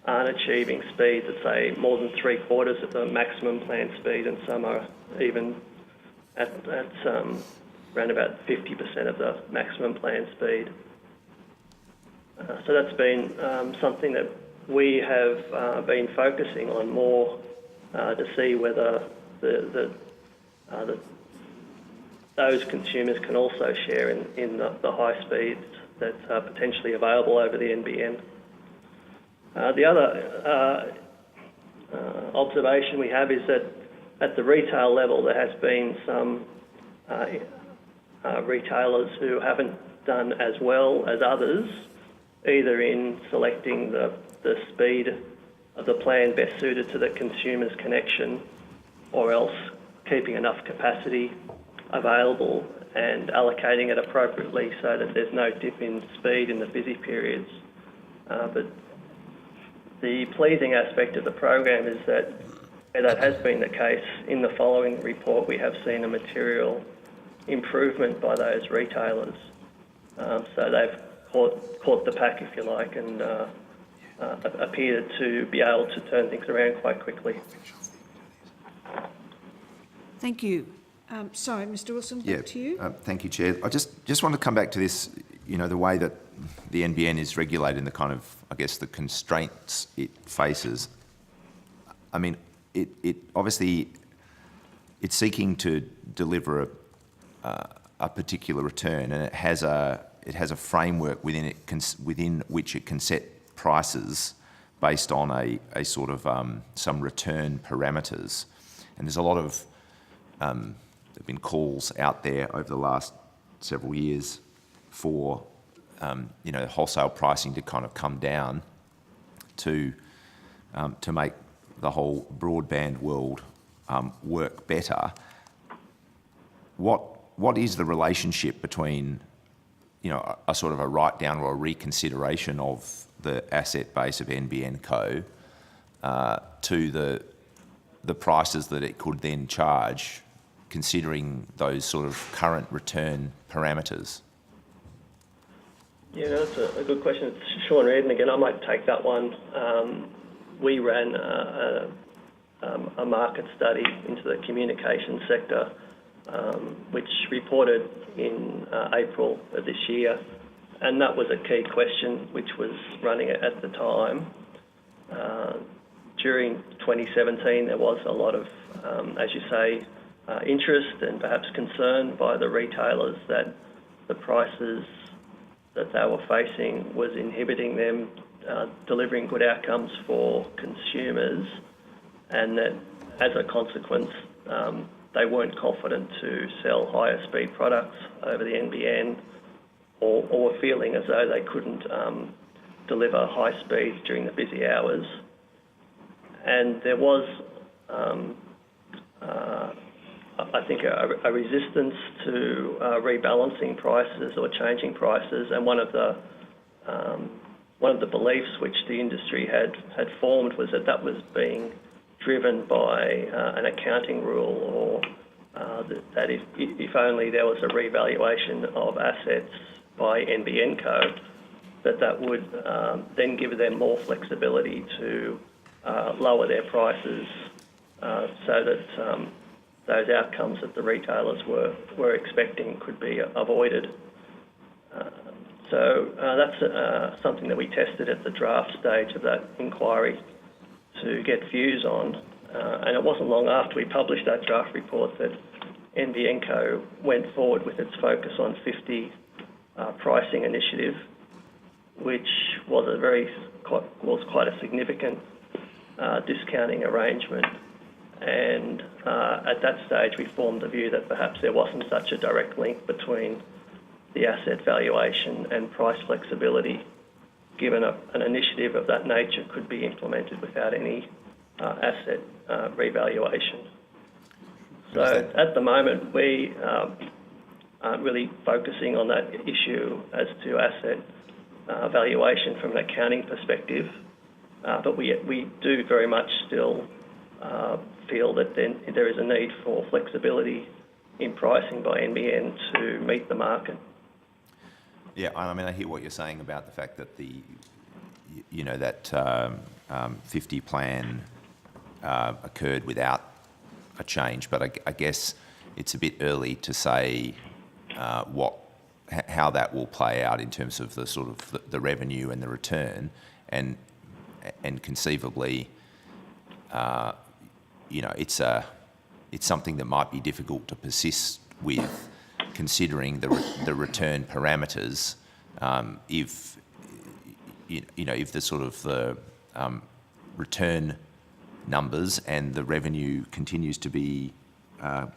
aren't achieving speeds at, say, more than 3/4 of the maximum planned speed, and some are even at around about 50% of the maximum planned speed. So that's been something that we have been focusing on more to see whether those consumers can also share in the high speeds that are potentially available over the NBN. The other observation we have is that at the retail level there has been some retailers who haven't done as well as others, either in selecting the speed of the plan best suited to the consumer's connection, or else keeping enough capacity available and allocating it appropriately so that there's no dip in speed in the busy periods. But the pleasing aspect of the program is that where that has been the case, in the following report we have seen a material improvement by those retailers. So they've caught the pack, if you like, and appeared to be able to turn things around quite quickly. Thank you. Sorry, Mr Wilson, back to you. Thank you, Chair. I just want to come back to this, the way that the NBN is regulated and the kind of, I guess, the constraints it faces. I mean, it obviously, it's seeking to deliver a particular return, and it has a framework within which it can set prices based on a sort of some return parameters. And there's a lot of there've been calls out there over the last several years for wholesale pricing to kind of come down to make the whole broadband world work better. What is the relationship between a sort of a write-down or a reconsideration of the asset base of NBN Co to the prices that it could then charge, considering those sort of current return parameters? Yeah, that's a good question. It's Sean Reardon again. I might take that one. We ran a market study into the communication sector, which reported in April of this year, and that was a key question which was running at the time. During 2017, there was a lot of, as you say, interest and perhaps concern by the retailers that the prices that they were facing was inhibiting them delivering good outcomes for consumers, and that as a consequence they weren't confident to sell higher speed products over the NBN, or were feeling as though they couldn't deliver high speeds during the busy hours. And there was, I think, a resistance to rebalancing prices or changing prices, and one of the beliefs which the industry had formed was that was being driven by an accounting rule, or that if only there was a revaluation of assets by NBN Co, that would then give them more flexibility to lower their prices so that those outcomes that the retailers were expecting could be avoided. So that's something that we tested at the draft stage of that inquiry to get views on. And it wasn't long after we published that draft report that NBN Co went forward with its Focus on 50 pricing initiative, which was quite a significant discounting arrangement. And at that stage, we formed the view that perhaps there wasn't such a direct link between the asset valuation and price flexibility, given an initiative of that nature could be implemented without any asset revaluation. So at the moment, we aren't really focusing on that issue as to asset valuation from an accounting perspective, but we do very much still feel that there is a need for flexibility in pricing by NBN to meet the market. Yeah, I mean, I hear what you're saying about the fact that that 50 plan occurred without a change, but I guess it's a bit early to say how that will play out in terms of the sort of the revenue and the return, and conceivably, it's something that might be difficult to persist with, considering the return parameters. If the sort of the return numbers and the revenue continues to be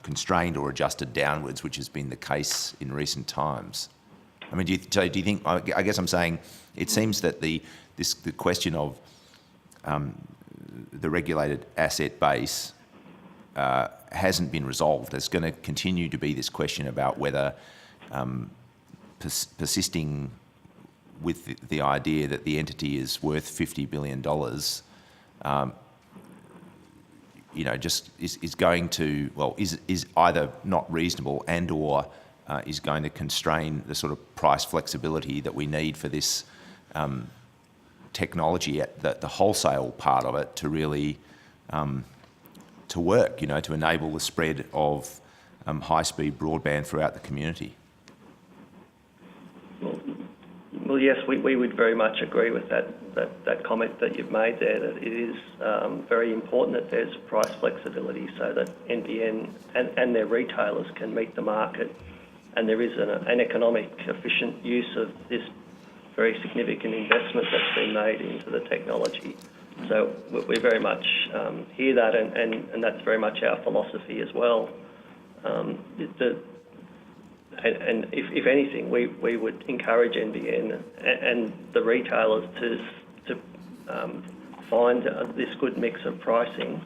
constrained or adjusted downwards, which has been the case in recent times. I mean, do you think? I guess I'm saying it seems that the question of the regulated asset base hasn't been resolved. There's going to continue to be this question about whether persisting with the idea that the entity is worth $50 billion, just is going to, is either not reasonable and or is going to constrain the sort of price flexibility that we need for this technology at the wholesale part of it to really to work, to enable the spread of high-speed broadband throughout the community. Well, yes, we would very much agree with that comment that you've made there, that it is very important that there's price flexibility so that NBN and their retailers can meet the market, and there is an economic, efficient use of this very significant investment that's been made into the technology. So we very much hear that, and that's very much our philosophy as well. And if anything, we would encourage NBN and the retailers to find this good mix of pricing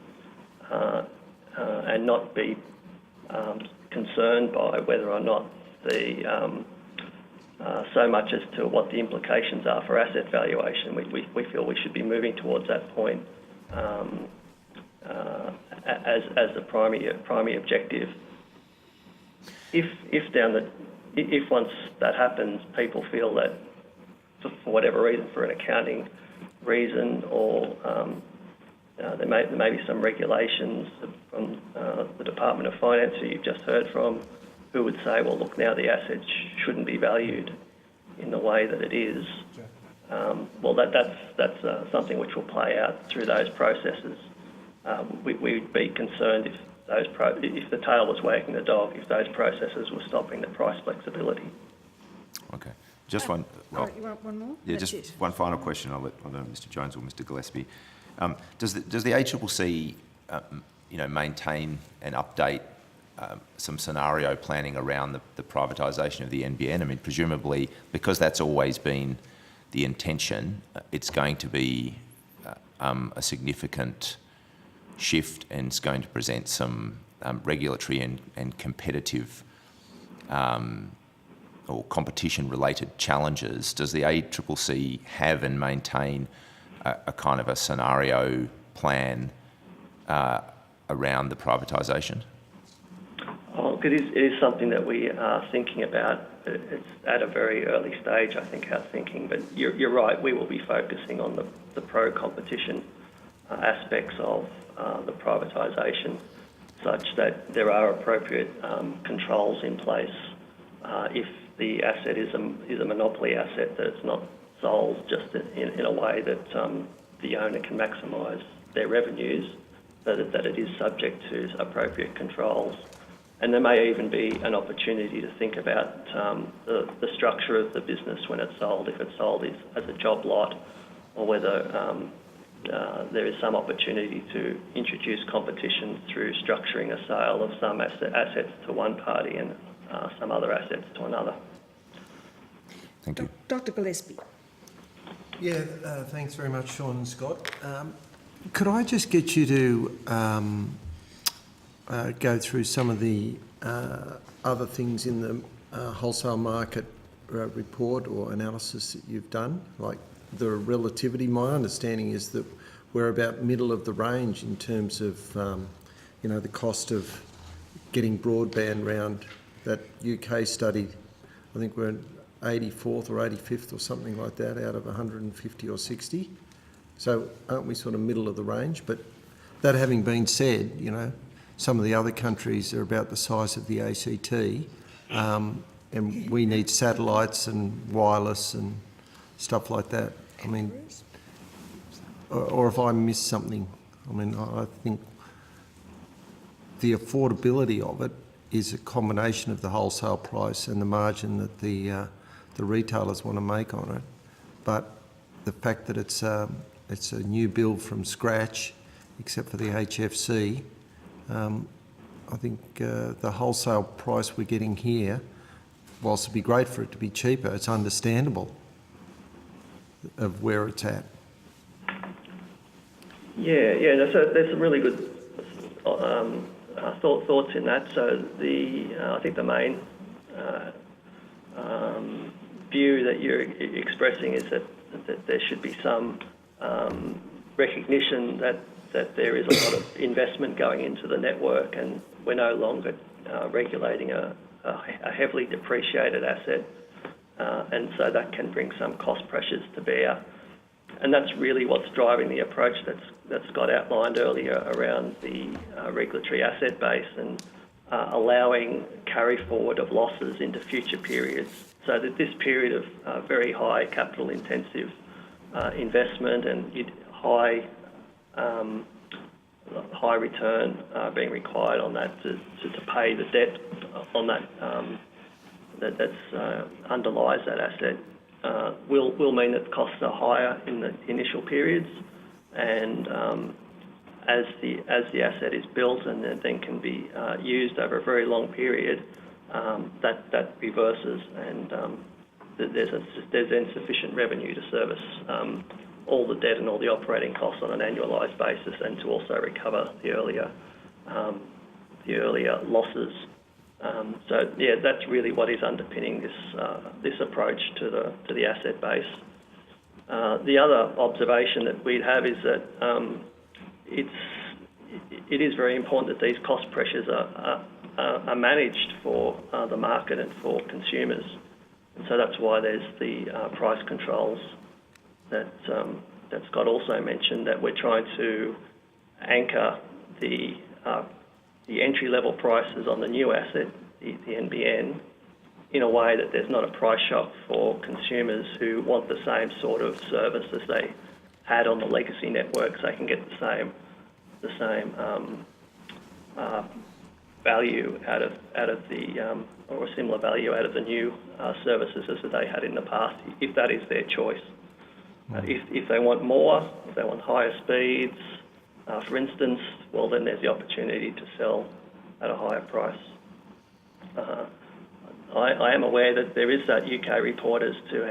and not be concerned by whether or not so much as to what the implications are for asset valuation. We feel we should be moving towards that point as the primary objective. If once that happens, people feel that for whatever reason, for an accounting reason, or there may be some regulations from the Department of Finance, who you've just heard from, who would say, well, look, now the asset shouldn't be valued in the way that it is. Well, that's something which will play out through those processes. We'd be concerned if the tail was wagging the dog, if those processes were stopping the price flexibility. Okay. Just one. Well, you want one more? Yeah, That's just it. one final question. I'll let Mr. Jones or Mr. Gillespie. Does the ACCC, maintain and update some scenario planning around the privatisation of the NBN? I mean, presumably, because that's always been the intention, it's going to be a significant shift, and it's going to present some regulatory and competitive or competition-related challenges. Does the ACCC have and maintain a kind of a scenario plan around the privatisation? Oh, it is something that we are thinking about. It's at a very early stage, I think, our thinking. But you're right, we will be focusing on the pro-competition aspects of the privatisation, such that there are appropriate controls in place if the asset is a monopoly asset, that it's not sold just in a way that the owner can maximise their revenues, that it is subject to appropriate controls. And there may even be an opportunity to think about the structure of the business when it's sold, if it's sold as a job lot, or whether there is some opportunity to introduce competition through structuring a sale of some assets to one party and some other assets to another. Thank you. Dr. Gillespie. Yeah, thanks very much, Sean and Scott. Could I just get you to go through some of the other things in the wholesale market report or analysis that you've done, like the relativity? My understanding is that we're about middle of the range in terms of, the cost of getting broadband round that UK study. I think we're 84th or 85th or something like that out of 150 or 60. So aren't we sort of middle of the range? But that having been said, some of the other countries are about the size of the ACT, and we need satellites and wireless and stuff like that. I mean, or if I missed something, I think the affordability of it is a combination of the wholesale price and the margin that the retailers want to make on it. But the fact that it's a new build from scratch, except for the HFC, I think the wholesale price we're getting here, whilst it'd be great for it to be cheaper, it's understandable of where it's at. Yeah. So there's some really good thoughts in that. So I think the main view that you're expressing is that there should be some recognition that there is a lot of investment going into the network, and we're no longer regulating a heavily depreciated asset, and so that can bring some cost pressures to bear. And that's really what's driving the approach that Scott outlined earlier around the regulatory asset base and allowing carry forward of losses into future periods, so that this period of very high capital intensive investment and high return being required on that to pay the debt on that that's underlies that asset will mean that costs are higher in the initial periods, and as the asset is built and then can be used over a very long period, that reverses, and there's then sufficient revenue to service all the debt and all the operating costs on an annualised basis, and to also recover the earlier losses. So yeah, that's really what is underpinning this approach to the asset base. The other observation that we'd have is that it is very important that these cost pressures are managed for the market and for consumers, and so that's why there's the price controls that Scott also mentioned, that we're trying to anchor the entry-level prices on the new asset, the NBN, in a way that there's not a price shock for consumers who want the same sort of service as they had on the legacy networks. They can get the same value out of the or a similar value out of the new services as they had in the past, if that is their choice. If they want more, if they want higher speeds, for instance, well, then there's the opportunity to sell at a higher price. I am aware that there is that UK report as to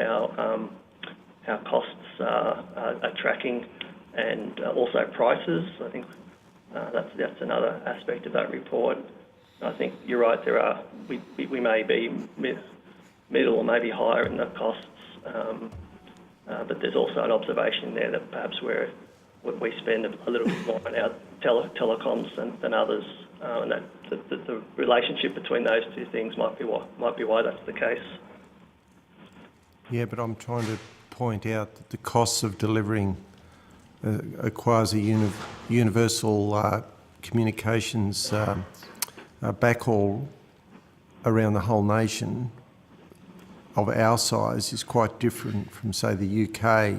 how costs are tracking, and also prices. I think that's another aspect of that report. I think you're right. We may be middle or maybe higher in the costs, but there's also an observation there that perhaps we spend a little bit more on our telecoms than others, and that the relationship between those two things might be why that's the case. Yeah, but I'm trying to point out that the costs of delivering a quasi-universal communications backhaul around the whole nation of our size is quite different from, say, the UK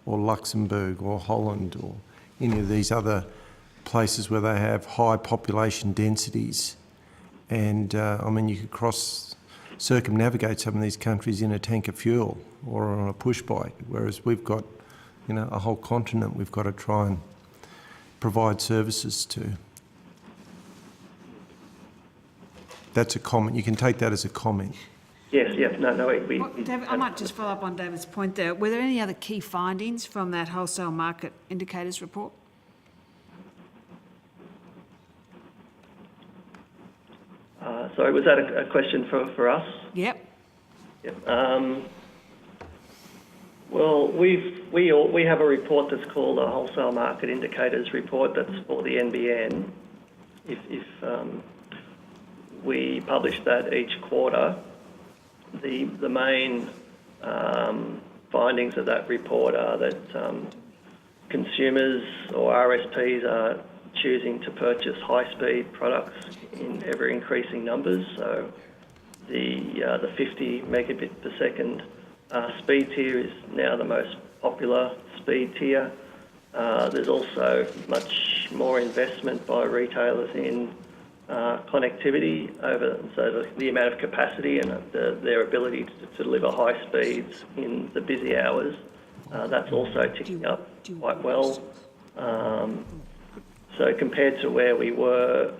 or Luxembourg or Holland or any of these other places where they have high population densities. And I mean, you could circumnavigate some of these countries in a tank of fuel or on a push bike, whereas we've got, a whole continent we've got to try and provide services to. That's a comment. You can take that as a comment. Yes, no, David, I might just follow up on David's point there. Were there any other key findings from that wholesale market indicators report? Sorry, was that a question for us? Yep. Well, we have a report that's called a wholesale market indicators report that's for the NBN. If we publish that each quarter, the main findings of that report are that consumers or RSPs are choosing to purchase high-speed products in ever-increasing numbers. So the 50 megabit per second speed tier is now the most popular speed tier. There's also much more investment by retailers in connectivity so the amount of capacity and their ability to deliver high speeds in the busy hours. That's also ticking up quite well. So compared to where we were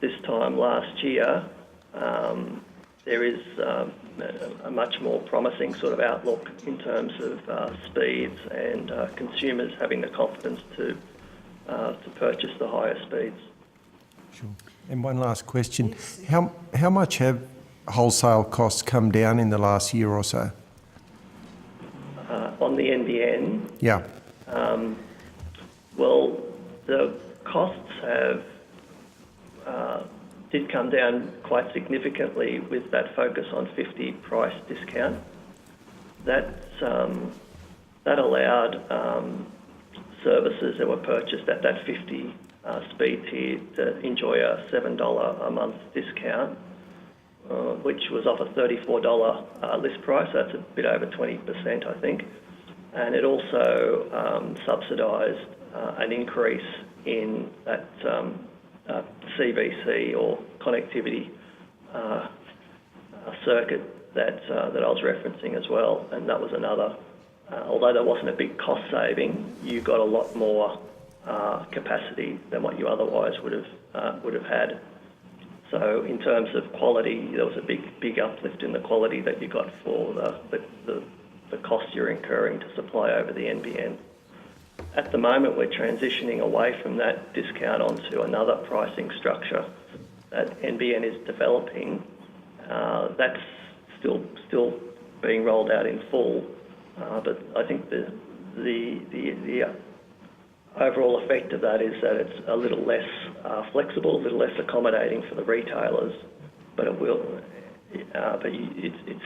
this time last year, there is a much more promising sort of outlook in terms of speeds and consumers having the confidence to purchase the higher speeds. Sure. And one last question. How much have wholesale costs come down in the last year or so? On the NBN? Yeah. Well, the costs did come down quite significantly with that focus on 50 price discount. That allowed services that were purchased at that 50 speed tier to enjoy a $7 a month discount, which was off a $34 list price. That's a bit over 20%, I think. And it also subsidised an increase in that CVC or connectivity circuit that I was referencing as well. And that was another, although there wasn't a big cost saving, you got a lot more capacity than what you otherwise would have had. So in terms of quality, there was a big uplift in the quality that you got for the cost you're incurring to supply over the NBN. At the moment, we're transitioning away from that discount onto another pricing structure that NBN is developing. That's still being rolled out in full, but I think the overall effect of that is that it's a little less flexible, a little less accommodating for the retailers, but it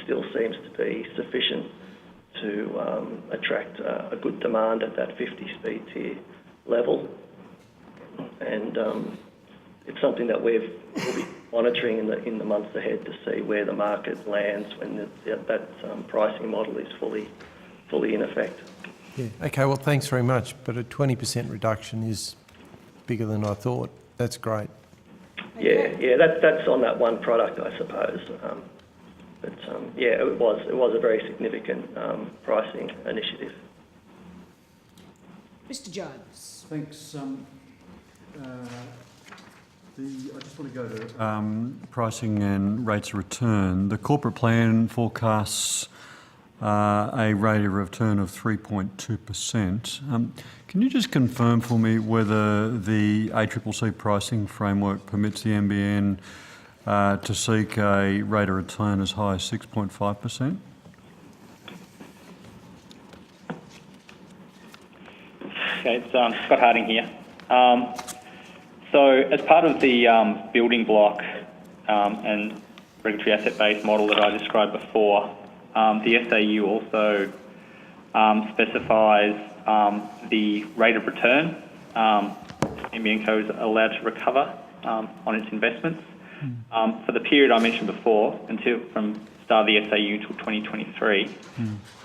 still seems to be sufficient to attract a good demand at that 50 speed tier level. And it's something that we'll be monitoring in the months ahead to see where the market lands when that pricing model is fully in effect. Yeah. Okay, well, thanks very much. But a 20% reduction is bigger than I thought. That's great. Yeah, that's on that one product, I suppose. But it was a very significant pricing initiative. Mr. Jones. Thanks. I just want to go to pricing and rates of return. The corporate plan forecasts a rate of return of 3.2%. Can you just confirm for me whether the ACCC pricing framework permits the NBN to seek a rate of return as high as 6.5%? Okay, it's Scott Harding here. So as part of the building block and regulatory asset-based model that I described before, the SAU also specifies the rate of return NBN Co is allowed to recover on its investments. For the period I mentioned before, from start of the SAU until 2023,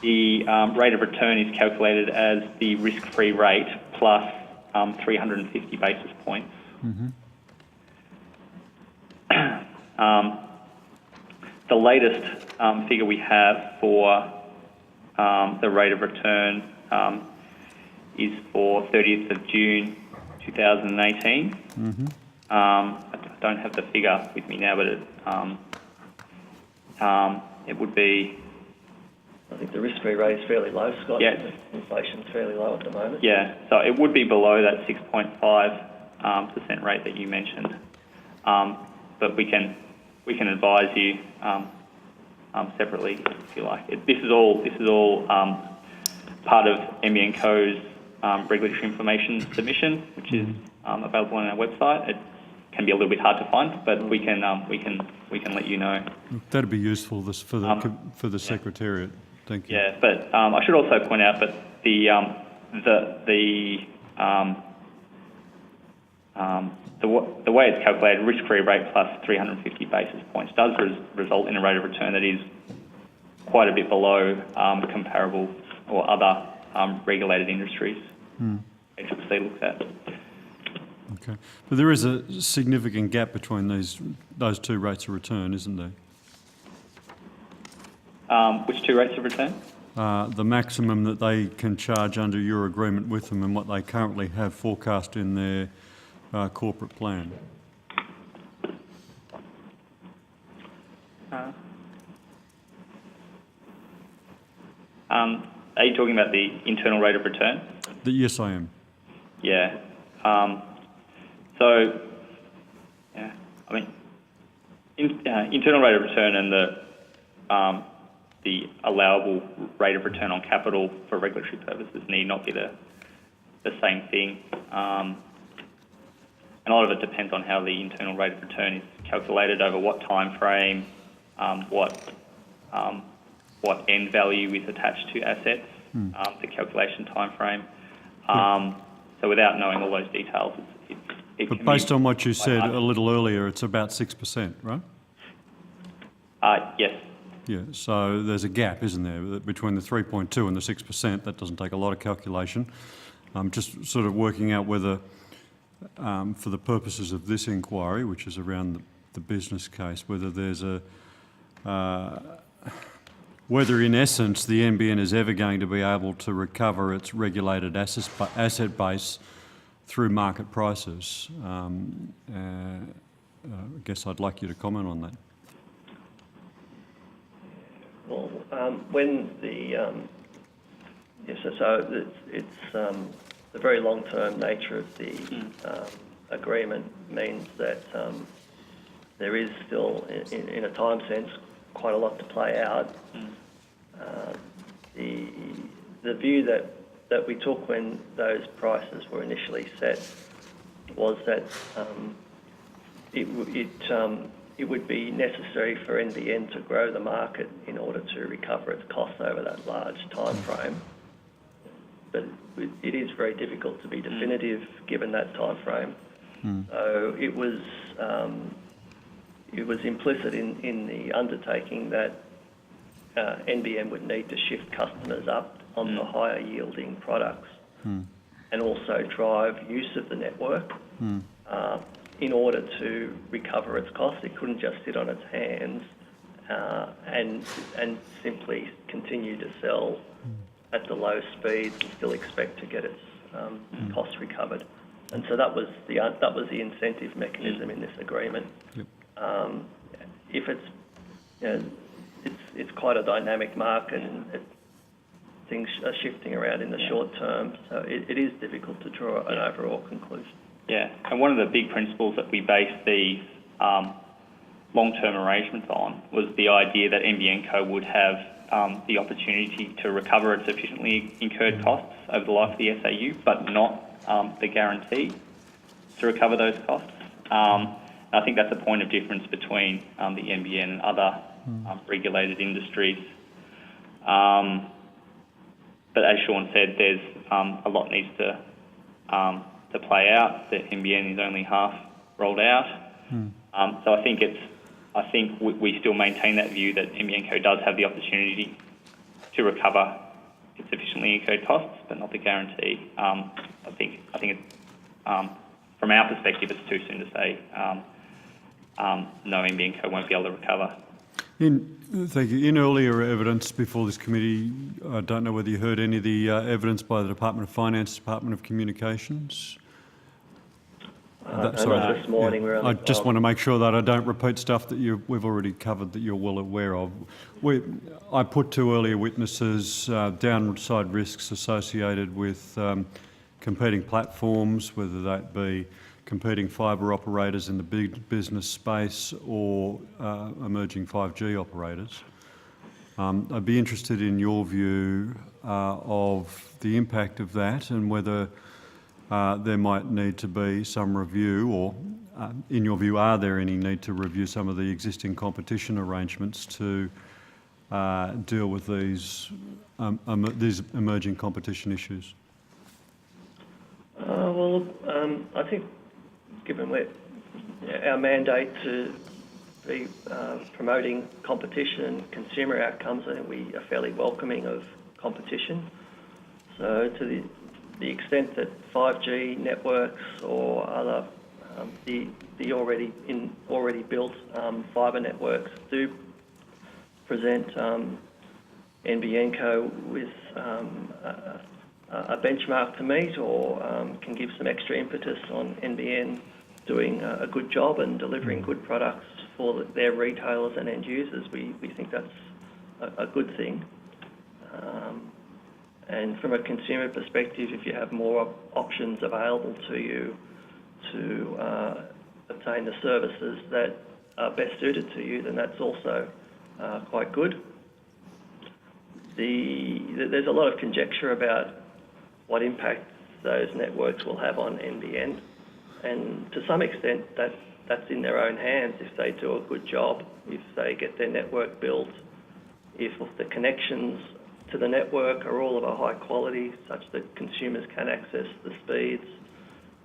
the rate of return is calculated as the risk-free rate plus 350 basis points. The latest figure we have for the rate of return is for 30th of June 2018. I don't have the figure with me now, but it would be... I think the risk-free rate is fairly low, Scott. Yeah. Inflation's fairly low at the moment. Yeah, so it would be below that 6.5% rate that you mentioned. But we can advise you separately if you like. This is all part of NBN Co's regulatory information submission, which is available on our website. It can be a little bit hard to find, but we can let you know. That'd be useful for the Secretariat. Thank you. Yeah, but I should also point out that the way it's calculated, risk-free rate plus 350 basis points, does result in a rate of return that is quite a bit below comparable or other regulated industries HFC looks at. Okay, but there is a significant gap between those two rates of return, isn't there? Which two rates of return? The maximum that they can charge under your agreement with them and what they currently have forecast in their corporate plan. Are you talking about the internal rate of return? Yes, I am. Yeah. I mean, internal rate of return and the allowable rate of return on capital for regulatory purposes need not be the same thing. And a lot of it depends on how the internal rate of return is calculated, over what time frame, what end value is attached to assets, the calculation time frame. So without knowing all those details, but based on what you said a little earlier, it's about 6%, right? Yes. Yeah, so there's a gap, isn't there, between the 3.2 and the 6%. That doesn't take a lot of calculation. I'm just sort of working out whether, for the purposes of this inquiry, which is around the business case, whether there's whether in essence the NBN is ever going to be able to recover its regulated asset base through market prices. I guess I'd like you to comment on that. Well, when the it's the very long-term nature of the agreement means that there is still, in a time sense, quite a lot to play out. The view that we took when those prices were initially set was that it would be necessary for NBN to grow the market in order to recover its costs over that large time frame. But it is very difficult to be definitive given that time frame. So it was implicit in the undertaking that NBN would need to shift customers up on the higher yielding products and also drive use of the network in order to recover its costs. It couldn't just sit on its hands and simply continue to sell at the low speeds and still expect to get its costs recovered. And so that was the incentive mechanism in this agreement. Yep. If it's quite a dynamic market and things are shifting around in the short term, so it is difficult to draw an overall conclusion. Yeah, and one of the big principles that we based these long-term arrangements on was the idea that NBN Co would have the opportunity to recover its efficiently incurred costs over the life of the SAU, but not the guarantee to recover those costs. I think that's a point of difference between the NBN and other regulated industries. But as Sean said, there's a lot needs to play out. The NBN is only half rolled out. So I think we still maintain that view that NBN Co does have the opportunity to recover its efficiently incurred costs, but not the guarantee. I think it's, from our perspective, it's too soon to say no, NBN Co won't be able to recover. Thank you. In earlier evidence before this committee, I don't know whether you heard any of the evidence by the Department of Finance, Department of Communications. This morning we're on I just want to make sure that I don't repeat stuff that we've already covered that you're well aware of. I put to earlier witnesses downside risks associated with competing platforms, whether that be competing fibre operators in the big business space or emerging 5G operators. I'd be interested in your view of the impact of that and whether there might need to be some review, or in your view, are there any need to review some of the existing competition arrangements to deal with these emerging competition issues? I think given our mandate to be promoting competition and consumer outcomes, I think we are fairly welcoming of competition. So to the extent that 5G networks or other the already built fibre networks do present NBN Co with a benchmark to meet, or can give some extra impetus on NBN doing a good job and delivering good products for their retailers and end users, we think that's a good thing. And from a consumer perspective, if you have more options available to you to obtain the services that are best suited to you, then that's also quite good. There's a lot of conjecture about what impact those networks will have on NBN, and to some extent that's in their own hands if they do a good job, if they get their network built, if the connections to the network are all of a high quality such that consumers can access the speeds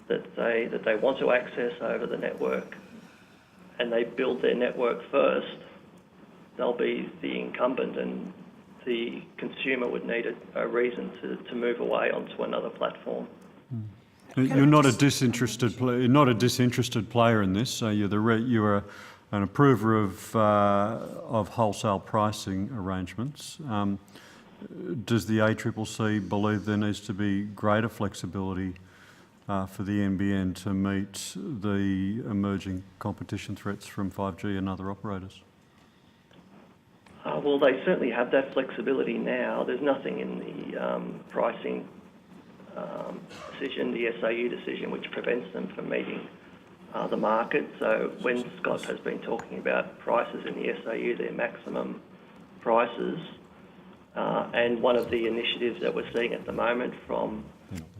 that they want to access over the network, and they build their network first, they'll be the incumbent, and the consumer would need a reason to move away onto another platform. You're not a disinterested player in this. So you're an approver of wholesale pricing arrangements. Does the ACCC believe there needs to be greater flexibility for the NBN to meet the emerging competition threats from 5G and other operators? Well, they certainly have that flexibility now. There's nothing in the pricing decision, the SAU decision, which prevents them from meeting the market. So when Scott has been talking about prices in the SAU, they're maximum prices. And one of the initiatives that we're seeing at the moment from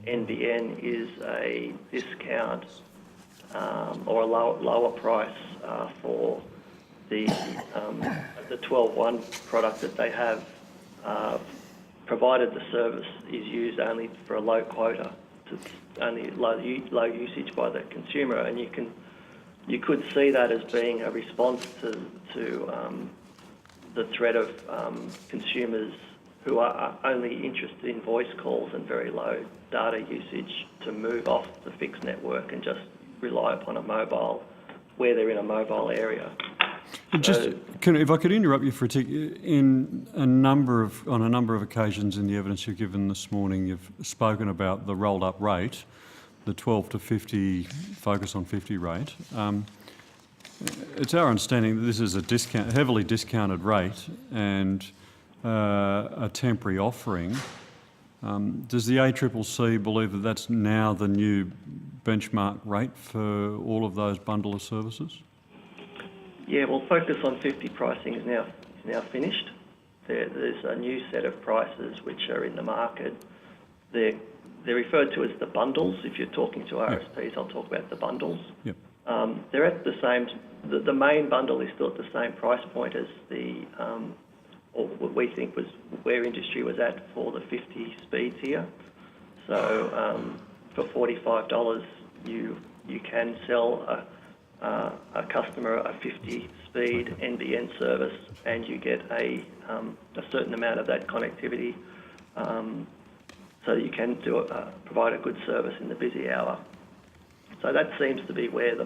NBN is a discount or a lower price for the 12.1 product that they have, provided the service is used only for a low quota, only low usage by the consumer, and you could see that as being a response to the threat of consumers who are only interested in voice calls and very low data usage to move off the fixed network and just rely upon a mobile where they're in a mobile area. If I could interrupt you for a tick, on a number of occasions in the evidence you've given this morning, you've spoken about the rolled-up rate, the 12 to 50 focus on 50 rate. It's our understanding that this is a heavily discounted rate and a temporary offering. Does the ACCC believe that that's now the new benchmark rate for all of those bundle of services? Yeah, well, focus on 50 pricing is now finished. There's a new set of prices which are in the market. They're referred to as the bundles. If you're talking to RSPs, I'll talk about the bundles. Yep. They're at the same. The main bundle is still at the same price point as or what we think was where industry was at for the 50 speed tier. So for $45, you can sell a customer a 50-speed NBN service, and you get a certain amount of that connectivity, so that you can provide a good service in the busy hour. So that seems to be where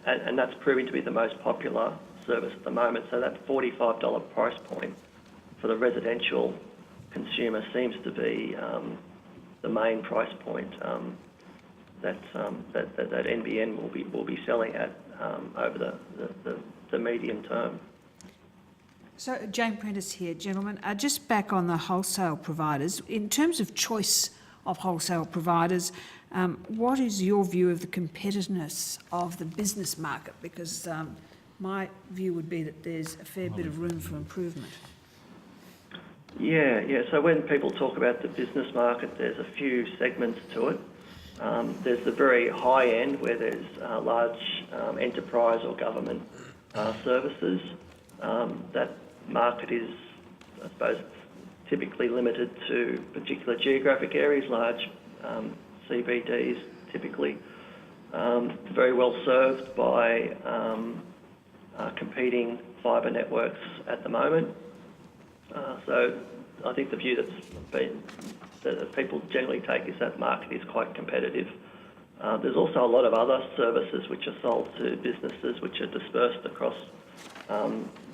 and that's proving to be the most popular service at the moment. So that $45 price point for the residential consumer seems to be the main price point that NBN will be selling at over the medium term. So, Jane Prentice here, gentlemen. Just back on the wholesale providers. In terms of choice of wholesale providers, what is your view of the competitiveness of the business market? Because my view would be that there's a fair bit of room for improvement. Yeah. So when people talk about the business market, there's a few segments to it. There's the very high end where there's large enterprise or government services. That market is, I suppose, typically limited to particular geographic areas, large CBDs typically, very well served by competing fibre networks at the moment. So I think the view that people generally take is that market is quite competitive. There's also a lot of other services which are sold to businesses which are dispersed across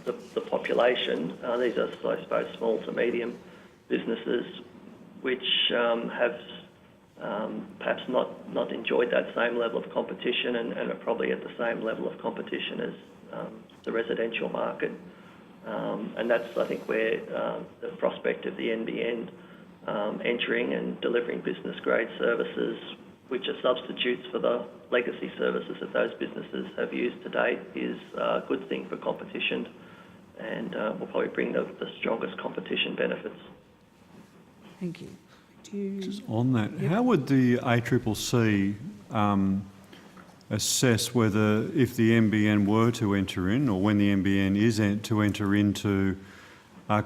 the population. These are, I suppose, small to medium businesses which have perhaps not enjoyed that same level of competition and are probably at the same level of competition as the residential market. And that's, I think, where the prospect of the NBN entering and delivering business-grade services, which are substitutes for the legacy services that those businesses have used to date, is a good thing for competition, and will probably bring the strongest competition benefits. Thank you. Just on that, how would the ACCC assess whether, if the NBN were to enter in, or when the NBN is to enter into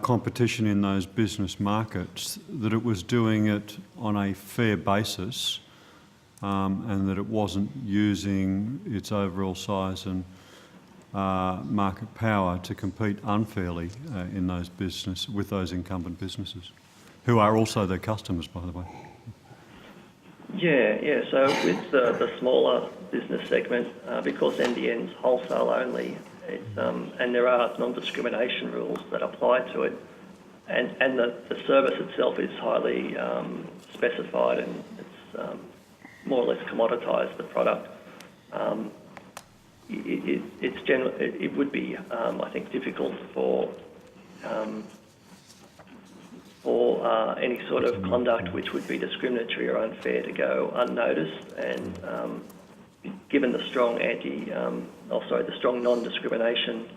competition in those business markets, that it was doing it on a fair basis, and that it wasn't using its overall size and market power to compete unfairly in those with those incumbent businesses, who are also their customers, by the way? Yeah. So with the smaller business segment, because NBN's wholesale only, and there are non-discrimination rules that apply to it, and the service itself is highly specified, and it's more or less commoditised, the product. It would be, I think, difficult for any sort of conduct which would be discriminatory or unfair to go unnoticed. And given the strong the strong non-discrimination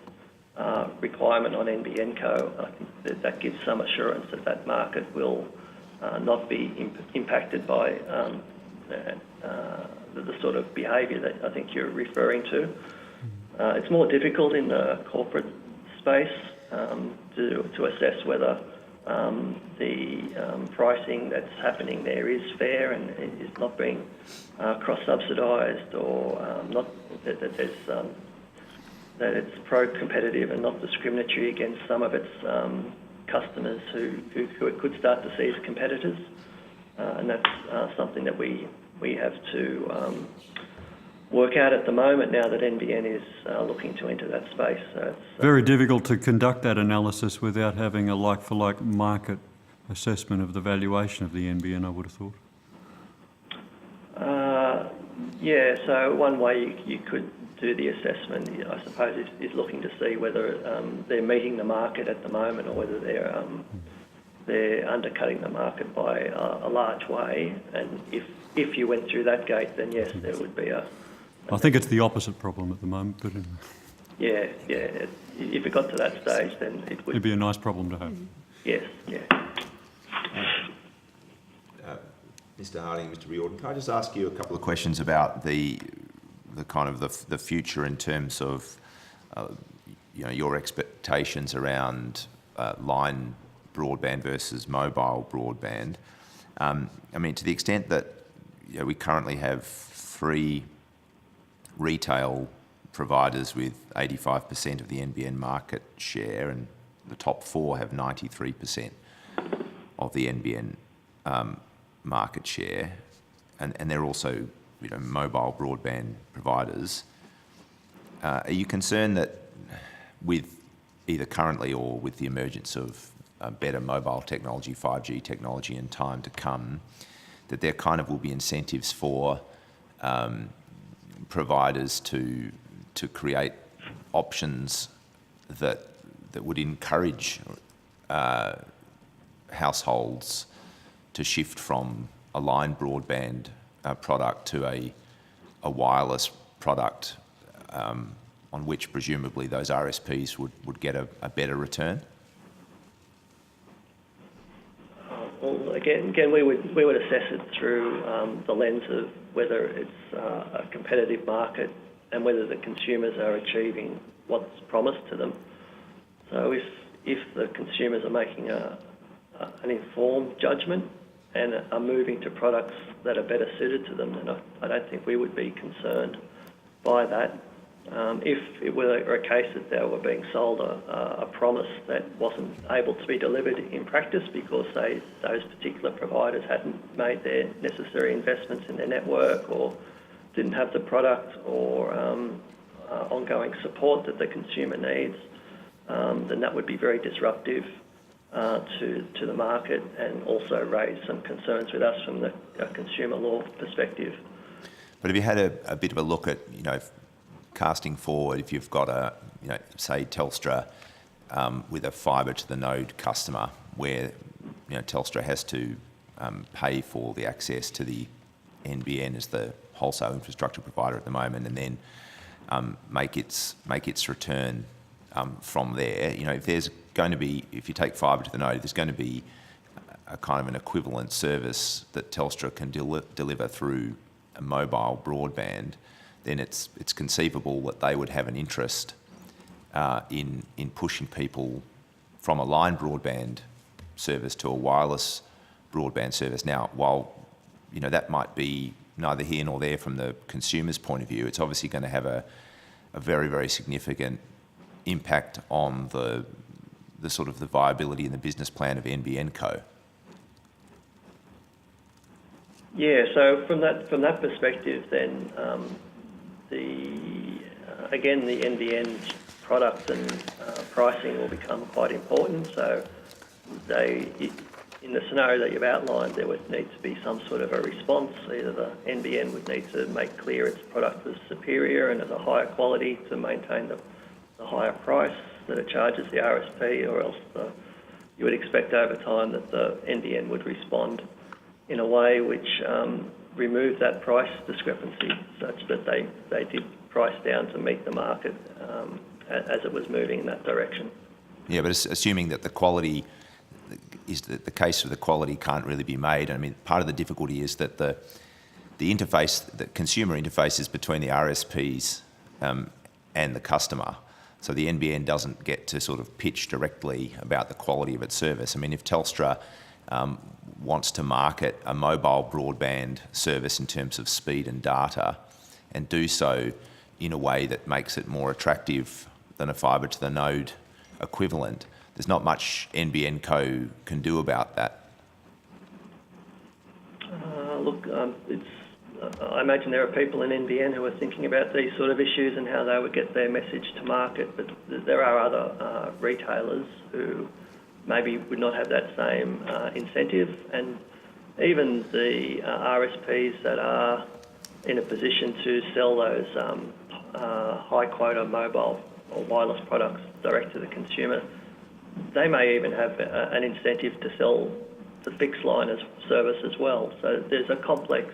requirement on NBN Co, I think that gives some assurance that market will not be impacted by the sort of behaviour that I think you're referring to. It's more difficult in the corporate space to assess whether the pricing that's happening there is fair and is not being cross-subsidised, or that it's pro-competitive and not discriminatory against some of its customers who it could start to see as competitors. And that's something that we have to work out at the moment, now that NBN is looking to enter that space. So it's very difficult to conduct that analysis without having a like-for-like market assessment of the valuation of the NBN, I would have thought. Yeah, so one way you could do the assessment, I suppose, is looking to see whether they're meeting the market at the moment, or whether they're undercutting the market by a large way. And if you went through that gate, then yes, there would be I think it's the opposite problem at the moment, but yeah. If it got to that stage, then it would. It'd be a nice problem to have. Yes, yeah. Mr. Harding, Mr. Riordan, can I just ask you a couple of questions about the kind of the future in terms of your expectations around line broadband versus mobile broadband? I mean, to the extent that we currently have free retail providers with 85% of the NBN market share, and the top 4 have 93% of the NBN market share, and they're also, mobile broadband providers. Are you concerned that with either currently or with the emergence of better mobile technology, 5G technology in time to come, that there kind of will be incentives for providers to create options that would encourage households to shift from a line broadband product to a wireless product on which presumably those RSPs would get a better return? Well, again, we would assess it through the lens of whether it's a competitive market and whether the consumers are achieving what's promised to them. So if the consumers are making an informed judgment and are moving to products that are better suited to them, then I don't think we would be concerned by that. If it were a case that they were being sold a promise that wasn't able to be delivered in practice because those particular providers hadn't made their necessary investments in their network or didn't have the product or ongoing support that the consumer needs, then that would be very disruptive to the market and also raise some concerns with us from the consumer law perspective. But have you had a bit of a look at, casting forward, if you've got say Telstra with a fibre to the node customer where, Telstra has to pay for the access to the NBN as the wholesale infrastructure provider at the moment, and then make its return from there. If there's going to be, if you take fibre to the node, there's going to be a kind of an equivalent service that Telstra can deliver through a mobile broadband, then it's conceivable that they would have an interest in pushing people from a line broadband service to a wireless broadband service. Now, while that might be neither here nor there from the consumer's point of view, it's obviously going to have a very, very significant impact on the sort of the viability and the business plan of NBN Co. Yeah, so from that perspective, then the NBN product and pricing will become quite important. So in the scenario that you've outlined, there would need to be some sort of a response. Either the NBN would need to make clear its product was superior and of a higher quality to maintain the higher price that it charges the RSP, or else you would expect over time that the NBN would respond in a way which removed that price discrepancy such that they did price down to meet the market as it was moving in that direction. Yeah, but assuming that the quality is the case of the quality can't really be made. I mean, part of the difficulty is that the interface, the consumer interface is between the RSPs and the customer. So the NBN doesn't get to sort of pitch directly about the quality of its service. I mean, if Telstra wants to market a mobile broadband service in terms of speed and data and do so in a way that makes it more attractive than a fibre to the node equivalent, there's not much NBN Co can do about that. I imagine there are people in NBN who are thinking about these sort of issues and how they would get their message to market, but there are other retailers who maybe would not have that same incentive, and even the RSPs that are in a position to sell those high quota mobile or wireless products direct to the consumer, they may even have an incentive to sell the fixed line as service as well. So there's a complex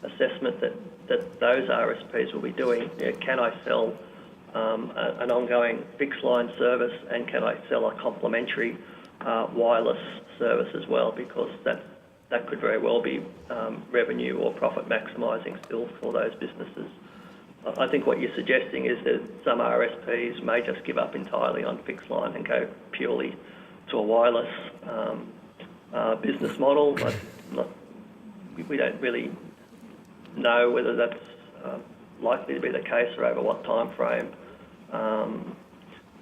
assessment that those RSPs will be doing. Can I sell an ongoing fixed line service, and can I sell a complementary wireless service as well, because that could very well be revenue or profit maximising still for those businesses. I think what you're suggesting is that some RSPs may just give up entirely on fixed line and go purely to a wireless business model, but we don't really know whether that's likely to be the case or over what time frame.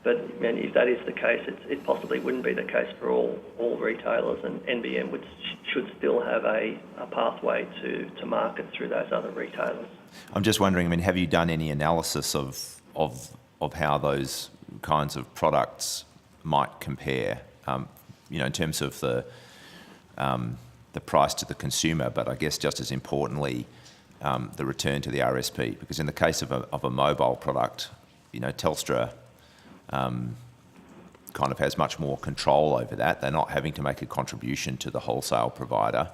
But and if that is the case, it possibly wouldn't be the case for all retailers, and NBN should still have a pathway to market through those other retailers. I'm just wondering, I mean, have you done any analysis of how those kinds of products might compare, in terms of the price to the consumer, but I guess just as importantly, the return to the RSP? Because in the case of a mobile product, Telstra kind of has much more control over that. They're not having to make a contribution to the wholesale provider,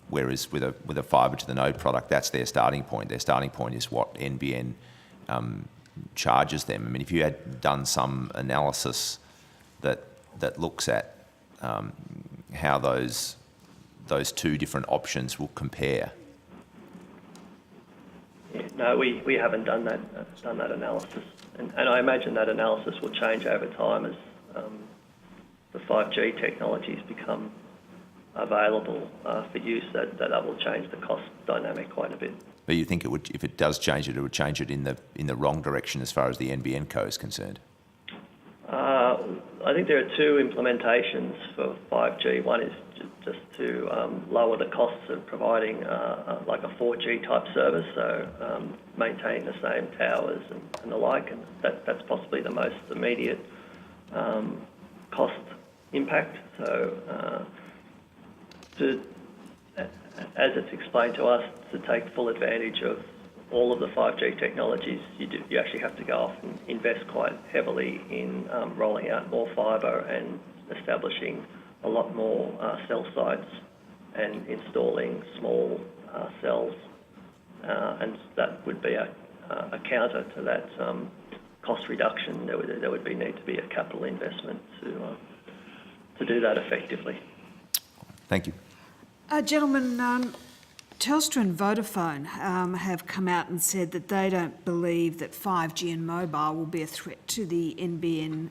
whereas with a fibre to the node product, that's their starting point. Their starting point is what NBN charges them. I mean, if you had done some analysis that looks at how those two different options will compare. Yeah, no, we haven't done that analysis, and I imagine that analysis will change over time as the 5G technologies become available for use. That will change the cost dynamic quite a bit. But you think it would, if it does change it, it would change it in the wrong direction as far as the NBN co is concerned? I think there are two implementations for 5G. One is just to lower the costs of providing like a 4G type service, so maintaining the same towers and the like, and that's possibly the most immediate cost impact. So as it's explained to us, to take full advantage of all of the 5G technologies, you actually have to go off and invest quite heavily in rolling out more fibre and establishing a lot more cell sites and installing small cells, and that would be a counter to that cost reduction. There would need to be a capital investment to do that effectively. Thank you. Gentlemen, Telstra and Vodafone have come out and said that they don't believe that 5G and mobile will be a threat to the NBN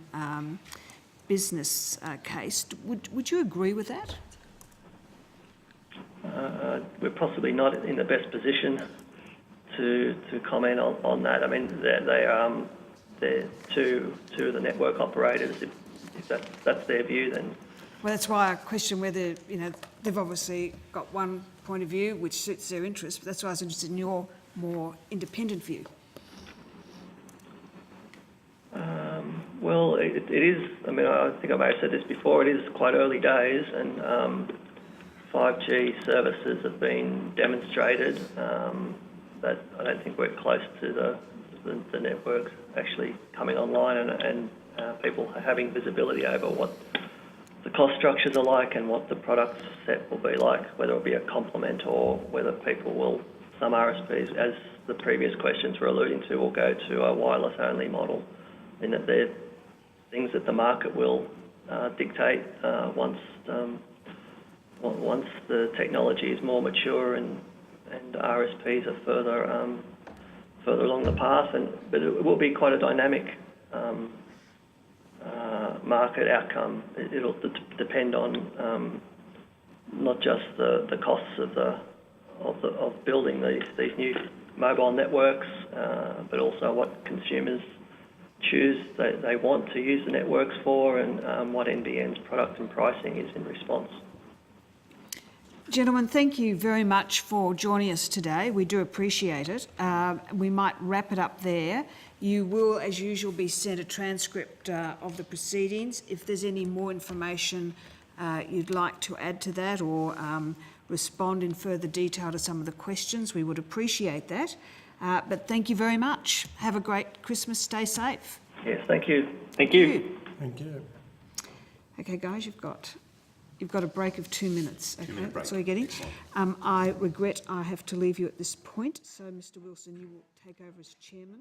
business case. Would you agree with that? We're possibly not in the best position to comment on that. I mean, they're two of the network operators. If that's their view, then. Well, that's why I question whether, they've obviously got one point of view which suits their interests, but that's why I was interested in your more independent view. Well, it is, I mean, I think I may have said this before, it is quite early days, and 5G services have been demonstrated, but I don't think we're close to the networks actually coming online and people having visibility over what the cost structures are like and what the product set will be like, whether it'll be a complement or whether people will, some RSPs, as the previous questions were alluding to, will go to a wireless-only model, in that they're things that the market will dictate once the technology is more mature and RSPs are further along the path. But it will be quite a dynamic market outcome. It'll depend on not just the costs of building these new mobile networks, but also what consumers choose they want to use the networks for, and what NBN's product and pricing is in response. Gentlemen, thank you very much for joining us today. We do appreciate it. We might wrap it up there. You will, as usual, be sent a transcript of the proceedings. If there's any more information you'd like to add to that or respond in further detail to some of the questions, we would appreciate that. But thank you very much. Have a great Christmas. Stay safe. Yes, thank you. Thank you. Thank you. Okay, guys, you've got a break of 2 minutes. Okay, that's all you're getting. I regret I have to leave you at this point. So, Mr. Wilson, you will take over as chairman.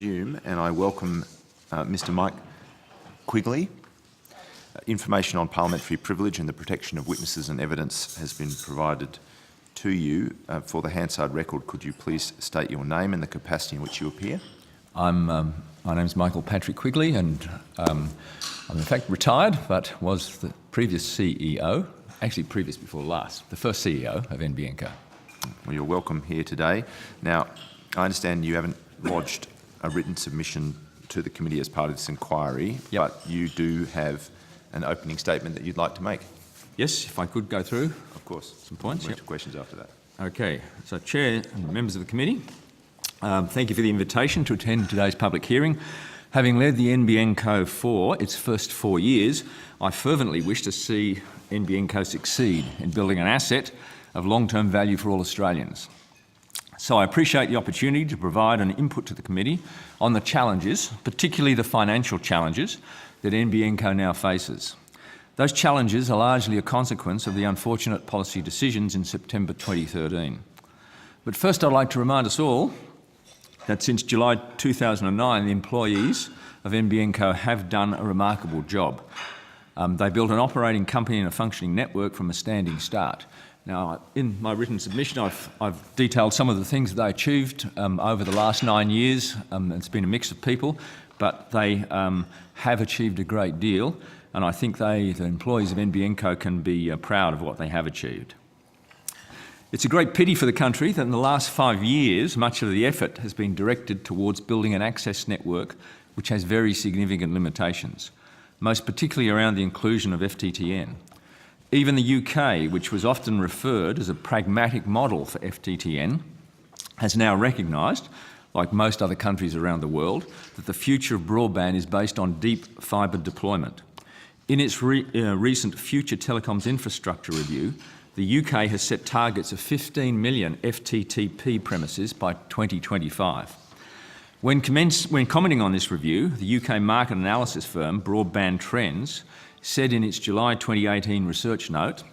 And I welcome Mr. Mike Quigley. Information on parliamentary privilege and the protection of witnesses and evidence has been provided to you. For the Hansard record, could you please state your name and the capacity in which you appear? My name's Michael Patrick Quigley, and I'm in fact retired, but was the previous CEO, actually previous before last, the first CEO of NBN Co. Well, you're welcome here today. Now, I understand you haven't lodged a written submission to the committee as part of this inquiry, but you do have an opening statement that you'd like to make. Yes, if I could go through, of course, some points. Yep. Questions after that. Okay, so Chair and members of the committee, thank you for the invitation to attend today's public hearing. Having led the NBN Co for its first 4 years, I fervently wish to see NBN Co succeed in building an asset of long-term value for all Australians. So I appreciate the opportunity to provide an input to the committee on the challenges, particularly the financial challenges, that NBN Co now faces. Those challenges are largely a consequence of the unfortunate policy decisions in September 2013. But first I'd like to remind us all that since July 2009, the employees of NBN Co have done a remarkable job. They built an operating company and a functioning network from a standing start. Now, in my written submission, I've detailed some of the things that they achieved over the last 9 years. It's been a mix of people, but they have achieved a great deal, and I think the employees of NBN Co can be proud of what they have achieved. It's a great pity for the country that in the last 5 years, much of the effort has been directed towards building an access network which has very significant limitations, most particularly around the inclusion of FTTN. Even the UK, which was often referred as a pragmatic model for FTTN, has now recognised, like most other countries around the world, that the future of broadband is based on deep fibre deployment. In its recent Future Telecoms Infrastructure Review, the UK has set targets of 15 million FTTP premises by 2025. When commenting on this review, the UK market analysis firm Broadband Trends said in its July 2018 research note,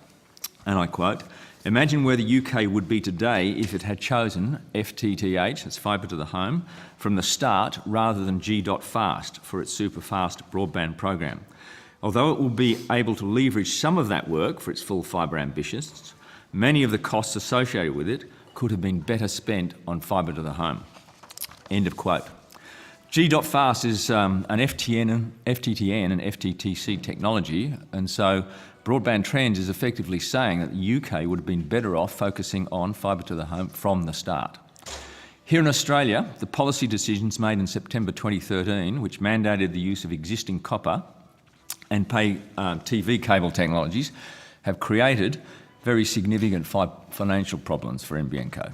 and I quote, "Imagine where the UK would be today if it had chosen FTTH, that's fibre to the home, from the start rather than G.fast for its super fast broadband program. Although it will be able to leverage some of that work for its full fibre ambitions, many of the costs associated with it could have been better spent on fibre to the home." End of quote. G.fast is an FTTN and FTTC technology, and so Broadband Trends is effectively saying that the UK would have been better off focusing on fibre to the home from the start. Here in Australia, the policy decisions made in September 2013, which mandated the use of existing copper and pay TV cable technologies, have created very significant financial problems for NBN Co.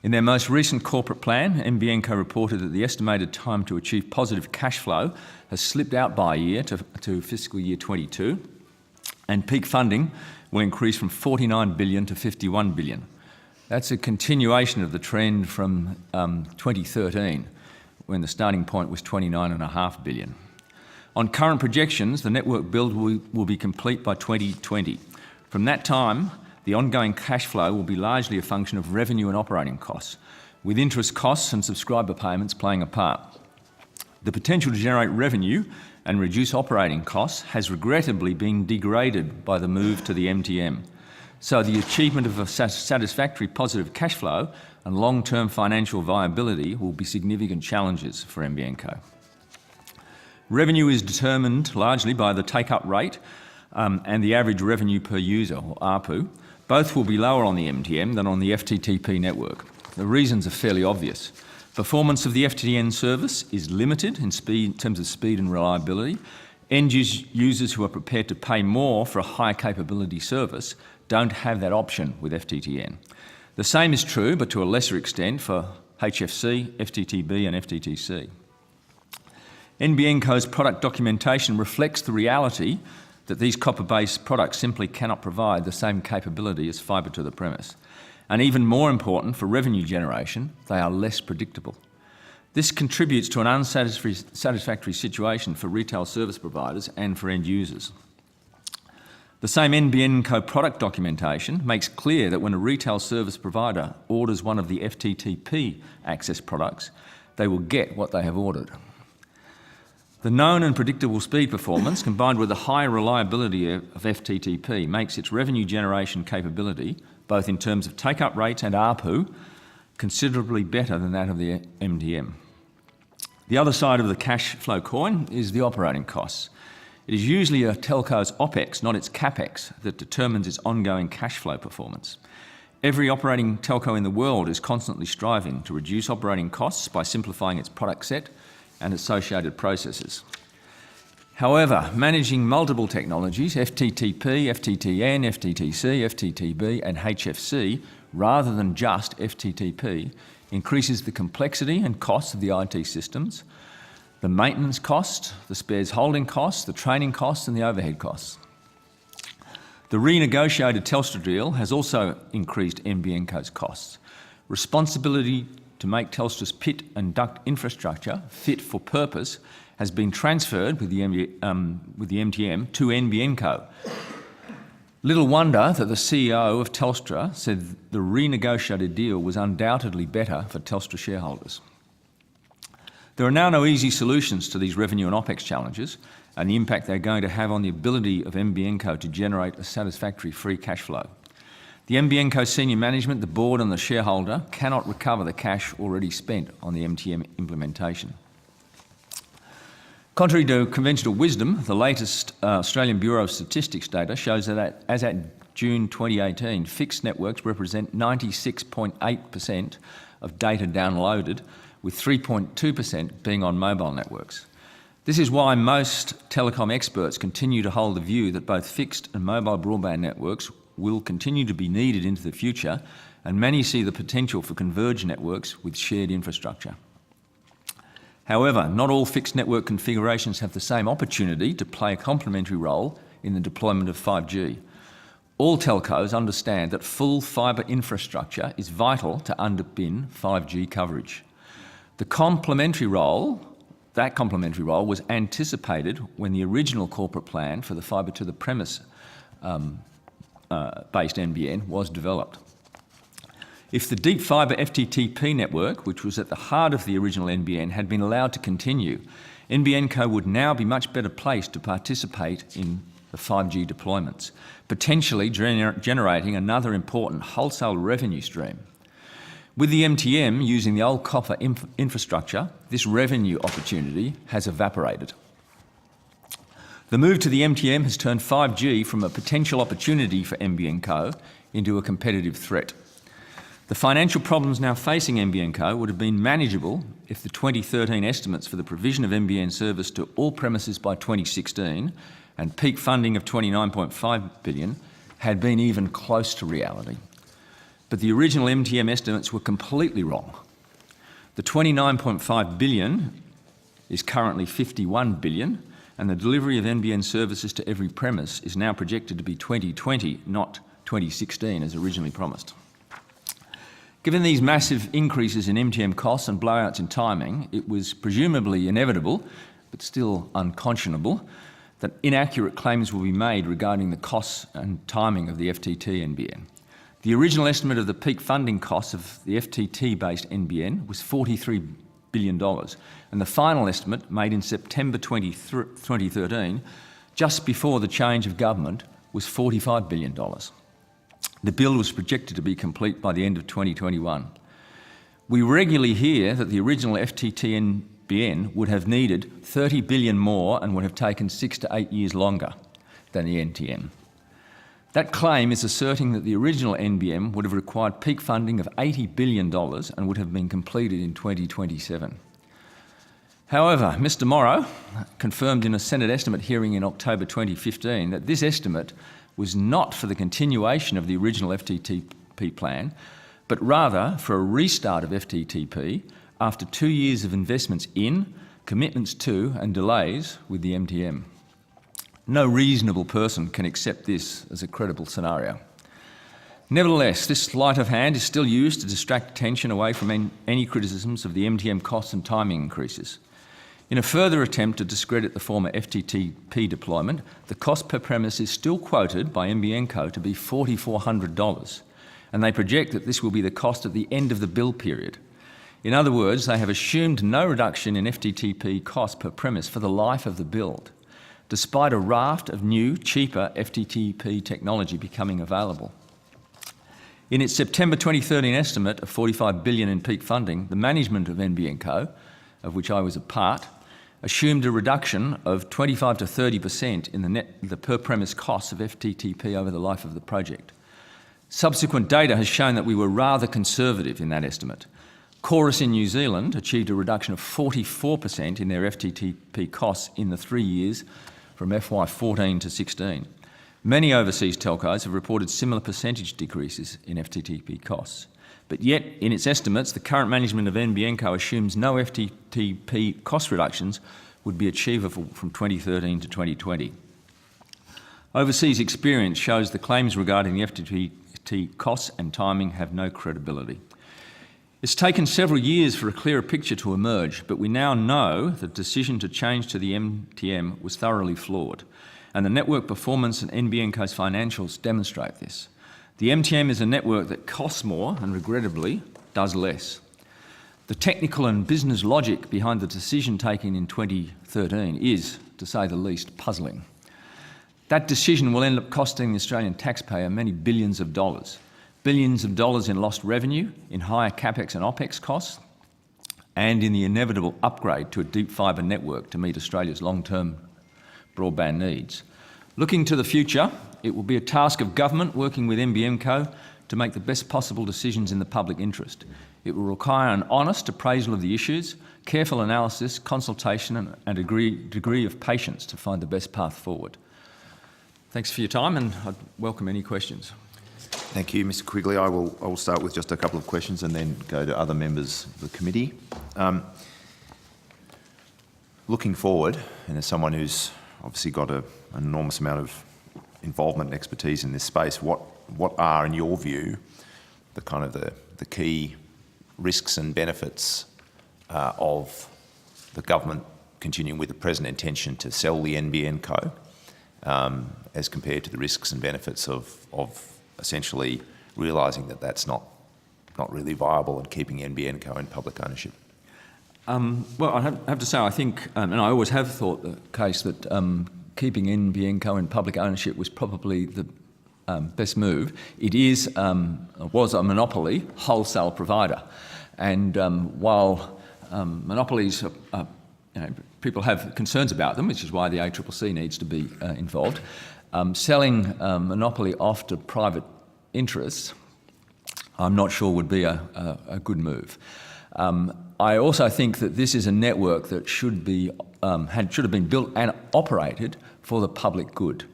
In their most recent corporate plan, NBN Co reported that the estimated time to achieve positive cash flow has slipped out by a year to fiscal year 22, and peak funding will increase from 49 billion to 51 billion. That's a continuation of the trend from 2013, when the starting point was 29.5 billion. On current projections, the network build will be complete by 2020. From that time, the ongoing cash flow will be largely a function of revenue and operating costs, with interest costs and subscriber payments playing a part. The potential to generate revenue and reduce operating costs has regrettably been degraded by the move to the MTM. So the achievement of a satisfactory positive cash flow and long-term financial viability will be significant challenges for NBN Co. Revenue is determined largely by the take-up rate and the average revenue per user, or ARPU. Both will be lower on the MTM than on the FTTP network. The reasons are fairly obvious. Performance of the FTTN service is limited in terms of speed and reliability. End users who are prepared to pay more for a high capability service don't have that option with FTTN. The same is true, but to a lesser extent, for HFC, FTTB and FTTC. NBN Co's product documentation reflects the reality that these copper-based products simply cannot provide the same capability as fibre to the premise. And even more important, for revenue generation, they are less predictable. This contributes to an unsatisfactory situation for retail service providers and for end users. The same NBN Co product documentation makes clear that when a retail service provider orders one of the FTTP access products, they will get what they have ordered. The known and predictable speed performance, combined with the high reliability of FTTP, makes its revenue generation capability, both in terms of take-up rates and ARPU, considerably better than that of the MTM. The other side of the cash flow coin is the operating costs. It is usually a telco's OPEX, not its CAPEX, that determines its ongoing cash flow performance. Every operating telco in the world is constantly striving to reduce operating costs by simplifying its product set and associated processes. However, managing multiple technologies, FTTP, FTTN, FTTC, FTTB and HFC, rather than just FTTP, increases the complexity and costs of the IT systems, the maintenance cost, the spares holding costs, the training costs and the overhead costs. The renegotiated Telstra deal has also increased NBN Co's costs. Responsibility to make Telstra's pit and duct infrastructure fit for purpose has been transferred with the MTM to NBN Co. Little wonder that the CEO of Telstra said the renegotiated deal was undoubtedly better for Telstra shareholders. There are now no easy solutions to these revenue and OPEX challenges and the impact they're going to have on the ability of NBN Co to generate a satisfactory free cash flow. The NBN Co senior management, the board and the shareholder cannot recover the cash already spent on the MTM implementation. Contrary to conventional wisdom, the latest Australian Bureau of Statistics data shows that as at June 2018, fixed networks represent 96.8% of data downloaded, with 3.2% being on mobile networks. This is why most telecom experts continue to hold the view that both fixed and mobile broadband networks will continue to be needed into the future, and many see the potential for converged networks with shared infrastructure. However, not all fixed network configurations have the same opportunity to play a complementary role in the deployment of 5G. All telcos understand that full fibre infrastructure is vital to underpin 5G coverage. That complementary role was anticipated when the original corporate plan for the fibre to the premise based NBN was developed. If the deep fibre FTTP network, which was at the heart of the original NBN, had been allowed to continue, NBN Co would now be much better placed to participate in the 5G deployments, potentially generating another important wholesale revenue stream. With the MTM using the old copper infrastructure, this revenue opportunity has evaporated. The move to the MTM has turned 5G from a potential opportunity for NBN Co into a competitive threat. The financial problems now facing NBN Co would have been manageable if the 2013 estimates for the provision of NBN service to all premises by 2016 and peak funding of $29.5 billion had been even close to reality. But the original MTM estimates were completely wrong. The $29.5 billion is currently $51 billion, and the delivery of NBN services to every premise is now projected to be 2020, not 2016 as originally promised. Given these massive increases in MTM costs and blowouts in timing, it was presumably inevitable, but still unconscionable, that inaccurate claims will be made regarding the costs and timing of the FTT NBN. The original estimate of the peak funding costs of the FTT-based NBN was $43 billion, and the final estimate, made in September 2013, just before the change of government, was $45 billion. The bill was projected to be complete by the end of 2021. We regularly hear that the original FTT NBN would have needed $30 billion more and would have taken 6 to 8 years longer than the NTM. That claim is asserting that the original NBN would have required peak funding of $80 billion and would have been completed in 2027. However, Mr Morrow confirmed in a Senate estimate hearing in October 2015 that this estimate was not for the continuation of the original FTTP plan, but rather for a restart of FTTP after 2 years of investments in, commitments to and delays with the MTM. No reasonable person can accept this as a credible scenario. Nevertheless, this sleight of hand is still used to distract attention away from any criticisms of the MTM costs and timing increases. In a further attempt to discredit the former FTTP deployment, the cost per premise is still quoted by NBN Co to be $4,400, and they project that this will be the cost at the end of the bill period. In other words, they have assumed no reduction in FTTP cost per premise for the life of the build, despite a raft of new, cheaper FTTP technology becoming available. In its September 2013 estimate of $45 billion in peak funding, the management of NBN Co, of which I was a part, assumed a reduction of 25 to 30% in the per-premise costs of FTTP over the life of the project. Subsequent data has shown that we were rather conservative in that estimate. Chorus in New Zealand achieved a reduction of 44% in their FTTP costs in the 3 years from FY14 to 16. Many overseas telcos have reported similar percentage decreases in FTTP costs. But yet, in its estimates, the current management of NBN Co assumes no FTTP cost reductions would be achievable from 2013 to 2020. Overseas experience shows the claims regarding the FTTP costs and timing have no credibility. It's taken several years for a clearer picture to emerge, but we now know the decision to change to the MTM was thoroughly flawed, and the network performance and NBN Co's financials demonstrate this. The MTM is a network that costs more and, regrettably, does less. The technical and business logic behind the decision taken in 2013 is, to say the least, puzzling. That decision will end up costing the Australian taxpayer many billions of dollars. Billions of dollars in lost revenue, in higher CapEx and OpEx costs, and in the inevitable upgrade to a deep fibre network to meet Australia's long-term broadband needs. Looking to the future, it will be a task of government working with NBN Co to make the best possible decisions in the public interest. It will require an honest appraisal of the issues, careful analysis, consultation and a degree of patience to find the best path forward. Thanks for your time, and I'd welcome any questions. Thank you, Mr Quigley. I will start with just a couple of questions and then go to other members of the committee. Looking forward, and as someone who's obviously got an enormous amount of involvement and expertise in this space, what are, in your view, the key risks and benefits of the government continuing with the present intention to sell the NBN Co, as compared to the risks and benefits of essentially realising that that's not really viable and keeping NBN Co in public ownership? Well, I have to say, I think, and I always have thought the case that keeping NBN Co in public ownership was probably the best move. It was a monopoly wholesale provider, and while monopolies, people have concerns about them, which is why the ACCC needs to be involved. Selling monopoly off to private interests, I'm not sure would be a good move. I also think that this is a network that should have been built and operated for the public good.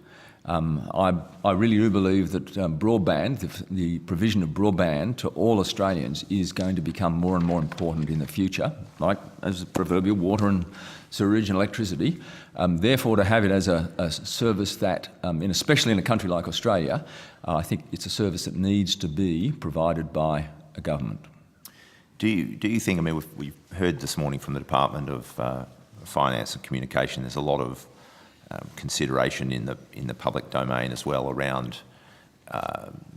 I really do believe that broadband, the provision of broadband to all Australians, is going to become more and more important in the future, like as proverbial water and sewerage and electricity. Therefore, to have it as a service that, especially in a country like Australia, I think it's a service that needs to be provided by a government. Do you think, we've heard this morning from the Department of Finance and Communication, there's a lot of consideration in the public domain as well around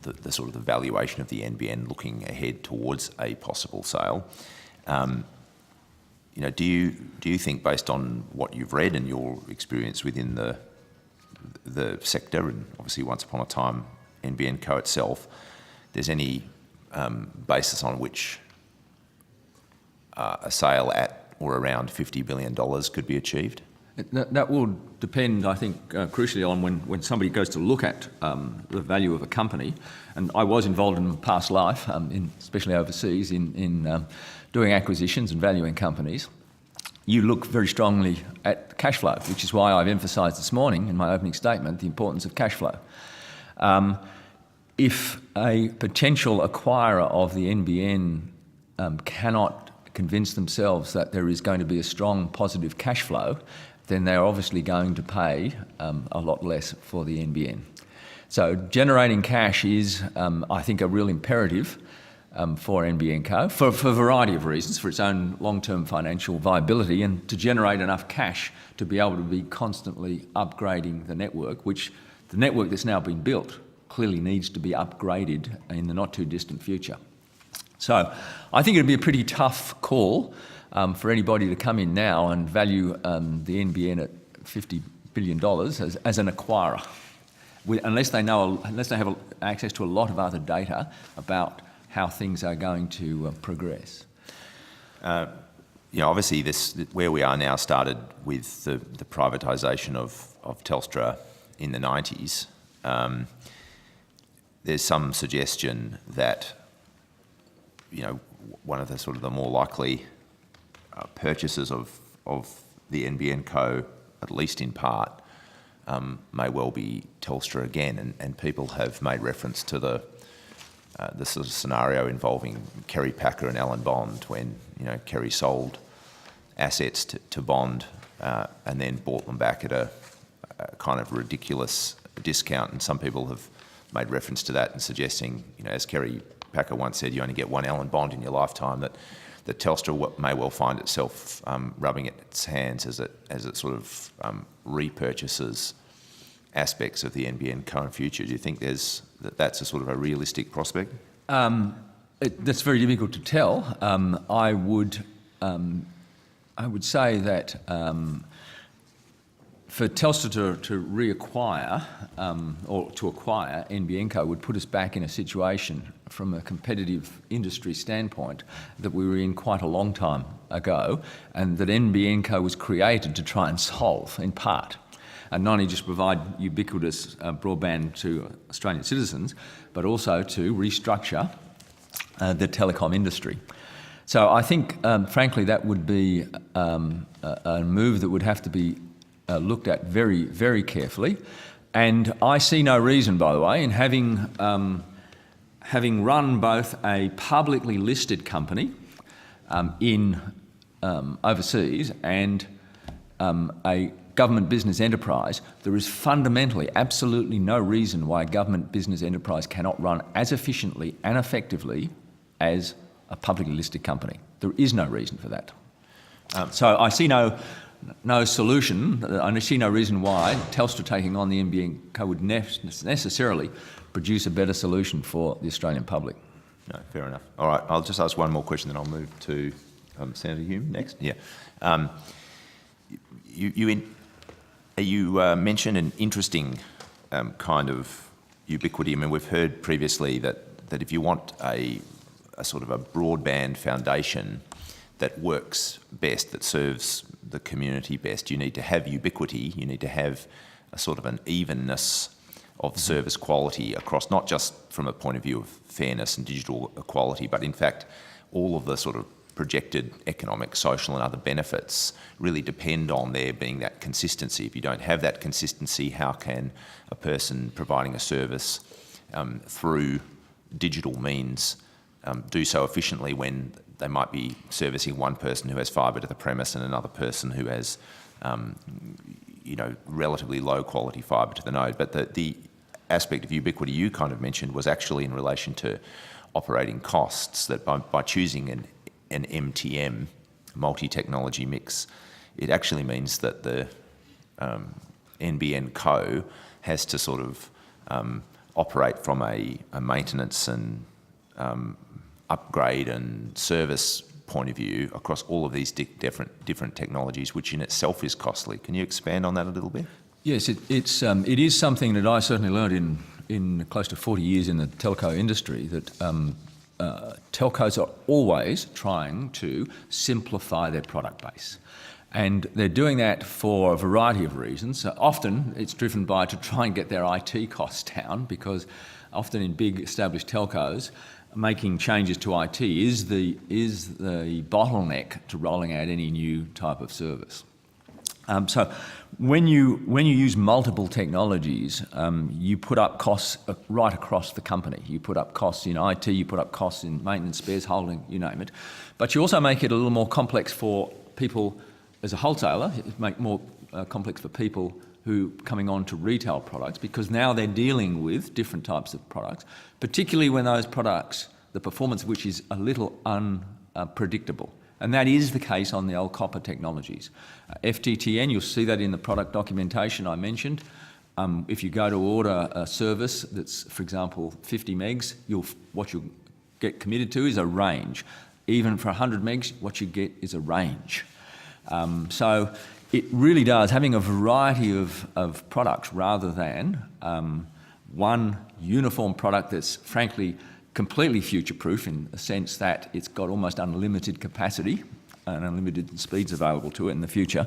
the sort of the valuation of the NBN looking ahead towards a possible sale. Do you think, based on what you've read and your experience within the sector, and obviously once upon a time NBN Co itself, there's any basis on which a sale at or around $50 billion could be achieved? That will depend, I think, crucially on when somebody goes to look at the value of a company. And I was involved in past life, especially overseas, in doing acquisitions and valuing companies. You look very strongly at cash flow, which is why I've emphasised this morning in my opening statement the importance of cash flow. If a potential acquirer of the NBN cannot convince themselves that there is going to be a strong positive cash flow, then they're obviously going to pay a lot less for the NBN. So generating cash is, I think, a real imperative for NBN Co for a variety of reasons, for its own long-term financial viability and to generate enough cash to be able to be constantly upgrading the network, which the network that's now been built clearly needs to be upgraded in the not too distant future. So I think it'd be a pretty tough call for anybody to come in now and value the NBN at $50 billion as an acquirer, unless they have access to a lot of other data about how things are going to progress. Obviously where we are now started with the privatisation of Telstra in the 90s. There's some suggestion that, one of the sort of the more likely purchasers of the NBN Co, at least in part, may well be Telstra again, and people have made reference to the sort of scenario involving Kerry Packer and Alan Bond, when Kerry sold assets to Bond and then bought them back at a kind of ridiculous discount. And some people have made reference to that and suggesting, as Kerry Packer once said, you only get one Alan Bond in your lifetime, that Telstra may well find itself rubbing its hands as it sort of repurchases aspects of the NBN Co in future. Do you think that's a sort of a realistic prospect? That's very difficult to tell. I would say that for Telstra to reacquire or to acquire NBN Co would put us back in a situation from a competitive industry standpoint that we were in quite a long time ago, and that NBN Co was created to try and solve in part. And not only just provide ubiquitous broadband to Australian citizens, but also to restructure the telecom industry. So I think, frankly, that would be a move that would have to be looked at very, very carefully. And I see no reason, by the way, in having run both a publicly listed company in overseas and a government business enterprise, there is fundamentally absolutely no reason why a government business enterprise cannot run as efficiently and effectively as a publicly listed company. There is no reason for that. So I see no solution. I see no reason why Telstra taking on the NBN Co would necessarily produce a better solution for the Australian public. No, fair enough. All right, I'll just ask one more question, then I'll move to Senator Hume next. Yeah. You mentioned an interesting kind of ubiquity. I mean, we've heard previously that if you want a sort of a broadband foundation that works best, that serves the community best, you need to have ubiquity, you need to have a sort of an evenness of service quality across, not just from a point of view of fairness and digital equality, but in fact all of the sort of projected economic, social and other benefits really depend on there being that consistency. If you don't have that consistency, how can a person providing a service through digital means do so efficiently when they might be servicing one person who has fibre to the premise and another person who has relatively low quality fibre to the node? But the aspect of ubiquity you kind of mentioned was actually in relation to operating costs, that by choosing an MTM, multi-technology mix, it actually means that the NBN Co has to sort of operate from a maintenance and upgrade and service point of view across all of these different technologies, which in itself is costly. Can you expand on that a little bit? Yes, it is something that I certainly learned in close to 40 years in the telco industry, that telcos are always trying to simplify their product base. And they're doing that for a variety of reasons. Often it's driven by to try and get their IT costs down, because often in big established telcos, making changes to IT is the bottleneck to rolling out any new type of service. So when you use multiple technologies, you put up costs right across the company. You put up costs in IT, you put up costs in maintenance, spares, holding, you name it. But you also make it a little more complex for people as a wholesaler. It make more complex for people who coming on to retail products, because now they're dealing with different types of products, particularly when those products, the performance of which is a little unpredictable. And that is the case on the old copper technologies. FTTN, you'll see that in the product documentation I mentioned. If you go to order a service that's, for example, 50 megs, what you'll get committed to is a range. Even for 100 megs, what you get is a range. So it really does, having a variety of products rather than one uniform product that's frankly completely future-proof in the sense that it's got almost unlimited capacity and unlimited speeds available to it in the future.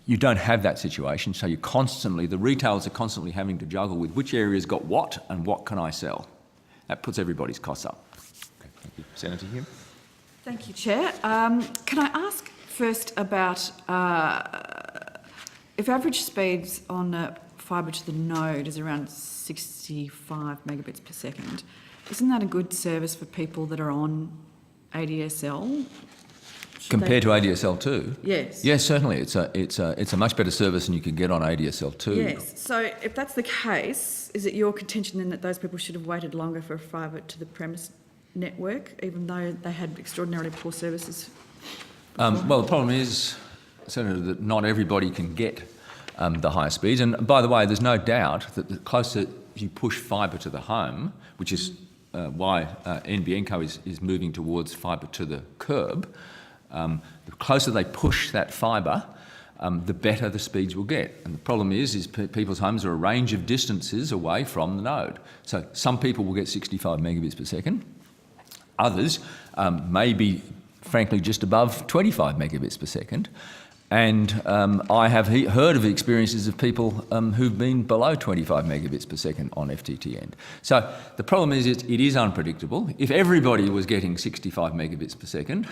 You don't have that situation, so the retailers are constantly having to juggle with which area's got what and what can I sell. That puts everybody's costs up. Okay, thank you. Senator Hume. Thank you, Chair. Can I ask first about if average speeds on fibre to the node is around 65 megabits per second, isn't that a good service for people that are on ADSL? Compared to ADSL2? Yes. Yes, certainly. It's a much better service than you can get on ADSL2. Yes. So if that's the case, is it your contention then that those people should have waited longer for a fibre to the premise network, even though they had extraordinarily poor services? Well, the problem is, Senator, that not everybody can get the higher speeds. And by the way, there's no doubt that the closer you push fibre to the home, which is why NBN Co is moving towards fibre to the curb, the closer they push that fibre, the better the speeds will get. And the problem is people's homes are a range of distances away from the node. So some people will get 65 megabits per second. Others may be, frankly, just above 25 megabits per second. And I have heard of experiences of people who've been below 25 megabits per second on FTTN. So the problem is it is unpredictable. If everybody was getting 65 megabits per second,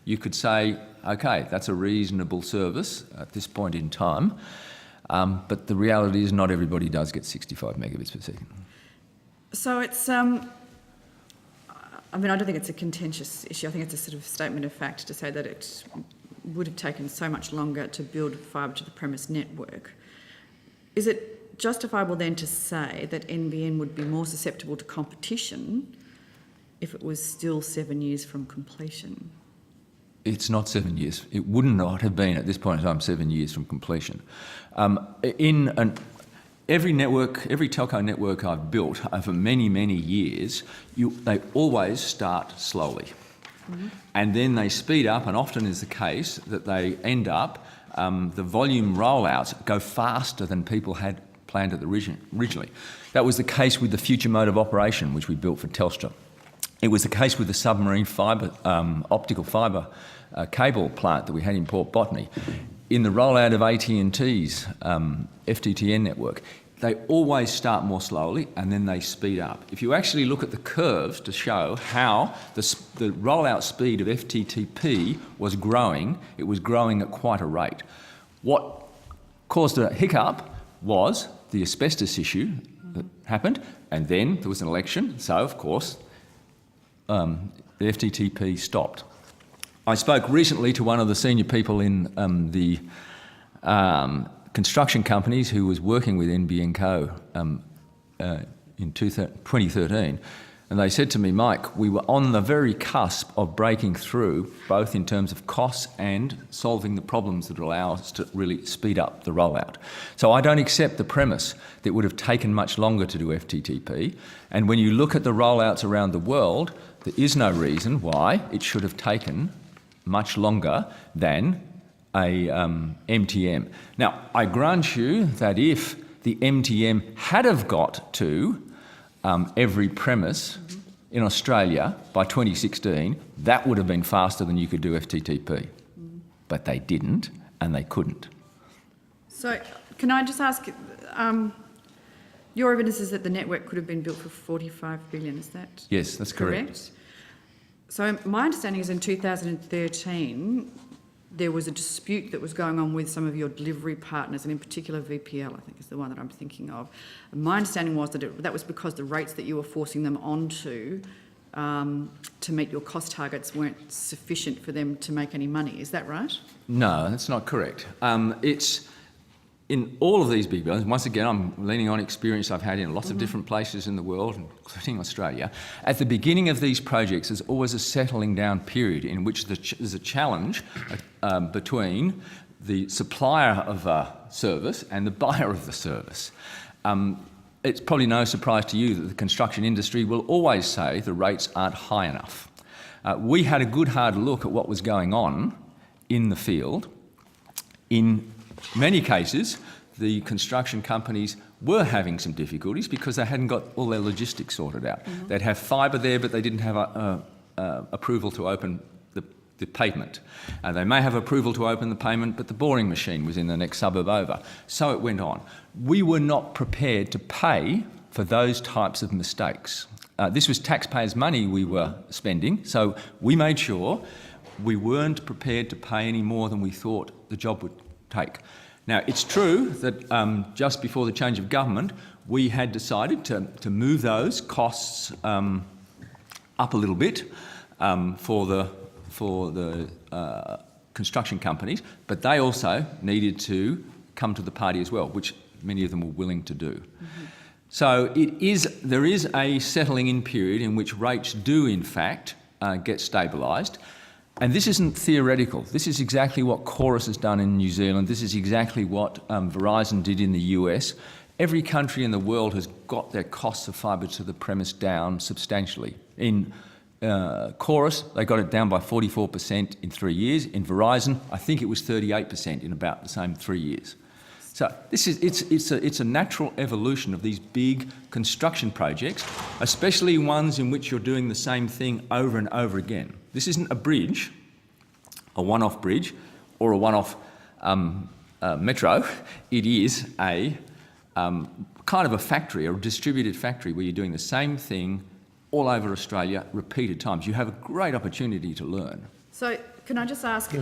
you could say, okay, that's a reasonable service at this point in time. But the reality is not everybody does get 65 megabits per second. So it's, I mean, I don't think it's a contentious issue. I think it's a sort of statement of fact to say that it would have taken so much longer to build fibre to the premise network. Is it justifiable then to say that NBN would be more susceptible to competition if it was still 7 years from completion? It's not 7 years. It would not have been at this point in time 7 years from completion. Every telco network I've built over many, many years, they always start slowly. Mm-hmm. And then they speed up, and often is the case that they end up, the volume rollouts go faster than people had planned it originally. That was the case with the future mode of operation, which we built for Telstra. It was the case with the submarine fibre, optical fibre cable plant that we had in Port Botany. In the rollout of AT&T's FTTN network, they always start more slowly and then they speed up. If you actually look at the curves to show how the rollout speed of FTTP was growing, it was growing at quite a rate. What caused a hiccup was the asbestos issue that happened, and then there was an election, so of course the FTTP stopped. I spoke recently to one of the senior people in the construction companies who was working with NBN Co in 2013, and they said to me, Mike, we were on the very cusp of breaking through, both in terms of costs and solving the problems that allow us to really speed up the rollout. So I don't accept the premise that it would have taken much longer to do FTTP, and when you look at the rollouts around the world, there is no reason why it should have taken much longer than a MTM. Now, I grant you that if the MTM had have got to every premise in Australia by 2016, that would have been faster than you could do FTTP. But they didn't, and they couldn't. So, can I just ask, your evidence is that the network could have been built for 45 billion, is that Yes, that's correct. So my understanding is in 2013, there was a dispute that was going on with some of your delivery partners, and in particular VPL, I think is the one that I'm thinking of. And my understanding was that that was because the rates that you were forcing them onto to meet your cost targets weren't sufficient for them to make any money. Is that right? No, that's not correct. It's in all of these big buildings. Once again, I'm leaning on experience I've had in lots of different places in the world, including Australia. At the beginning of these projects, there's always a settling down period in which there's a challenge between the supplier of a service and the buyer of the service. it's probably no surprise to you that the construction industry will always say the rates aren't high enough. We had a good hard look at what was going on in the field. In many cases, the construction companies were having some difficulties because they hadn't got all their logistics sorted out. Mm-hmm. They'd have fibre there, but they didn't have approval to open the pavement. They may have approval to open the pavement, but the boring machine was in the next suburb over. So it went on. We were not prepared to pay for those types of mistakes. This was taxpayers' money we were spending, so we made sure we weren't prepared to pay any more than we thought the job would take. Now, it's true that just before the change of government, we had decided to move those costs up a little bit for the construction companies, but they also needed to come to the party as well, which many of them were willing to do. Mm-hmm. So there is a settling in period in which rates do in fact get stabilised. And this isn't theoretical. This is exactly what Chorus has done in New Zealand. This is exactly what Verizon did in the US. Every country in the world has got their costs of fibre to the premise down substantially. In Chorus, they got it down by 44% in 3 years. In Verizon, I think it was 38% in about the same 3 years. So it's a natural evolution of these big construction projects, especially ones in which you're doing the same thing over and over again. This isn't a bridge, a one-off bridge, or a one-off metro. It is a kind of a factory, or a distributed factory, where you're doing the same thing all over Australia, repeated times. You have a great opportunity to learn. So can I just ask,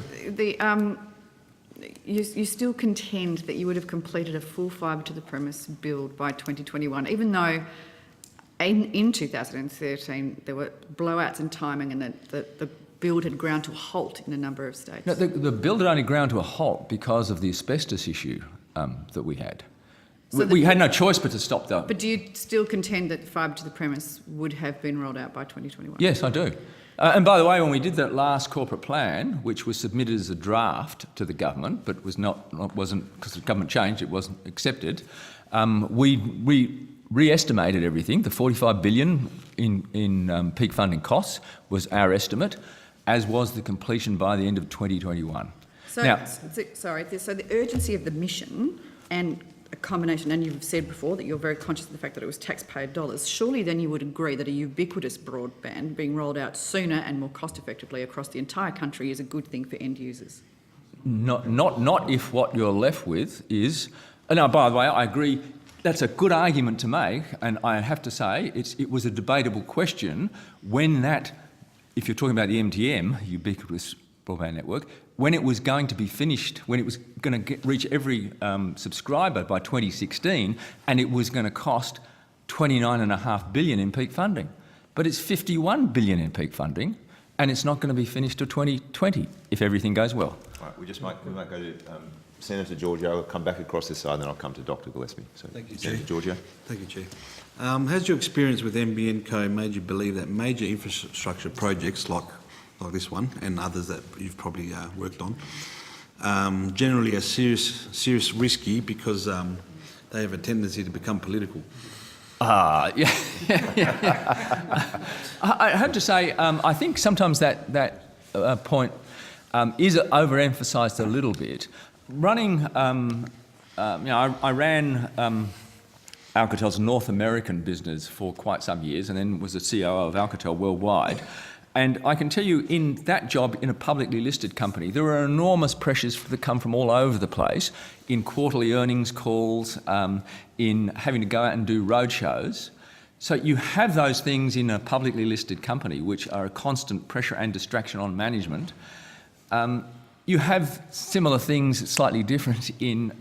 you still contend that you would have completed a full fibre to the premise build by 2021, even though in 2013 there were blowouts in timing and the build had ground to a halt in a number of states? No, the build had only ground to a halt because of the asbestos issue that we had. So we had no choice but to stop though. But do you still contend that fibre to the premise would have been rolled out by 2021? Yes, I do. And by the way, when we did that last corporate plan, which was submitted as a draft to the government, but wasn't because the government changed, it wasn't accepted. We re-estimated everything. The $45 billion in peak funding costs was our estimate, as was the completion by the end of 2021. So the urgency of the mission and a combination, and you've said before that you're very conscious of the fact that it was taxpayer dollars, surely then you would agree that a ubiquitous broadband being rolled out sooner and more cost effectively across the entire country is a good thing for end users? Not if what you're left with is... Now, by the way, I agree, that's a good argument to make, and I have to say it was a debatable question when that, if you're talking about the MTM, ubiquitous broadband network, when it was going to be finished, when it was going to reach every subscriber by 2016, and it was going to cost $29.5 billion in peak funding. But it's $51 billion in peak funding, and it's not going to be finished till 2020 if everything goes well. All right, we might go to Senator Giorgio. I'll come back across this side, and then I'll come to Dr. Gillespie. So, thank you, Senator Chair. Giorgio. Thank you, Chair. Has your experience with NBN Co made you believe that major infrastructure projects like this one and others that you've probably worked on, generally are serious risky because they have a tendency to become political? Yeah. I have to say, I think sometimes that point is overemphasised a little bit. Running, I ran Alcatel's North American business for quite some years, and then was the COO of Alcatel worldwide. And I can tell you, in that job, in a publicly listed company, there are enormous pressures that come from all over the place, in quarterly earnings calls, in having to go out and do roadshows. So you have those things in a publicly listed company, which are a constant pressure and distraction on management. You have similar things, slightly different, in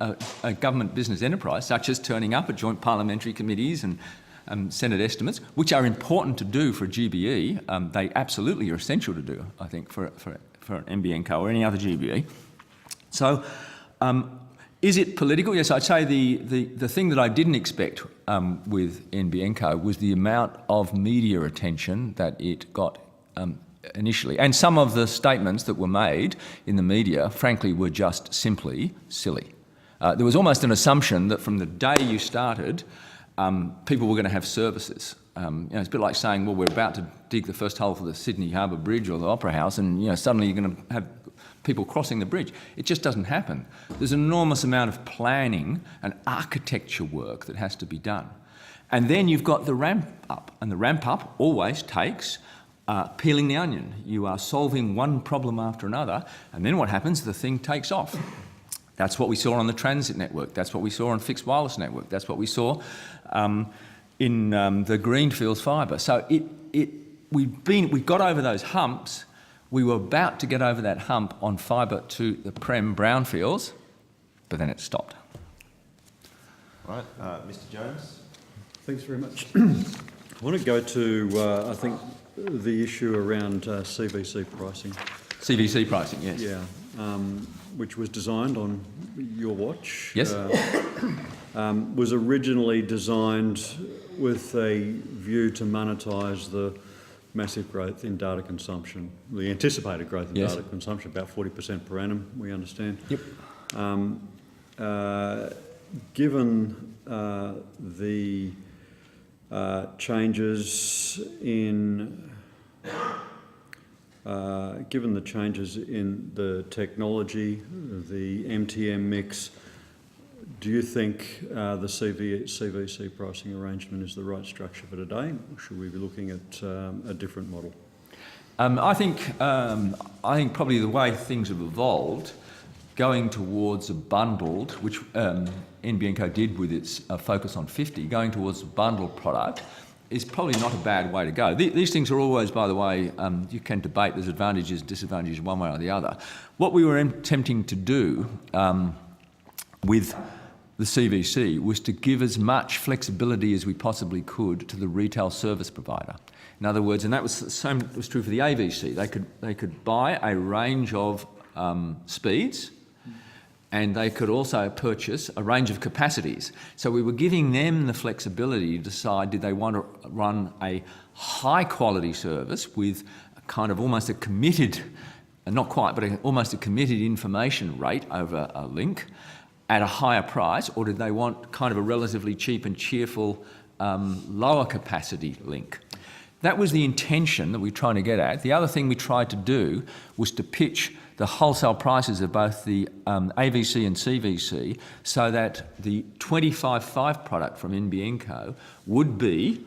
a government business enterprise, such as turning up at joint parliamentary committees and Senate estimates, which are important to do for a GBE. They absolutely are essential to do, I think, for an NBN Co or any other GBE. So is it political? Yes, I'd say the thing that I didn't expect with NBN Co was the amount of media attention that it got initially. And some of the statements that were made in the media, frankly, were just simply silly. There was almost an assumption that from the day you started, people were going to have services. It's a bit like saying, well, we're about to dig the first hole for the Sydney Harbour Bridge or the Opera House, and suddenly you're going to have people crossing the bridge. It just doesn't happen. There's an enormous amount of planning and architecture work that has to be done. And then you've got the ramp up, and the ramp up always takes peeling the onion. You are solving one problem after another, and then what happens? The thing takes off. That's what we saw on the transit network. That's what we saw on fixed wireless network. That's what we saw in the greenfields fibre. So we got over those humps. We were about to get over that hump on fibre to the Prem brownfields, but then it stopped. Right, Mr. Jones. Thanks very much. I want to go to, I think, the issue around CVC pricing. CVC pricing, yes. Yeah, which was designed on your watch. Yes. Was originally designed with a view to monetise the massive growth in data consumption, the anticipated growth in data consumption, about 40% per annum, we understand. Yep. Given the changes in the technology, the MTM mix, do you think the CVC pricing arrangement is the right structure for today, or should we be looking at a different model? I think probably the way things have evolved, going towards a bundled, which NBN Co did with its focus on 50, going towards a bundled product is probably not a bad way to go. These things are always, by the way, you can debate there's advantages, disadvantages one way or the other. What we were attempting to do with the CVC was to give as much flexibility as we possibly could to the retail service provider. In other words, and that was the same was true for the AVC. They could buy a range of speeds, and they could also purchase a range of capacities. So we were giving them the flexibility to decide, did they want to run a high quality service with kind of almost a committed, not quite, but almost a committed information rate over a link at a higher price, or did they want kind of a relatively cheap and cheerful lower capacity link? That was the intention that we were trying to get at. The other thing we tried to do was to pitch the wholesale prices of both the AVC and CVC so that the 25.5 product from NBN Co would be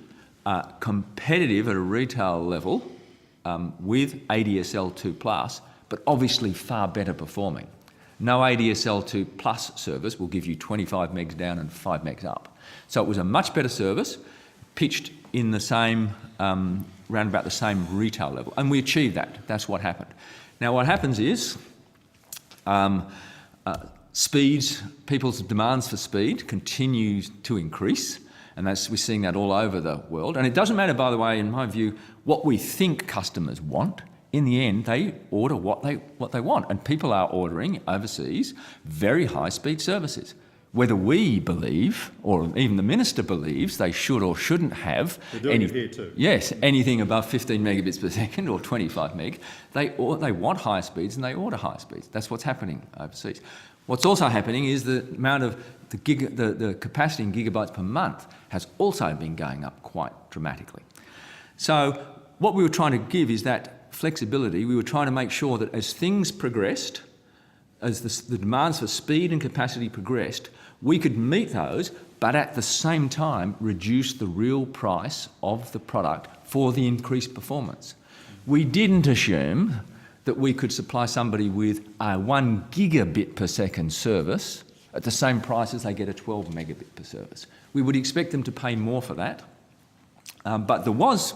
competitive at a retail level with ADSL 2+, but obviously far better performing. No ADSL 2+ service will give you 25 megs down and 5 megs up. So it was a much better service, pitched in the same, round about the same retail level. And we achieved that. That's what happened. Now what happens is speeds, people's demands for speed continue to increase. And we're seeing that all over the world. And it doesn't matter, by the way, in my view, what we think customers want. In the end, they order what they want. And people are ordering overseas very high-speed services. Whether we believe, or even the Minister believes, they should or shouldn't have it here too. Yes, anything above 15 megabits per second or 25 meg, they want higher speeds and they order higher speeds. That's what's happening overseas. What's also happening is the amount of the capacity in gigabytes per month has also been going up quite dramatically. So what we were trying to give is that flexibility. We were trying to make sure that as things progressed, as the demands for speed and capacity progressed, we could meet those, but at the same time reduce the real price of the product for the increased performance. We didn't assume that we could supply somebody with a 1 gigabit per second service at the same price as they get a 12 megabit per service. We would expect them to pay more for that, but there was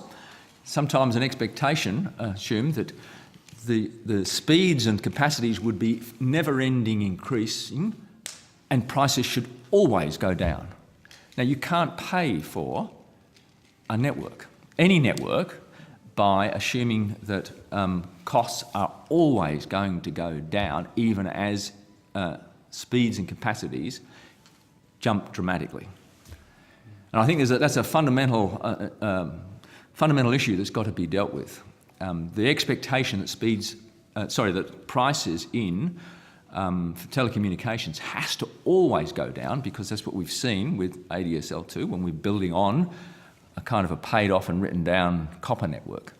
sometimes an expectation assumed that the speeds and capacities would be never-ending increasing and prices should always go down. Now, you can't pay for a network, any network, by assuming that costs are always going to go down even as speeds and capacities jump dramatically. And I think that's a fundamental issue that's got to be dealt with. The expectation that that prices in for telecommunications has to always go down, because that's what we've seen with ADSL2 when we're building on a kind of a paid off and written down copper network.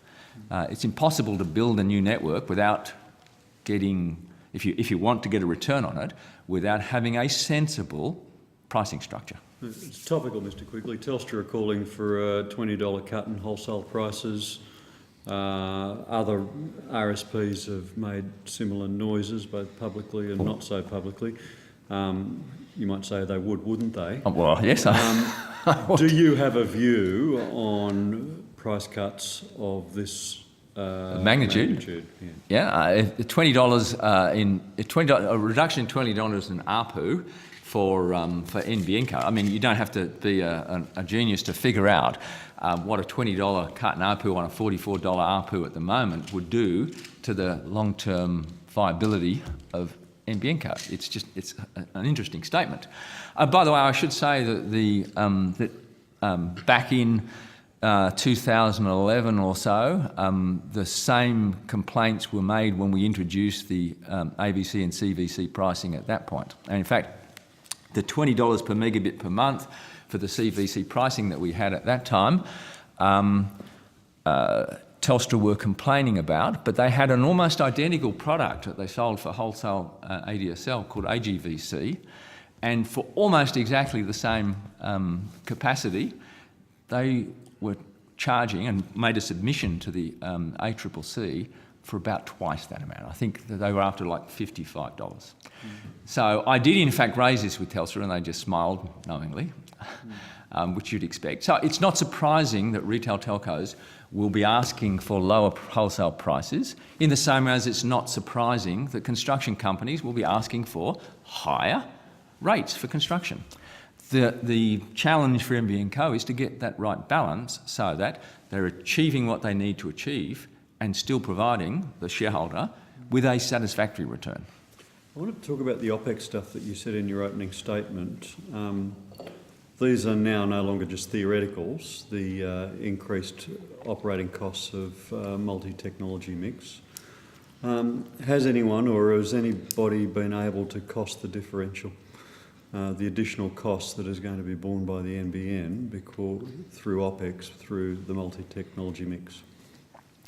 It's impossible to build a new network without getting, if you want to get a return on it, without having a sensible pricing structure. It's topical, Mr Quigley. Telstra are calling for a $20 cut in wholesale prices. Other RSPs have made similar noises, both publicly and not so publicly. You might say they would, wouldn't they? Oh, well, yes. Do you have a view on price cuts of this magnitude? Yeah, $20 a reduction in $20 in ARPU for NBN Co. I mean, you don't have to be a genius to figure out what a $20 cut in ARPU on a $44 ARPU at the moment would do to the long-term viability of NBN Co. It's an interesting statement. By the way, I should say that back in 2011 or so, the same complaints were made when we introduced the AVC and CVC pricing at that point. And in fact, the $20 per megabit per month for the CVC pricing that we had at that time, Telstra were complaining about, but they had an almost identical product that they sold for wholesale ADSL called AGVC, and for almost exactly the same capacity, they were charging and made a submission to the ACCC for about twice that amount. I think that they were after like $55. So I did in fact raise this with Telstra and they just smiled knowingly, which you'd expect. So it's not surprising that retail telcos will be asking for lower wholesale prices, in the same way as it's not surprising that construction companies will be asking for higher rates for construction. The challenge for NBN Co is to get that right balance so that they're achieving what they need to achieve and still providing the shareholder with a satisfactory return. I want to talk about the OPEX stuff that you said in your opening statement. These are now no longer just theoreticals, the increased operating costs of multi-technology mix. Has anyone or has anybody been able to cost the differential? The additional cost that is going to be borne by the NBN through OPEX, through the multi-technology mix?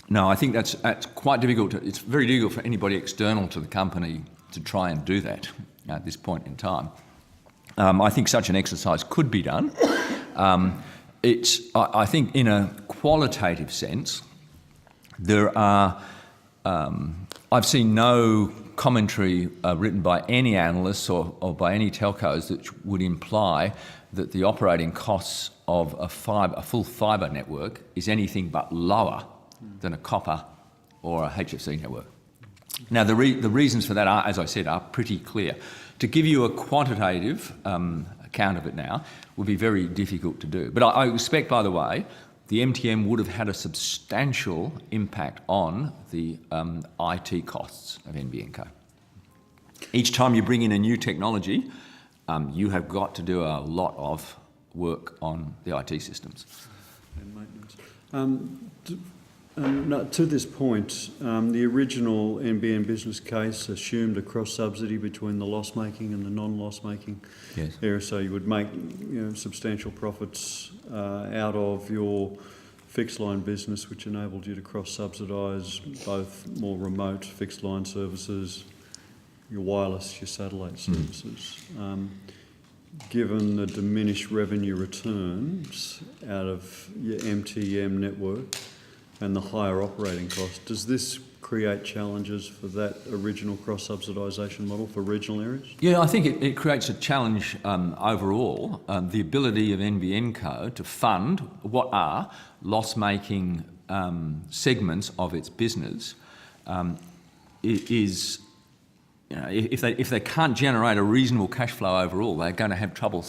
No, I think that's quite difficult. It's very difficult for anybody external to the company to try and do that at this point in time. I think such an exercise could be done. I think in a qualitative sense, there are, I've seen no commentary written by any analysts or by any telcos that would imply that the operating costs of a full fibre network is anything but lower than a copper or a HFC network. Now, the reasons for that are, as I said, are pretty clear. To give you a quantitative account of it now would be very difficult to do. But I expect, by the way, the MTM would have had a substantial impact on the IT costs of NBN Co. Each time you bring in a new technology, you have got to do a lot of work on the IT systems. And maintenance. To this point, the original NBN business case assumed a cross-subsidy between the loss-making and the non-loss-making area, so you would make substantial profits out of your fixed-line business, which enabled you to cross-subsidise both more remote fixed-line services, your wireless, your satellite services. Given the diminished revenue returns out of your MTM network, and the higher operating costs, does this create challenges for that original cross-subsidisation model for regional areas? Yeah, I think it creates a challenge overall. The ability of NBN Co to fund what are loss-making segments of its business is, if they can't generate a reasonable cash flow overall, they're going to have trouble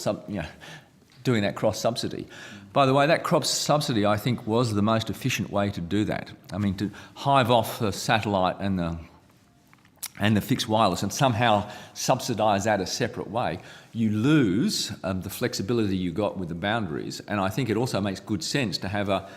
doing that cross-subsidy. By the way, that cross-subsidy, I think, was the most efficient way to do that. I mean, to hive off the satellite and the fixed wireless and somehow subsidise that a separate way, you lose the flexibility you got with the boundaries. And I think it also makes good sense to have a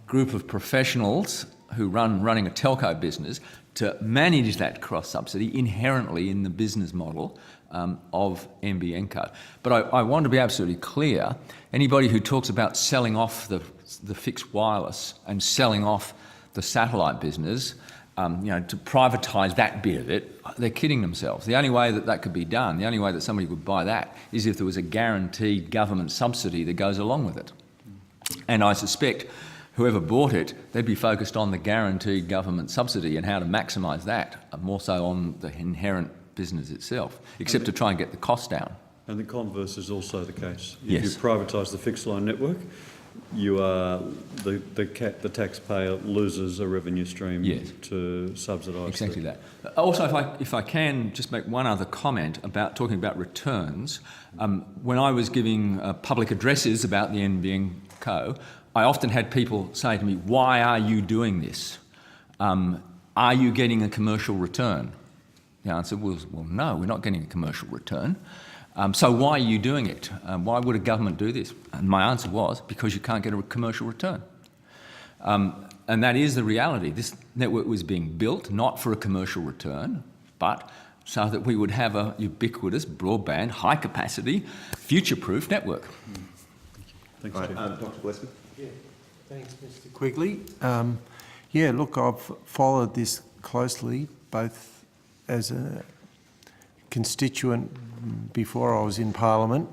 group of professionals who running a telco business to manage that cross-subsidy inherently in the business model of NBN Co. But I want to be absolutely clear, anybody who talks about selling off the fixed wireless and selling off the satellite business, to privatise that bit of it, they're kidding themselves. The only way that could be done, the only way that somebody would buy that is if there was a guaranteed government subsidy that goes along with it. And I suspect whoever bought it, they'd be focused on the guaranteed government subsidy and how to maximise that, more so on the inherent business itself, except to try and get the cost down. And the converse is also the case. Yes. If you privatise the fixed line network, you are the taxpayer loses a revenue stream to subsidise. Exactly that. Also, if I can just make one other comment about talking about returns, when I was giving public addresses about the NBN Co, I often had people say to me, "Why are you doing this? Are you getting a commercial return?" The answer was, "Well, no, we're not getting a commercial return. So why are you doing it? Why would a government do this?" And my answer was, because you can't get a commercial return. And that is the reality. This network was being built not for a commercial return, but so that we would have a ubiquitous, broadband, high-capacity, future-proof network. Thanks, Dr. Gillespie. Yeah, thanks, Mr. Quigley. Look, I've followed this closely, both as a constituent before I was in Parliament,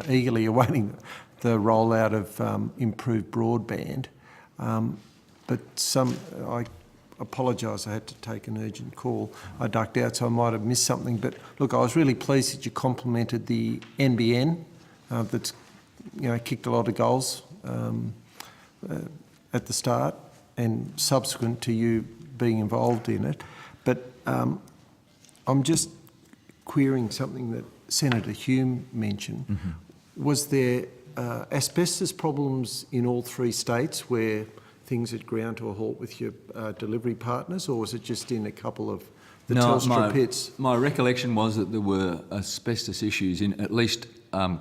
eagerly awaiting the rollout of improved broadband. But I apologise, I had to take an urgent call. I ducked out, so I might have missed something. But look, I was really pleased that you complimented the NBN that's kicked a lot of goals at the start and subsequent to you being involved in it. But I'm just querying something that Senator Hume mentioned. Was there asbestos problems in all three states where things had ground to a halt with your delivery partners, or was it just in a couple of the Telstra pits? My recollection was that there were asbestos issues in at least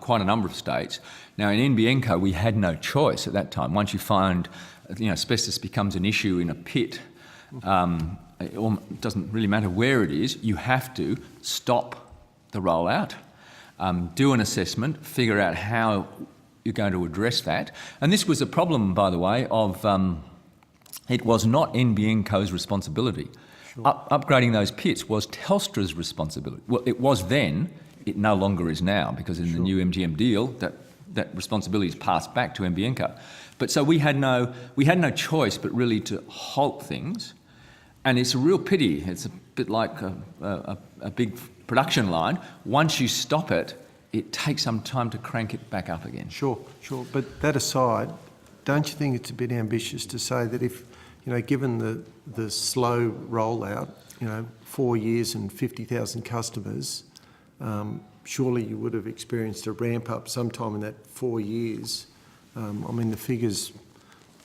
quite a number of states. Now, in NBN Co, we had no choice at that time. Once you find asbestos becomes an issue in a pit, it doesn't really matter where it is, you have to stop the rollout, do an assessment, figure out how you're going to address that. And this was a problem, by the way, of it was not NBN Co's responsibility. Sure. Upgrading those pits was Telstra's responsibility. Well, it was then, it no longer is now, because in the new MGM deal, that responsibility is passed back to NBN Co. But so we had no choice but really to halt things. And it's a real pity. It's a bit like a big production line. Once you stop it, it takes some time to crank it back up again. Sure. But that aside, don't you think it's a bit ambitious to say that if, given the slow rollout, 4 years and 50,000 customers, surely you would have experienced a ramp up sometime in that 4 years. The figures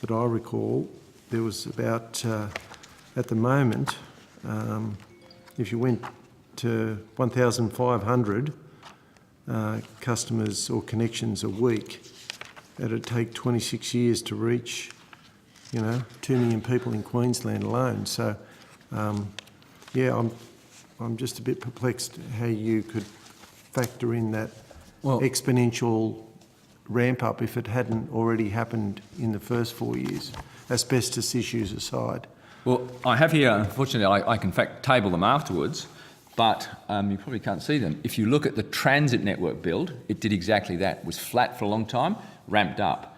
that I recall, there was about, at the moment, if you went to 1,500 customers or connections a week, it'd take 26 years to reach, 2 million people in Queensland alone. So, I'm just a bit perplexed how you could factor in that exponential ramp up if it hadn't already happened in the first 4 years, asbestos issues aside. Well, I have here, unfortunately, I can in fact table them afterwards, but you probably can't see them. If you look at the transit network build, it did exactly that. It was flat for a long time, ramped up.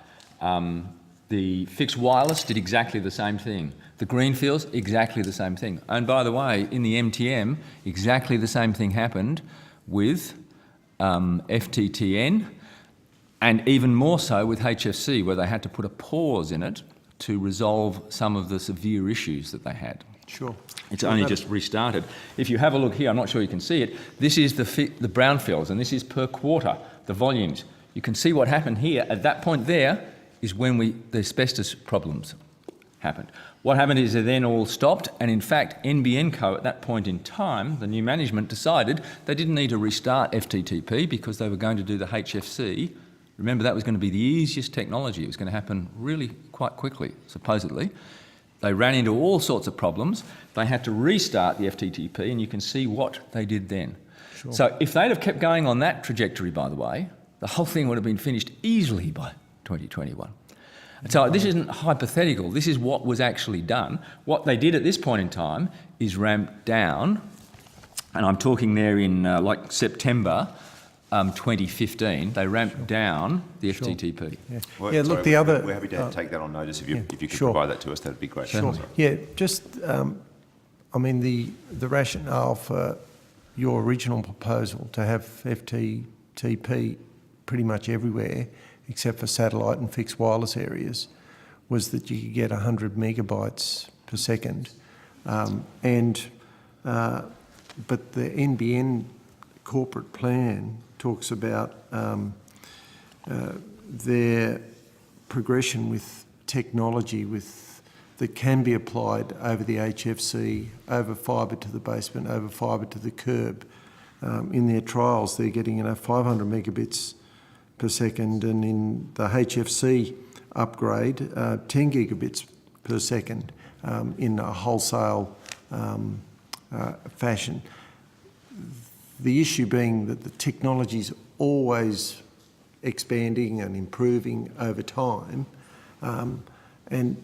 The fixed wireless did exactly the same thing. The greenfields, exactly the same thing. And by the way, in the MTM, exactly the same thing happened with FTTN, and even more so with HFC, where they had to put a pause in it to resolve some of the severe issues that they had. Sure. It's only just restarted. If you have a look here, I'm not sure you can see it, this is the brownfields, and this is per quarter, the volumes. You can see what happened here. At that point there is when the asbestos problems happened. What happened is they then all stopped, and in fact, NBN Co at that point in time, the new management decided they didn't need to restart FTTP because they were going to do the HFC. Remember, that was going to be the easiest technology. It was going to happen really quite quickly, supposedly. They ran into all sorts of problems. They had to restart the FTTP, and you can see what they did then. Sure. So if they'd have kept going on that trajectory, by the way, the whole thing would have been finished easily by 2021. So this isn't hypothetical. This is what was actually done. What they did at this point in time is ramp down, and I'm talking there in like September 2015, they ramped down the FTTP. Yeah, Well, yeah sorry, look, the other... We're happy to take that on notice. If you could sure. provide that to us, that'd be great. Sure. Yeah, just, I mean, the rationale for your original proposal to have FTTP pretty much everywhere, except for satellite and fixed wireless areas, was that you could get 100 megabytes per second. But the NBN corporate plan talks about their progression with technology that can be applied over the HFC, over fibre to the basement, over fibre to the curb. In their trials, they're getting 500 megabits per second, and in the HFC upgrade, 10 gigabits per second in a wholesale fashion. The issue being that the technology is always expanding and improving over time, and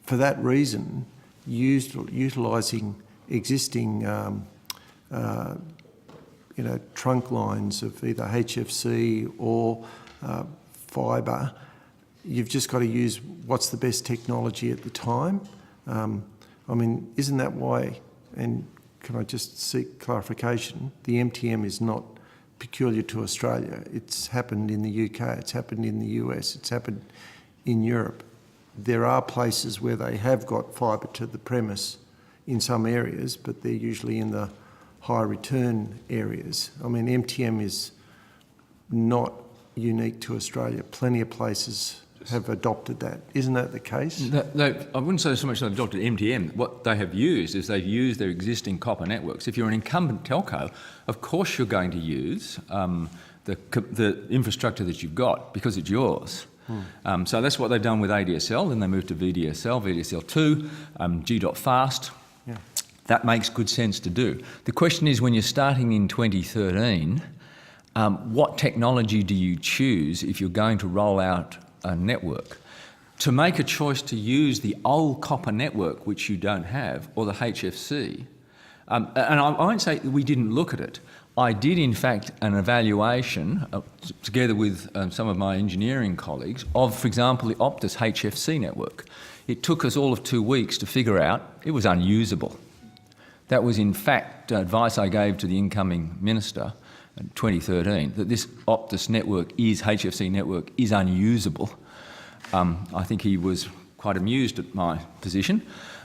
for that reason, utilising existing trunk lines of either HFC or fibre, you've just got to use what's the best technology at the time. I mean, isn't that why, and can I just seek clarification, the MTM is not peculiar to Australia. It's happened in the UK, it's happened in the US, it's happened in Europe. There are places where they have got fibre to the premise in some areas, but they're usually in the high return areas. I mean, MTM is not unique to Australia. Plenty of places have adopted that. Isn't that the case? I wouldn't say so much they've adopted MTM. What they have used is they've used their existing copper networks. If you're an incumbent telco, of course you're going to use the infrastructure that you've got because it's yours. So that's what they've done with ADSL. Then they moved to VDSL, VDSL2, G.fast. Yeah. That makes good sense to do. The question is, when you're starting in 2013, what technology do you choose if you're going to roll out a network? To make a choice to use the old copper network, which you don't have, or the HFC, and I won't say we didn't look at it. I did, in fact, an evaluation, together with some of my engineering colleagues, of, for example, the Optus HFC network. It took us all of 2 weeks to figure out it was unusable. That was, in fact, advice I gave to the incoming minister in 2013, that this Optus network HFC network is unusable. I think he was quite amused at my position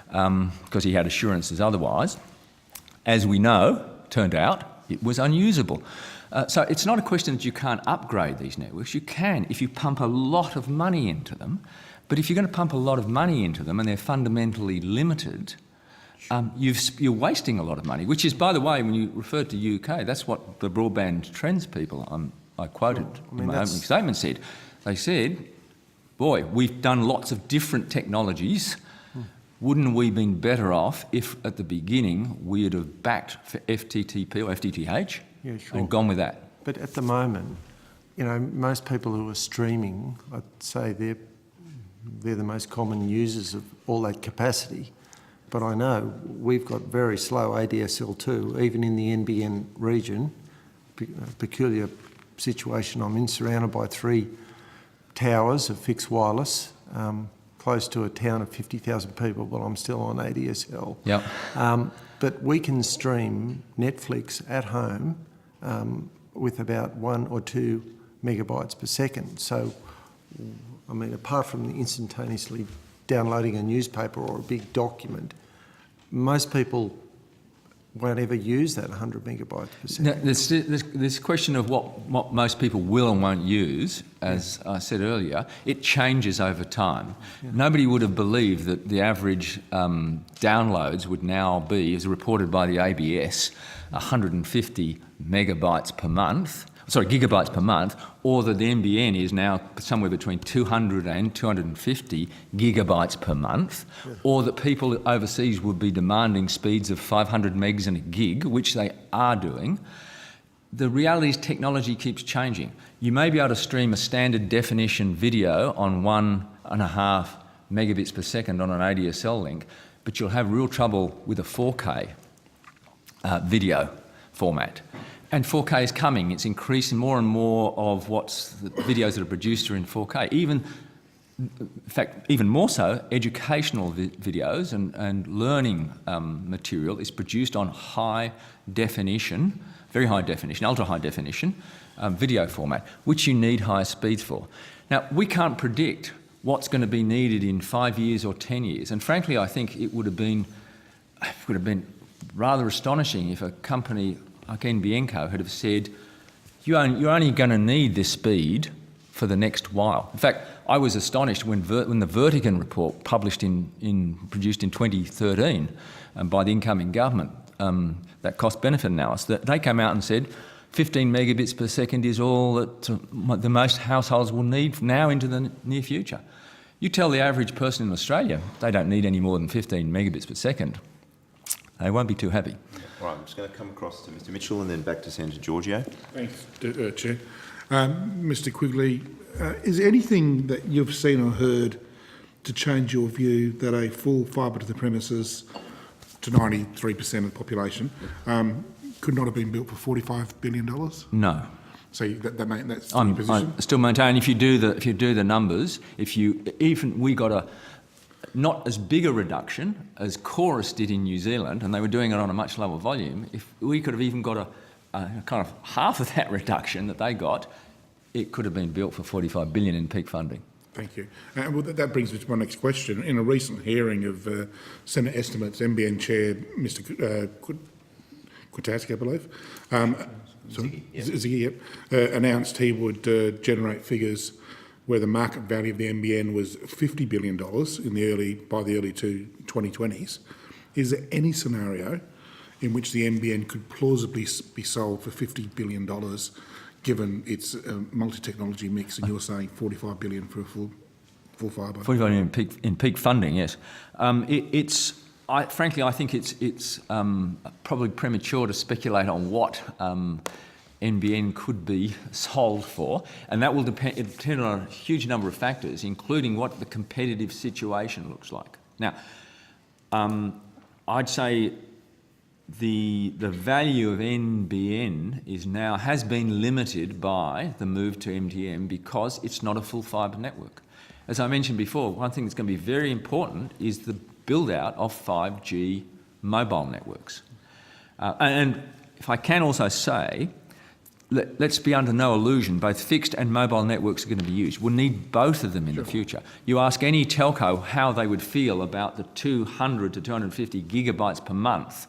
because he had assurances otherwise. As we know, turned out, it was unusable. So it's not a question that you can't upgrade these networks. You can if you pump a lot of money into them. But if you're going to pump a lot of money into them and they're fundamentally limited, you're wasting a lot of money, which is, by the way, when you referred to UK, that's what the Broadband Trends people I quoted in my opening statement said. They said, boy, we've done lots of different technologies. Wouldn't we have been better off if at the beginning we'd have backed for FTTP or FTTH and gone with that? But at the moment, most people who are streaming, I'd say they're the most common users of all that capacity. But I know we've got very slow ADSL2, even in the NBN region, peculiar situation I'm in, surrounded by 3 towers of fixed wireless, close to a town of 50,000 people, but I'm still on ADSL. Yep. But we can stream Netflix at home with about 1 or 2 megabytes per second. So, I mean, apart from the instantaneously downloading a newspaper or a big document, most people won't ever use that 100 megabytes per second. Now, this question of what most people will and won't use, as I said earlier, it changes over time. Yeah. Nobody would have believed that the average downloads would now be, as reported by the ABS, 150 megabytes per month, gigabytes per month, or that the NBN is now somewhere between 200 and 250 gigabytes per month, or that people overseas would be demanding speeds of 500 megs and a gig, which they are doing. The reality is technology keeps changing. You may be able to stream a standard definition video on 1.5 megabits per second on an ADSL link, but you'll have real trouble with a 4K video format. And 4K is coming. It's increasing more and more of the videos that are produced are in 4K. In fact, even more so, educational videos and learning material is produced on high definition, very high definition, ultra high definition video format, which you need higher speeds for. Now, we can't predict what's going to be needed in 5 years or 10 years. And frankly, I think it would have been rather astonishing if a company like NBN Co had have said, you're only going to need this speed for the next while. In fact, I was astonished when the Vertigan report produced in 2013 by the incoming government, that cost-benefit analysis, that they came out and said 15 megabits per second is all that the most households will need now into the near future. You tell the average person in Australia they don't need any more than 15 megabits per second, they won't be too happy. All right, I'm just going to come across to Mr Mitchell and then back to Senator Giorgio. Thanks, Chair. Mr Quigley, is there anything that you've seen or heard to change your view that a full fibre to the premises to 93% of the population could not have been built for $45 billion? No. So that's your position? I still maintain if you do the numbers, we got a not as big a reduction as Chorus did in New Zealand, and they were doing it on a much lower volume. If we could have even got a kind of half of that reduction that they got, it could have been built for $45 billion in peak funding. Thank you. Well, that brings me to my next question. In a recent hearing of Senate estimates, NBN Chair Mr Kwiatkowski, I believe, Ziggy, announced he would generate figures where the market value of the NBN was $50 billion by the early 2020s. Is there any scenario in which the NBN could plausibly be sold for $50 billion, given its multi-technology mix, and you're saying $45 billion for a full fibre? $45 billion in peak funding, yes. Frankly, I think it's probably premature to speculate on what NBN could be sold for, and that will depend on a huge number of factors, including what the competitive situation looks like. Now, I'd say the value of NBN has been limited by the move to MTM because it's not a full fibre network. As I mentioned before, one thing that's going to be very important is the build-out of 5G mobile networks. And if I can also say, let's be under no illusion, both fixed and mobile networks are going to be used. We'll need both of them in the future. You ask any telco how they would feel about the 200 to 250 gigabytes per month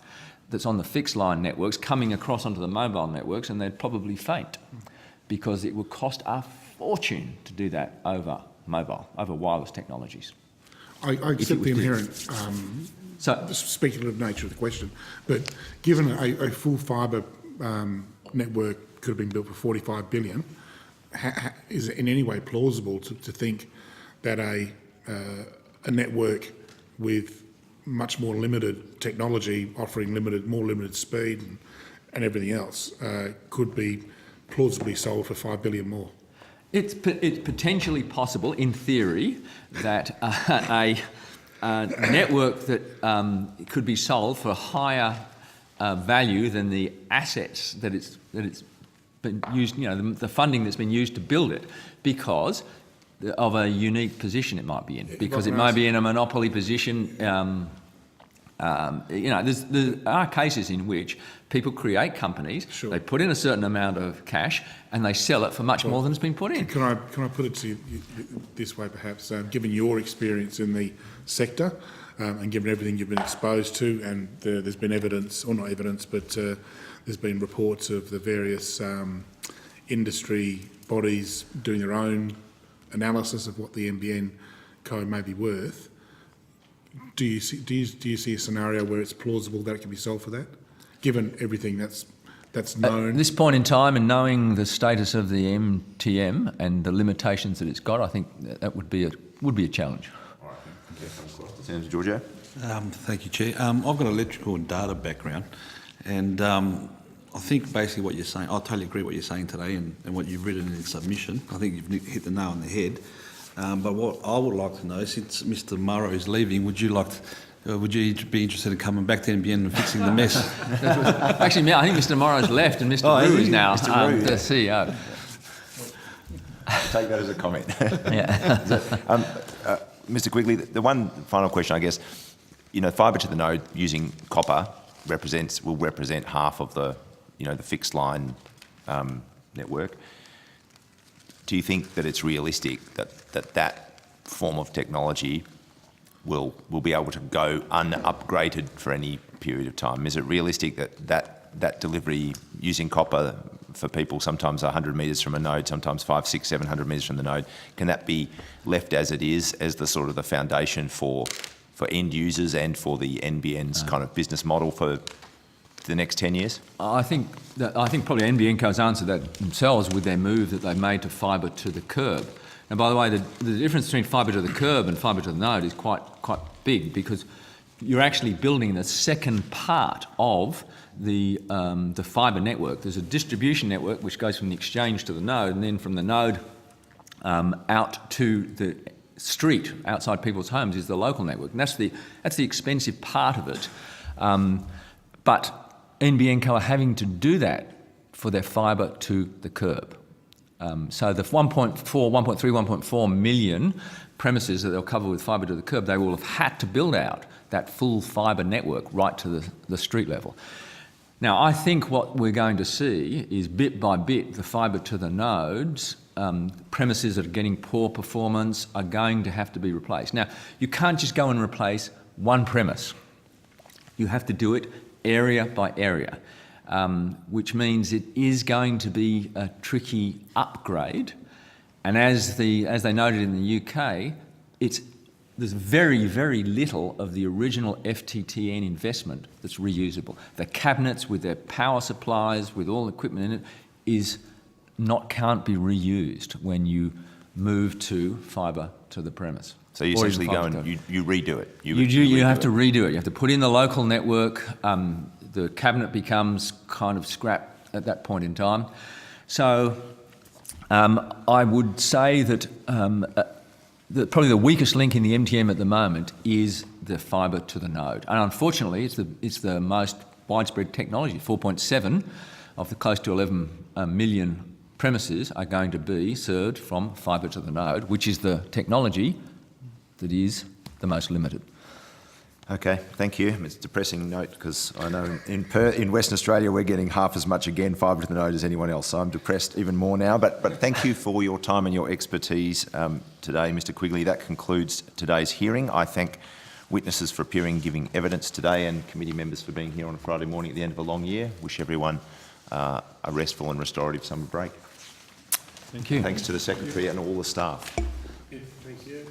that's on the fixed line networks coming across onto the mobile networks, and they'd probably faint because it would cost a fortune to do that over wireless technologies. I accept the inherent speculative nature of the question, but given a full fibre network could have been built for $45 billion, is it in any way plausible to think that a network with much more limited technology, offering more limited speed and everything else, could be plausibly sold for $5 billion more? It's potentially possible, in theory, that a network that could be sold for higher value than the assets that it's been used, the funding that's been used to build it, because of a unique position it might be in, because it might be in a monopoly position. There are cases in which people create companies, they put in a certain amount of cash, and they sell it for much more than it's been put in. Can I put it to you this way, perhaps, given your experience in the sector, and given everything you've been exposed to, and there's been evidence, or not evidence, but there's been reports of the various industry bodies doing their own analysis of what the NBN code may be worth. Do you see a scenario where it's plausible that it can be sold for that, given everything that's that's known. At this point in time, and knowing the status of the MTM and the limitations that it's got, I think that would be a challenge. All right, thank you. Senator Giorgio. Thank you, Chair. I've got an electrical and data background, and I think basically what you're saying, I totally agree with what you're saying today and what you've written in the submission. I think you've hit the nail on the head. But what I would like to know, since Mr. Murrow is leaving, would you be interested in coming back to NBN and fixing the mess? Actually, I think Mr. Morrow's left and Mr. Rue is now the CEO. Take that as a comment. Yeah. Mr. Quigley, the one final question, I guess, fibre to the node using copper will represent half of the fixed line network. Do you think that it's realistic that form of technology will be able to go unupgraded for any period of time? Is it realistic that delivery using copper for people, sometimes 100 metres from a node, sometimes 500, 600, 700 metres from the node, can that be left as it is, as the sort of the foundation for end users and for the NBN's kind of business model for the next 10 years? I think probably NBN Co's answered that themselves with their move that they've made to fibre to the curb. And by the way, the difference between fibre to the curb and fibre to the node is quite big, because you're actually building the second part of the fibre network. There's a distribution network which goes from the exchange to the node, and then from the node out to the street outside people's homes is the local network, and that's the expensive part of it. But NBN Co are having to do that for their fibre to the curb. So the 1.4 million premises that they'll cover with fibre to the curb, they will have had to build out that full fibre network right to the street level. Now, I think what we're going to see is bit by bit the fibre to the nodes, premises that are getting poor performance are going to have to be replaced. Now, you can't just go and replace one premise. You have to do it area by area, which means it is going to be a tricky upgrade. And as they noted in the UK, there's very, very little of the original FTTN investment that's reusable. The cabinets with their power supplies, with all the equipment in it, can't be reused when you move to fibre to the premise. So you essentially go and you redo it. You have to redo it. You have to put in the local network. The cabinet becomes kind of scrap at that point in time. So I would say that probably the weakest link in the MTM at the moment is the fibre to the node. And unfortunately, it's the most widespread technology. 4.7 of the close to 11 million premises are going to be served from fibre to the node, which is the technology that is the most limited. Okay, thank you. It's a depressing note because I know in Western Australia we're getting half as much, again, fibre to the node as anyone else, so I'm depressed even more now. But thank you for your time and your expertise today, Mr Quigley. That concludes today's hearing. I thank witnesses for appearing and giving evidence today, and committee members for being here on a Friday morning at the end of a long year. Wish everyone a restful and restorative summer break. Thank you. Thanks to the Secretary and all the staff. Thank you.